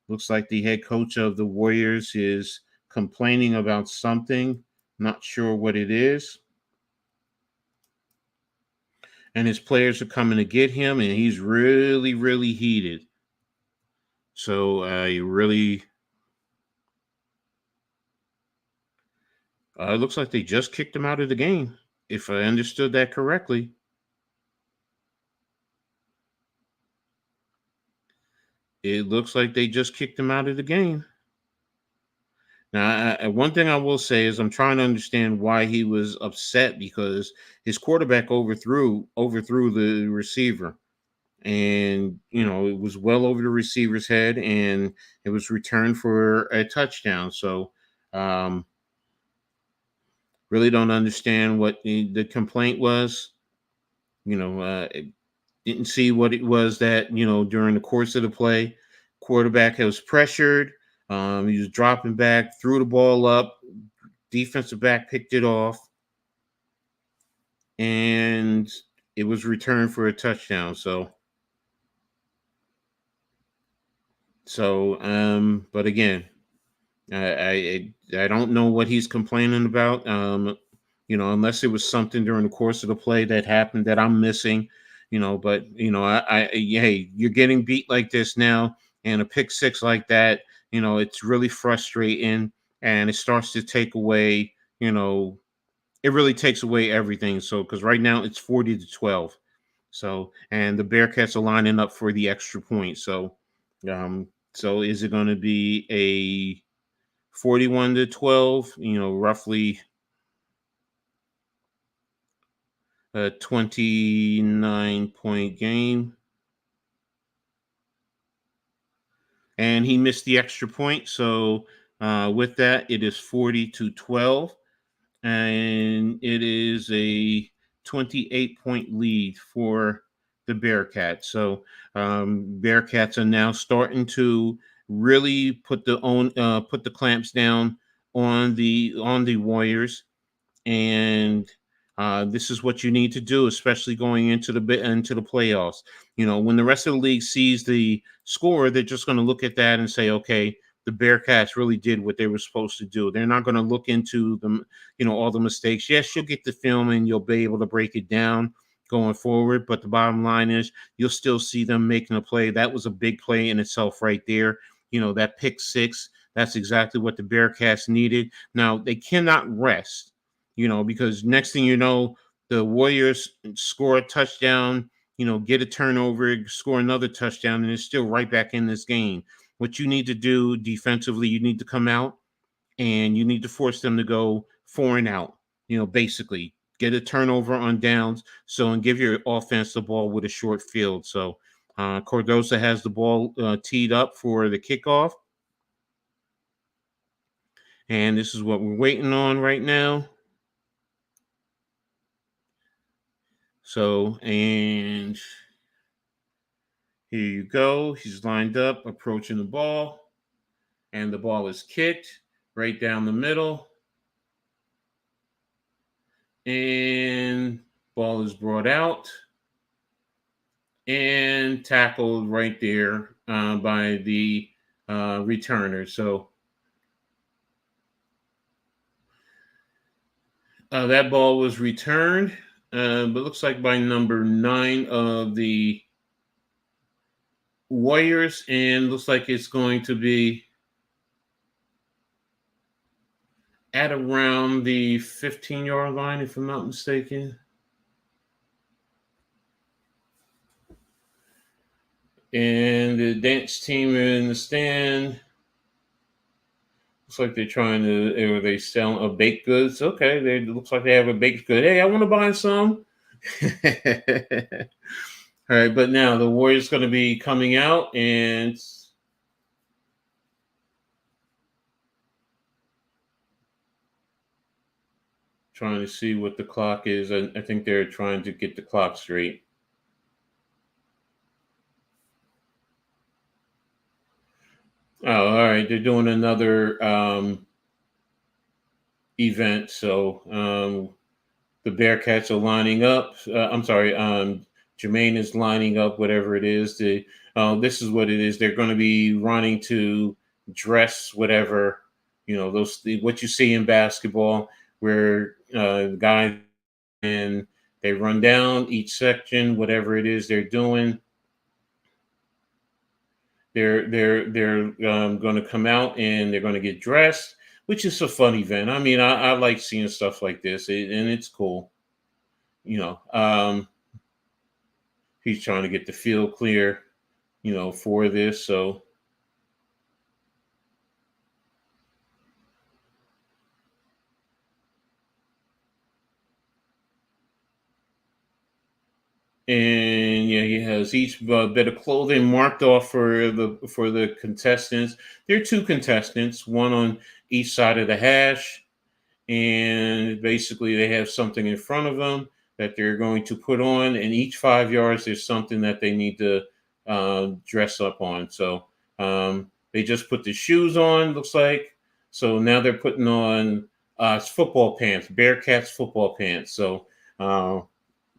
Looks like the head coach of the Warriors is complaining about something. Not sure what it is. And his players are coming to get him, and he's really, really heated. So it looks like they just kicked him out of the game, if I understood that correctly. It looks like they just kicked him out of the game. Now, one thing I will say is I'm trying to understand why he was upset, because his quarterback overthrew the receiver, and it was well over the receiver's head, and it was returned for a touchdown. So, um, really don't understand what the complaint was. Didn't see what it was that during the course of the play, quarterback was pressured. He was dropping back, threw the ball up. Defensive back picked it off, and it was returned for a touchdown. But again, I don't know what he's complaining about. Unless it was something during the course of the play that happened that I'm missing. But hey, you're getting beat like this now, and a pick six like that. It's really frustrating, and it starts to take away. It really takes away everything. So, because right now it's 40-12. So, and the Bearcats are lining up for the extra point. Um, so is it going to be a 41-12? Roughly a 29-point game, and he missed the extra point. So, with that, it is 40-12. And it is a 28-point lead for the Bearcats. So Bearcats are now starting to really put the clamps down on the Warriors, and this is what you need to do, especially going into the playoffs. When the rest of the league sees the score, they're just going to look at that and say, okay, the Bearcats really did what they were supposed to do. They're not going to look into them, all the mistakes. Yes, you'll get the film and you'll be able to break it down going forward, but the bottom line is you'll still see them making a play. That was a big play in itself right there. That pick six, that's exactly what the Bearcats needed. Now, they cannot rest, because next thing you know, the Warriors score a touchdown, get a turnover, score another touchdown, and it's still right back in this game. What you need to do defensively, you need to come out and you need to force them to go 4-and-out, basically get a turnover on downs. And give your offense the ball with a short field. So Cardoso has the ball teed up for the kickoff. And this is what we're waiting on right now. So, and here you go. He's lined up, approaching the ball, and the ball is kicked right down the middle. And ball is brought out and tackled right there by the returner. So that ball was returned, but looks like by number 9 of the Warriors, and looks like it's going to be at around the 15-yard line, if I'm not mistaken. And the dance team in the stand. Looks like they're trying to, or they sell a baked goods. Okay, looks like they have a baked good. Hey, I want to buy some. All right, but now the Warriors going to be coming out and trying to see what the clock is. I think they're trying to get the clock straight. Oh, all right. They're doing another event. So the Bearcats are lining up. I'm sorry. Jermaine is lining up whatever it is. This is what it is. They're going to be running to dress whatever, what you see in basketball, where the guys, and they run down each section, whatever it is they're doing. They're going to come out and they're going to get dressed, which is a fun event. I mean, I like seeing stuff like this, and it's cool. He's trying to get the field clear, for this. So And yeah, he has each bit of clothing marked off for the contestants. There are two contestants, one on each side of the hash, and basically they have something in front of them that they're going to put on. And each 5 yards, there's something that they need to dress up on. So they just put the shoes on. Looks like so now they're putting on football pants, Bearcats football pants. So.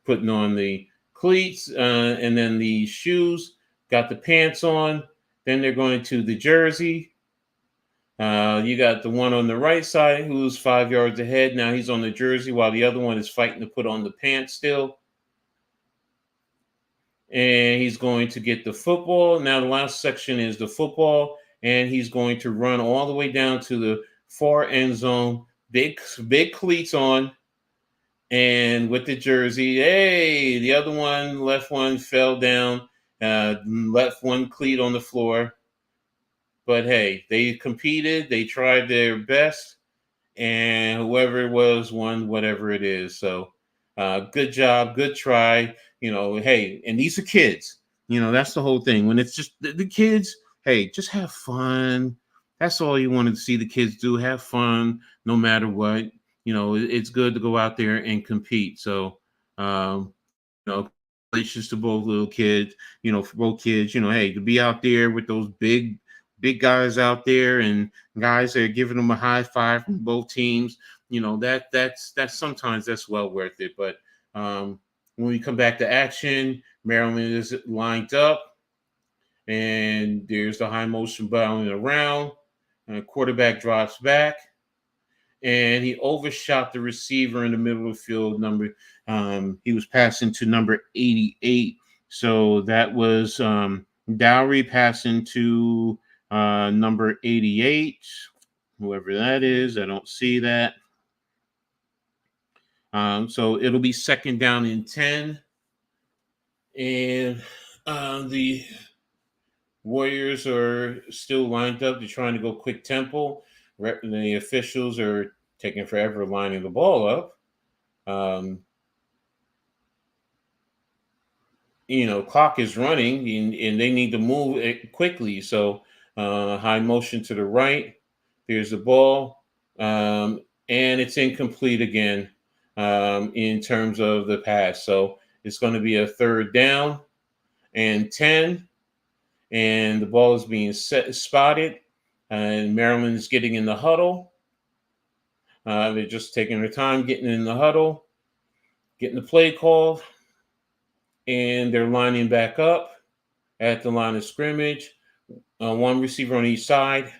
Putting on the cleats and then the shoes, got the pants on. Then they're going to the jersey. You got the one on the right side who's 5 yards ahead. Now he's on the jersey while the other one is fighting to put on the pants still. And he's going to get the football. Now the last section is the football, and he's going to run all the way down to the far end zone. Big cleats on, and with the jersey, hey, the other one, left one, fell down, left one cleat on the floor. But hey, they competed, they tried their best, and whoever it was won whatever it is. So, good job, good try. Hey, and these are kids. That's the whole thing. When it's just the kids, hey, just have fun. That's all you wanted to see the kids do. Have fun, no matter what. It's good to go out there and compete. So, congratulations to both little kids. For both kids, hey, to be out there with those big guys out there and guys that are giving them a high five from both teams. That's sometimes that's well worth it. But when we come back to action, Maryland is lined up, and there's the high motion bouncing around, and quarterback drops back, and he overshot the receiver in the middle of the field. He was passing to number 88, so that was Dowry passing to number 88, whoever that is. I don't see that. So it'll be second down and 10. And the Warriors are still lined up. They're trying to go quick tempo. The officials are taking forever lining the ball up. Clock is running, and they need to move it quickly. So high motion to the right. There's the ball, and it's incomplete again in terms of the pass. So it's going to be a third down and 10, and the ball is being spotted, and Maryland is getting in the huddle. They're just taking their time getting in the huddle, getting the play called, and they're lining back up at the line of scrimmage. One receiver on each side.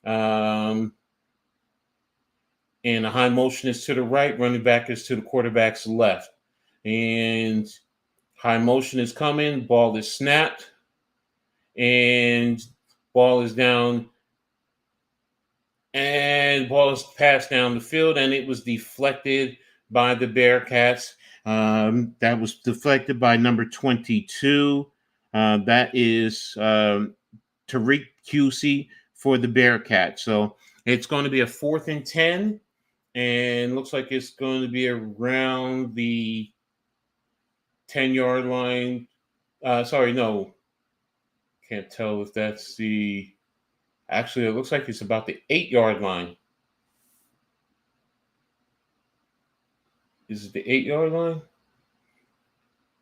And a high motion is to the right, running back is to the quarterback's left. And high motion is coming, ball is snapped, and ball is down, and ball is passed down the field, and it was deflected by the Bearcats. That was deflected by number 22. That is Tariq Cusey for the Bearcats. So it's going to be a 4th and 10, and looks like it's going to be around the 10-yard line. Sorry, no. Can't tell if that's the... Actually, it looks like it's about the 8-yard line. Is it the 8-yard line?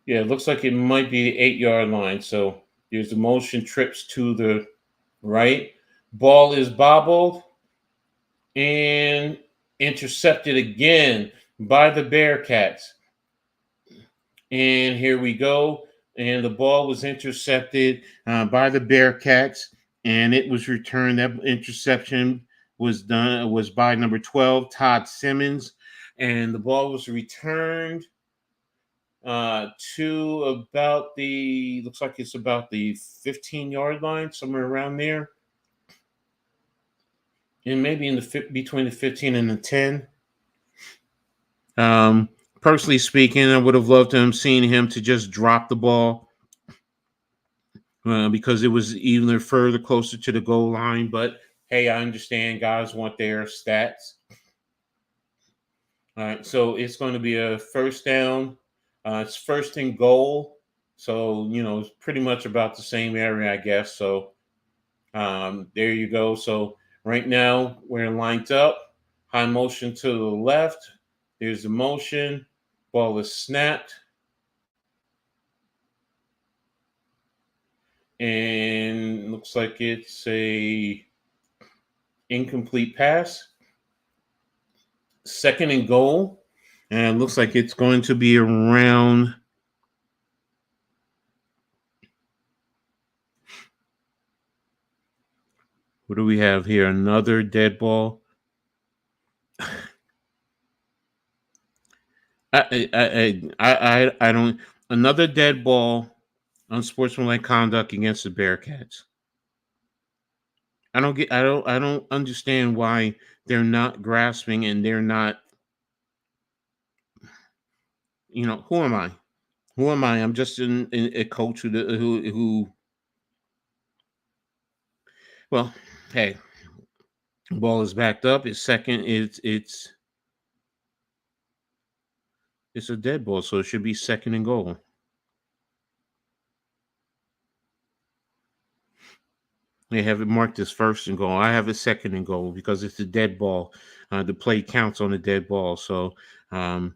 Yeah, it looks like it might be the 8-yard line. So there's the motion, trips to the right. Ball is bobbled and intercepted again by the Bearcats. And here we go. And the ball was intercepted by the Bearcats, and it was returned. That interception was by number 12, Todd Simmons. And the ball was returned to about looks like it's about the 15-yard line, somewhere around there. And maybe between the 15 and the 10. Personally speaking, I would have loved to have seen him to just drop the ball because it was even further closer to the goal line. But hey, I understand guys want their stats. All right, so it's going to be a first down It's first and goal. So, it's pretty much about the same area, I guess. So, there you go. So, right now, we're lined up. High motion to the left. There's the motion. Ball is snapped. And looks like it's a incomplete pass. Second and goal. And it looks like it's going to be around. What do we have here? Another dead ball. I don't. Another dead ball. Unsportsmanlike conduct against the Bearcats. I don't understand why they're not grasping and they're not. Who am I? Who am I? I'm just a coach who. Well, hey, ball is backed up. It's second. It's a dead ball, so it should be second and goal. They have it marked as first and goal. I have it second and goal because it's a dead ball. The play counts on the dead ball. So high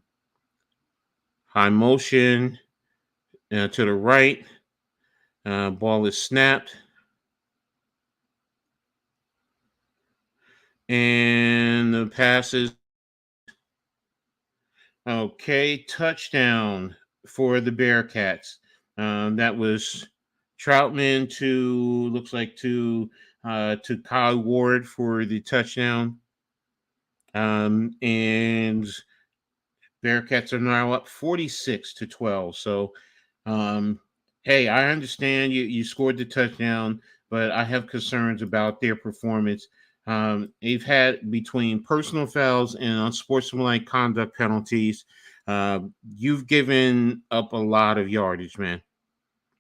motion to the right. Ball is snapped. And the pass is okay. Touchdown for the Bearcats. That was Troutman to Kyle Ward for the touchdown. And Bearcats are now up 46-12. So, hey, I understand you scored the touchdown, but I have concerns about their performance. They've had between personal fouls and unsportsmanlike conduct penalties. You've given up a lot of yardage, man.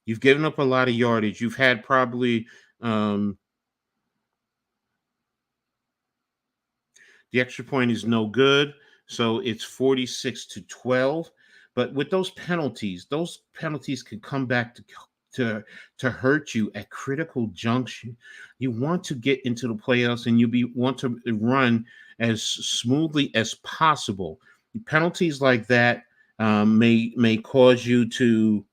You've given up a lot of yardage. You've had probably the extra point is no good. So it's 46-12. But with those penalties can come back to hurt you at critical junction. You want to get into the playoffs and want to run as smoothly as possible. Penalties like that may cause you to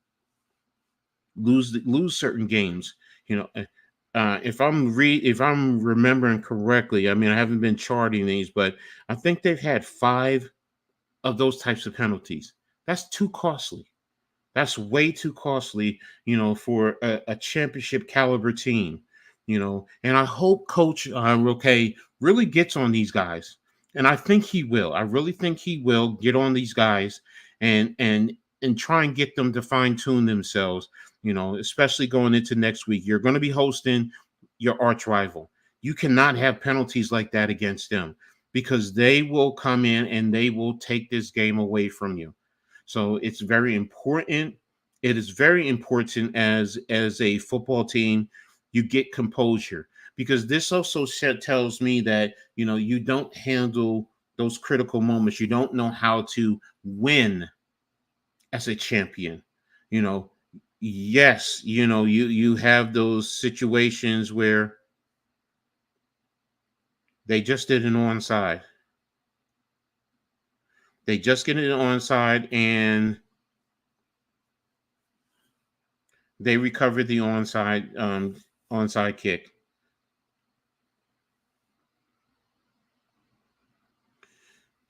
lose certain games. If I'm remembering correctly, I mean, I haven't been charting these, but I think they've had 5 of those types of penalties. That's too costly. That's way too costly, for a championship caliber team, And I hope Coach really gets on these guys, and I think he will. I really think he will get on these guys and try and get them to fine tune themselves. Especially going into next week. You're going to be hosting your arch rival. You cannot have penalties like that against them because they will come in and they will take this game away from you. So it's very important. It is very important as a football team, you get composure because this also tells me that you don't handle those critical moments. You don't know how to win as a champion. Yes, you have those situations where they just did an onside. They just get an onside and they recovered the onside kick.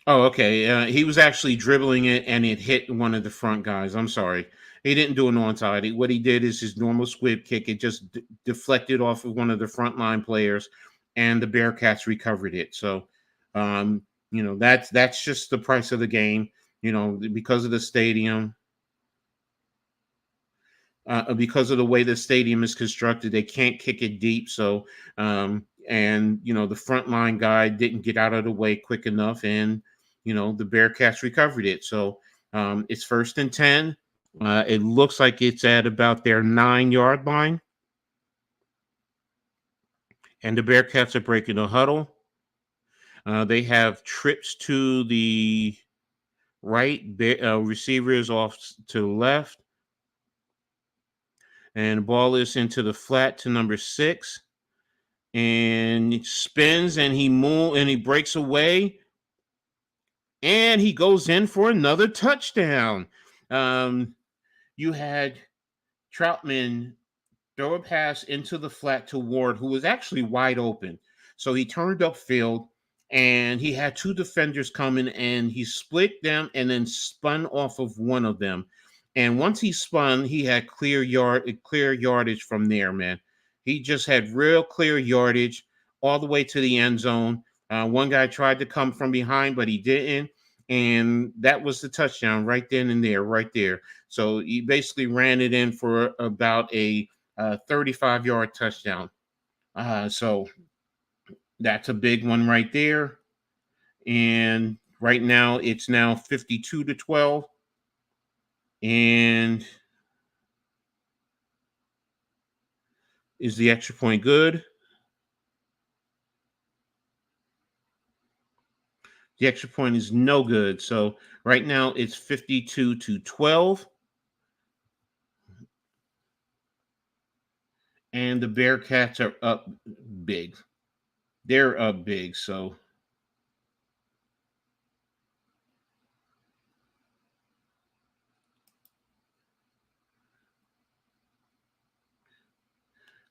Oh, okay. He was actually dribbling it, and it hit one of the front guys. I'm sorry. He didn't do an onside. What he did is his normal squib kick. It just deflected off of one of the frontline players, and the Bearcats recovered it. So, that's just the price of the game. Because of the stadium, because of the way the stadium is constructed, they can't kick it deep. So, and the frontline guy didn't get out of the way quick enough, and the Bearcats recovered it. So it's first and 10. It looks like it's at about their 9-yard line, and the Bearcats are breaking the huddle. They have trips to the right. Receiver is off to the left. And the ball is into the flat to number 6. And it spins and he breaks away. And he goes in for another touchdown. You had Troutman throw a pass into the flat to Ward, who was actually wide open. So he turned upfield and he had 2 defenders coming and he split them and then spun off of one of them. And once he spun, he had clear yardage from there, man. He just had real clear yardage all the way to the end zone. One guy tried to come from behind, but he didn't. And that was the touchdown right then and there, right there. So he basically ran it in for about a 35-yard touchdown. So that's a big one right there. And right now it's now 52-12. And is the extra point good? The extra point is no good. So right now it's 52-12. And the Bearcats are up big. They're up big. So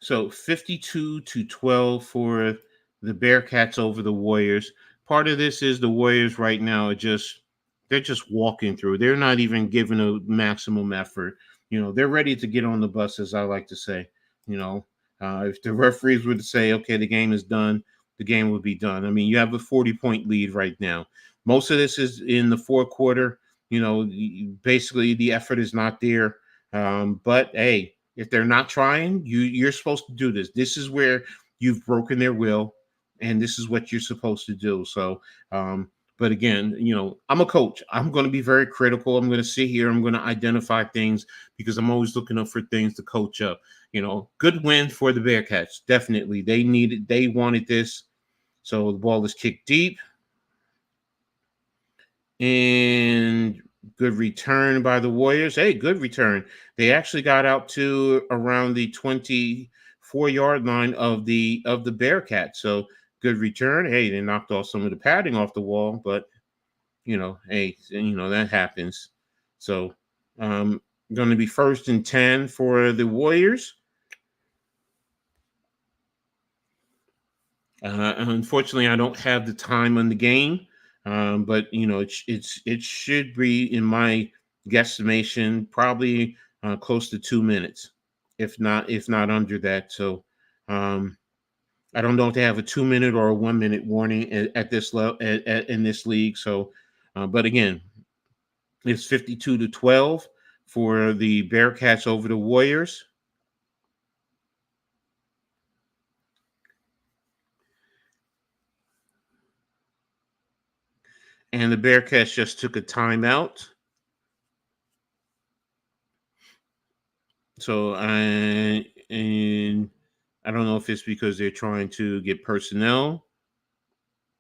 So 52-12 for the Bearcats over the Warriors. Part of this is the Warriors right now they're just walking through. They're not even giving a maximum effort. They're ready to get on the bus, as I like to say. If the referees were to say, okay, the game is done, the game would be done. I mean, you have a 40-point lead right now. Most of this is in the fourth quarter. Basically the effort is not there. But hey, if they're not trying, you're supposed to do this. This is where you've broken their will, and this is what you're supposed to do. So, but again, I'm a coach. I'm going to be very critical. I'm going to sit here. I'm going to identify things because I'm always looking up for things to coach up. Good win for the Bearcats. Definitely. They wanted this. So the ball is kicked deep. And good return by the Warriors. Hey, good return. They actually got out to around the 24-yard line of the Bearcats. So good return. Hey, they knocked off some of the padding off the wall, but hey, that happens. So going to be 1st and 10 for the Warriors. Unfortunately, I don't have the time on the game. But it should be, in my guesstimation, probably close to 2 minutes, if not under that. So I don't know if they have a 2-minute or a 1-minute warning at this level in this league. So, but again, it's 52-12 for the Bearcats over the Warriors. And the Bearcats just took a timeout. So I don't know if it's because they're trying to get personnel.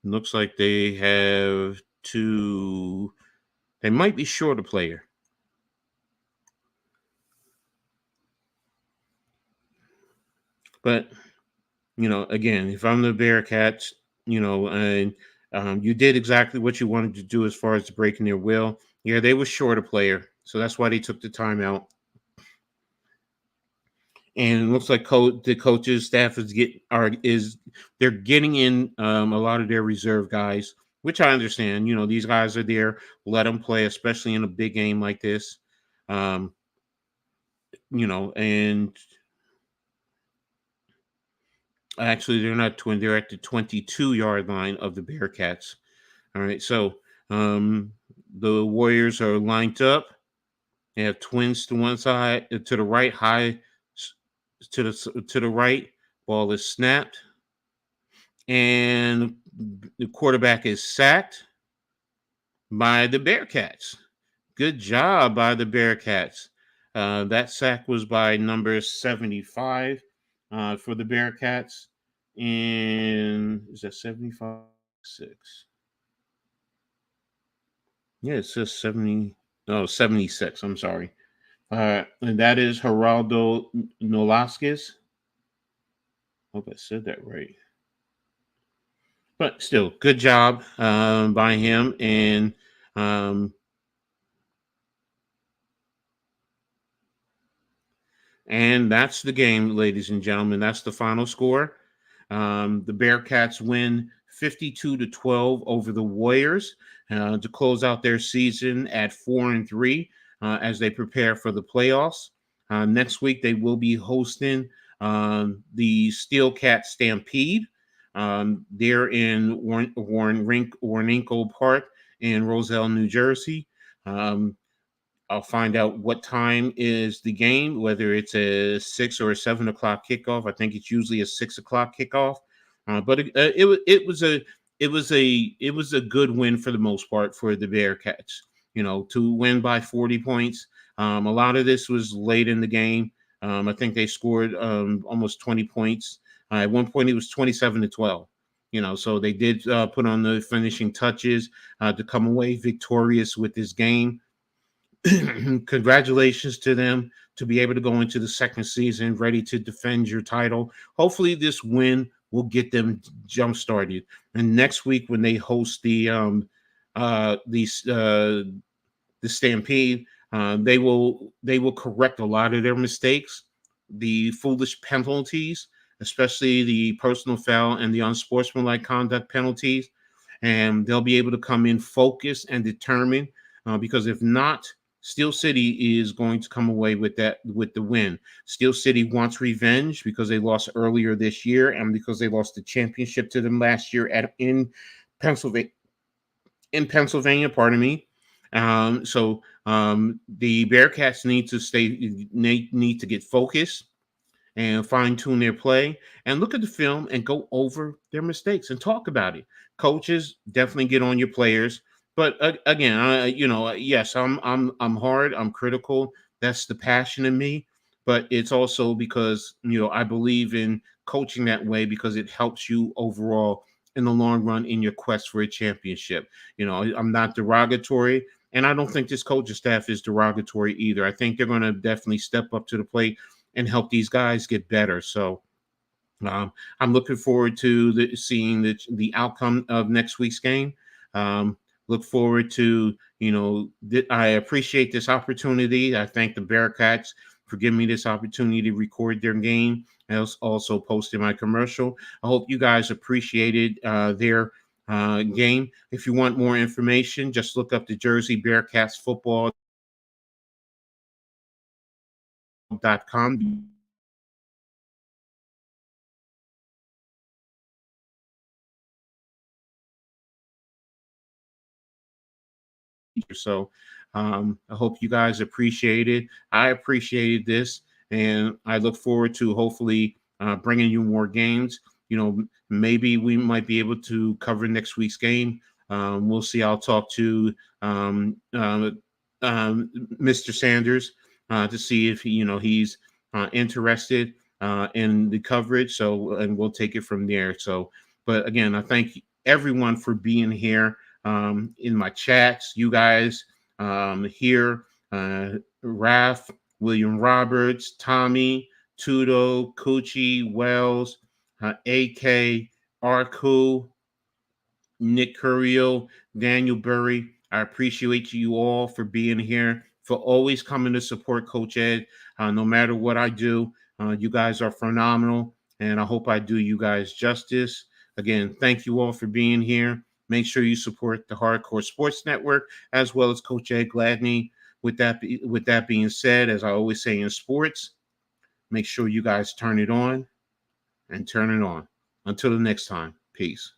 Looks like they have to. They might be short a player. But again, if I'm the Bearcats, and you did exactly what you wanted to do as far as breaking their will. Yeah, they were short a player, so that's why they took the timeout. And it looks like the coaches staff they're getting in a lot of their reserve guys, which I understand. These guys are there, let them play, especially in a big game like this. And actually they're not they're at the 22-yard line of the Bearcats. All right, so the Warriors are lined up. They have twins to one side, to the right, high to the right. Ball is snapped, and the quarterback is sacked by the Bearcats. Good job by the Bearcats. That sack was by number 75 for the Bearcats. And is that 75? 6. Yeah, it says 70. No, 76. I'm sorry. And that is Geraldo Nolasquez. Hope I said that right. But still, good job by him. Um, and that's the game, ladies and gentlemen. That's the final score. The Bearcats win 52-12 over the Warriors to close out their season at 4-3 as they prepare for the playoffs. Next week they will be hosting the Steel Cat Stampede. They're in Warrenco Park in Roselle, New Jersey. Um, I'll find out what time is the game, whether it's a 6 or a 7 o'clock kickoff. I think it's usually a 6 o'clock kickoff. But it was a good win for the most part for the Bearcats. To win by 40 points. A lot of this was late in the game. I think they scored almost 20 points. At one point, it was 27-12. So they did put on the finishing touches to come away victorious with this game. Congratulations to them to be able to go into the second season ready to defend your title. Hopefully, this win will get them jump started. And next week, when they host the Stampede, they will correct a lot of their mistakes, the foolish penalties, especially the personal foul and the unsportsmanlike conduct penalties, and they'll be able to come in focused and determined. Because if not, Steel City is going to come away with the win. Steel City wants revenge because they lost earlier this year and because they lost the championship to them last year in Pennsylvania. Pardon me. So the Bearcats need to get focused and fine tune their play and look at the film and go over their mistakes and talk about it. Coaches definitely get on your players, but again, yes, I'm hard, I'm critical. That's the passion in me, but it's also because I believe in coaching that way because it helps you overall in the long run in your quest for a championship. I'm not derogatory. And I don't think this coaching staff is derogatory either. I think they're going to definitely step up to the plate and help these guys get better. So I'm looking forward to seeing the outcome of next week's game. Look forward to, I appreciate this opportunity. I thank the Bearcats for giving me this opportunity to record their game. I also posted my commercial. I hope you guys appreciated their game. If you want more information, just look up the Jersey Bearcats football.com. So I hope you guys appreciate it. I appreciated this, and I look forward to hopefully bringing you more games. Maybe we might be able to cover next week's game. We'll see. I'll talk to Mr. Sanders to see if he's interested in the coverage. So, and we'll take it from there. So, but again, I thank everyone for being here in my chats. You guys here, Raph, William Roberts, Tommy, Tudo, Coochie, Wells, AK, Arku, Nick Currio, Daniel Burry. I appreciate you all for being here, for always coming to support Coach Ed. No matter what I do, you guys are phenomenal, and I hope I do you guys justice. Again, thank you all for being here. Make sure you support the Hardcore Sports Network as well as Coach Ed Gladney. With that being said, as I always say in sports, make sure you guys turn it on and turn it on. Until the next time, peace.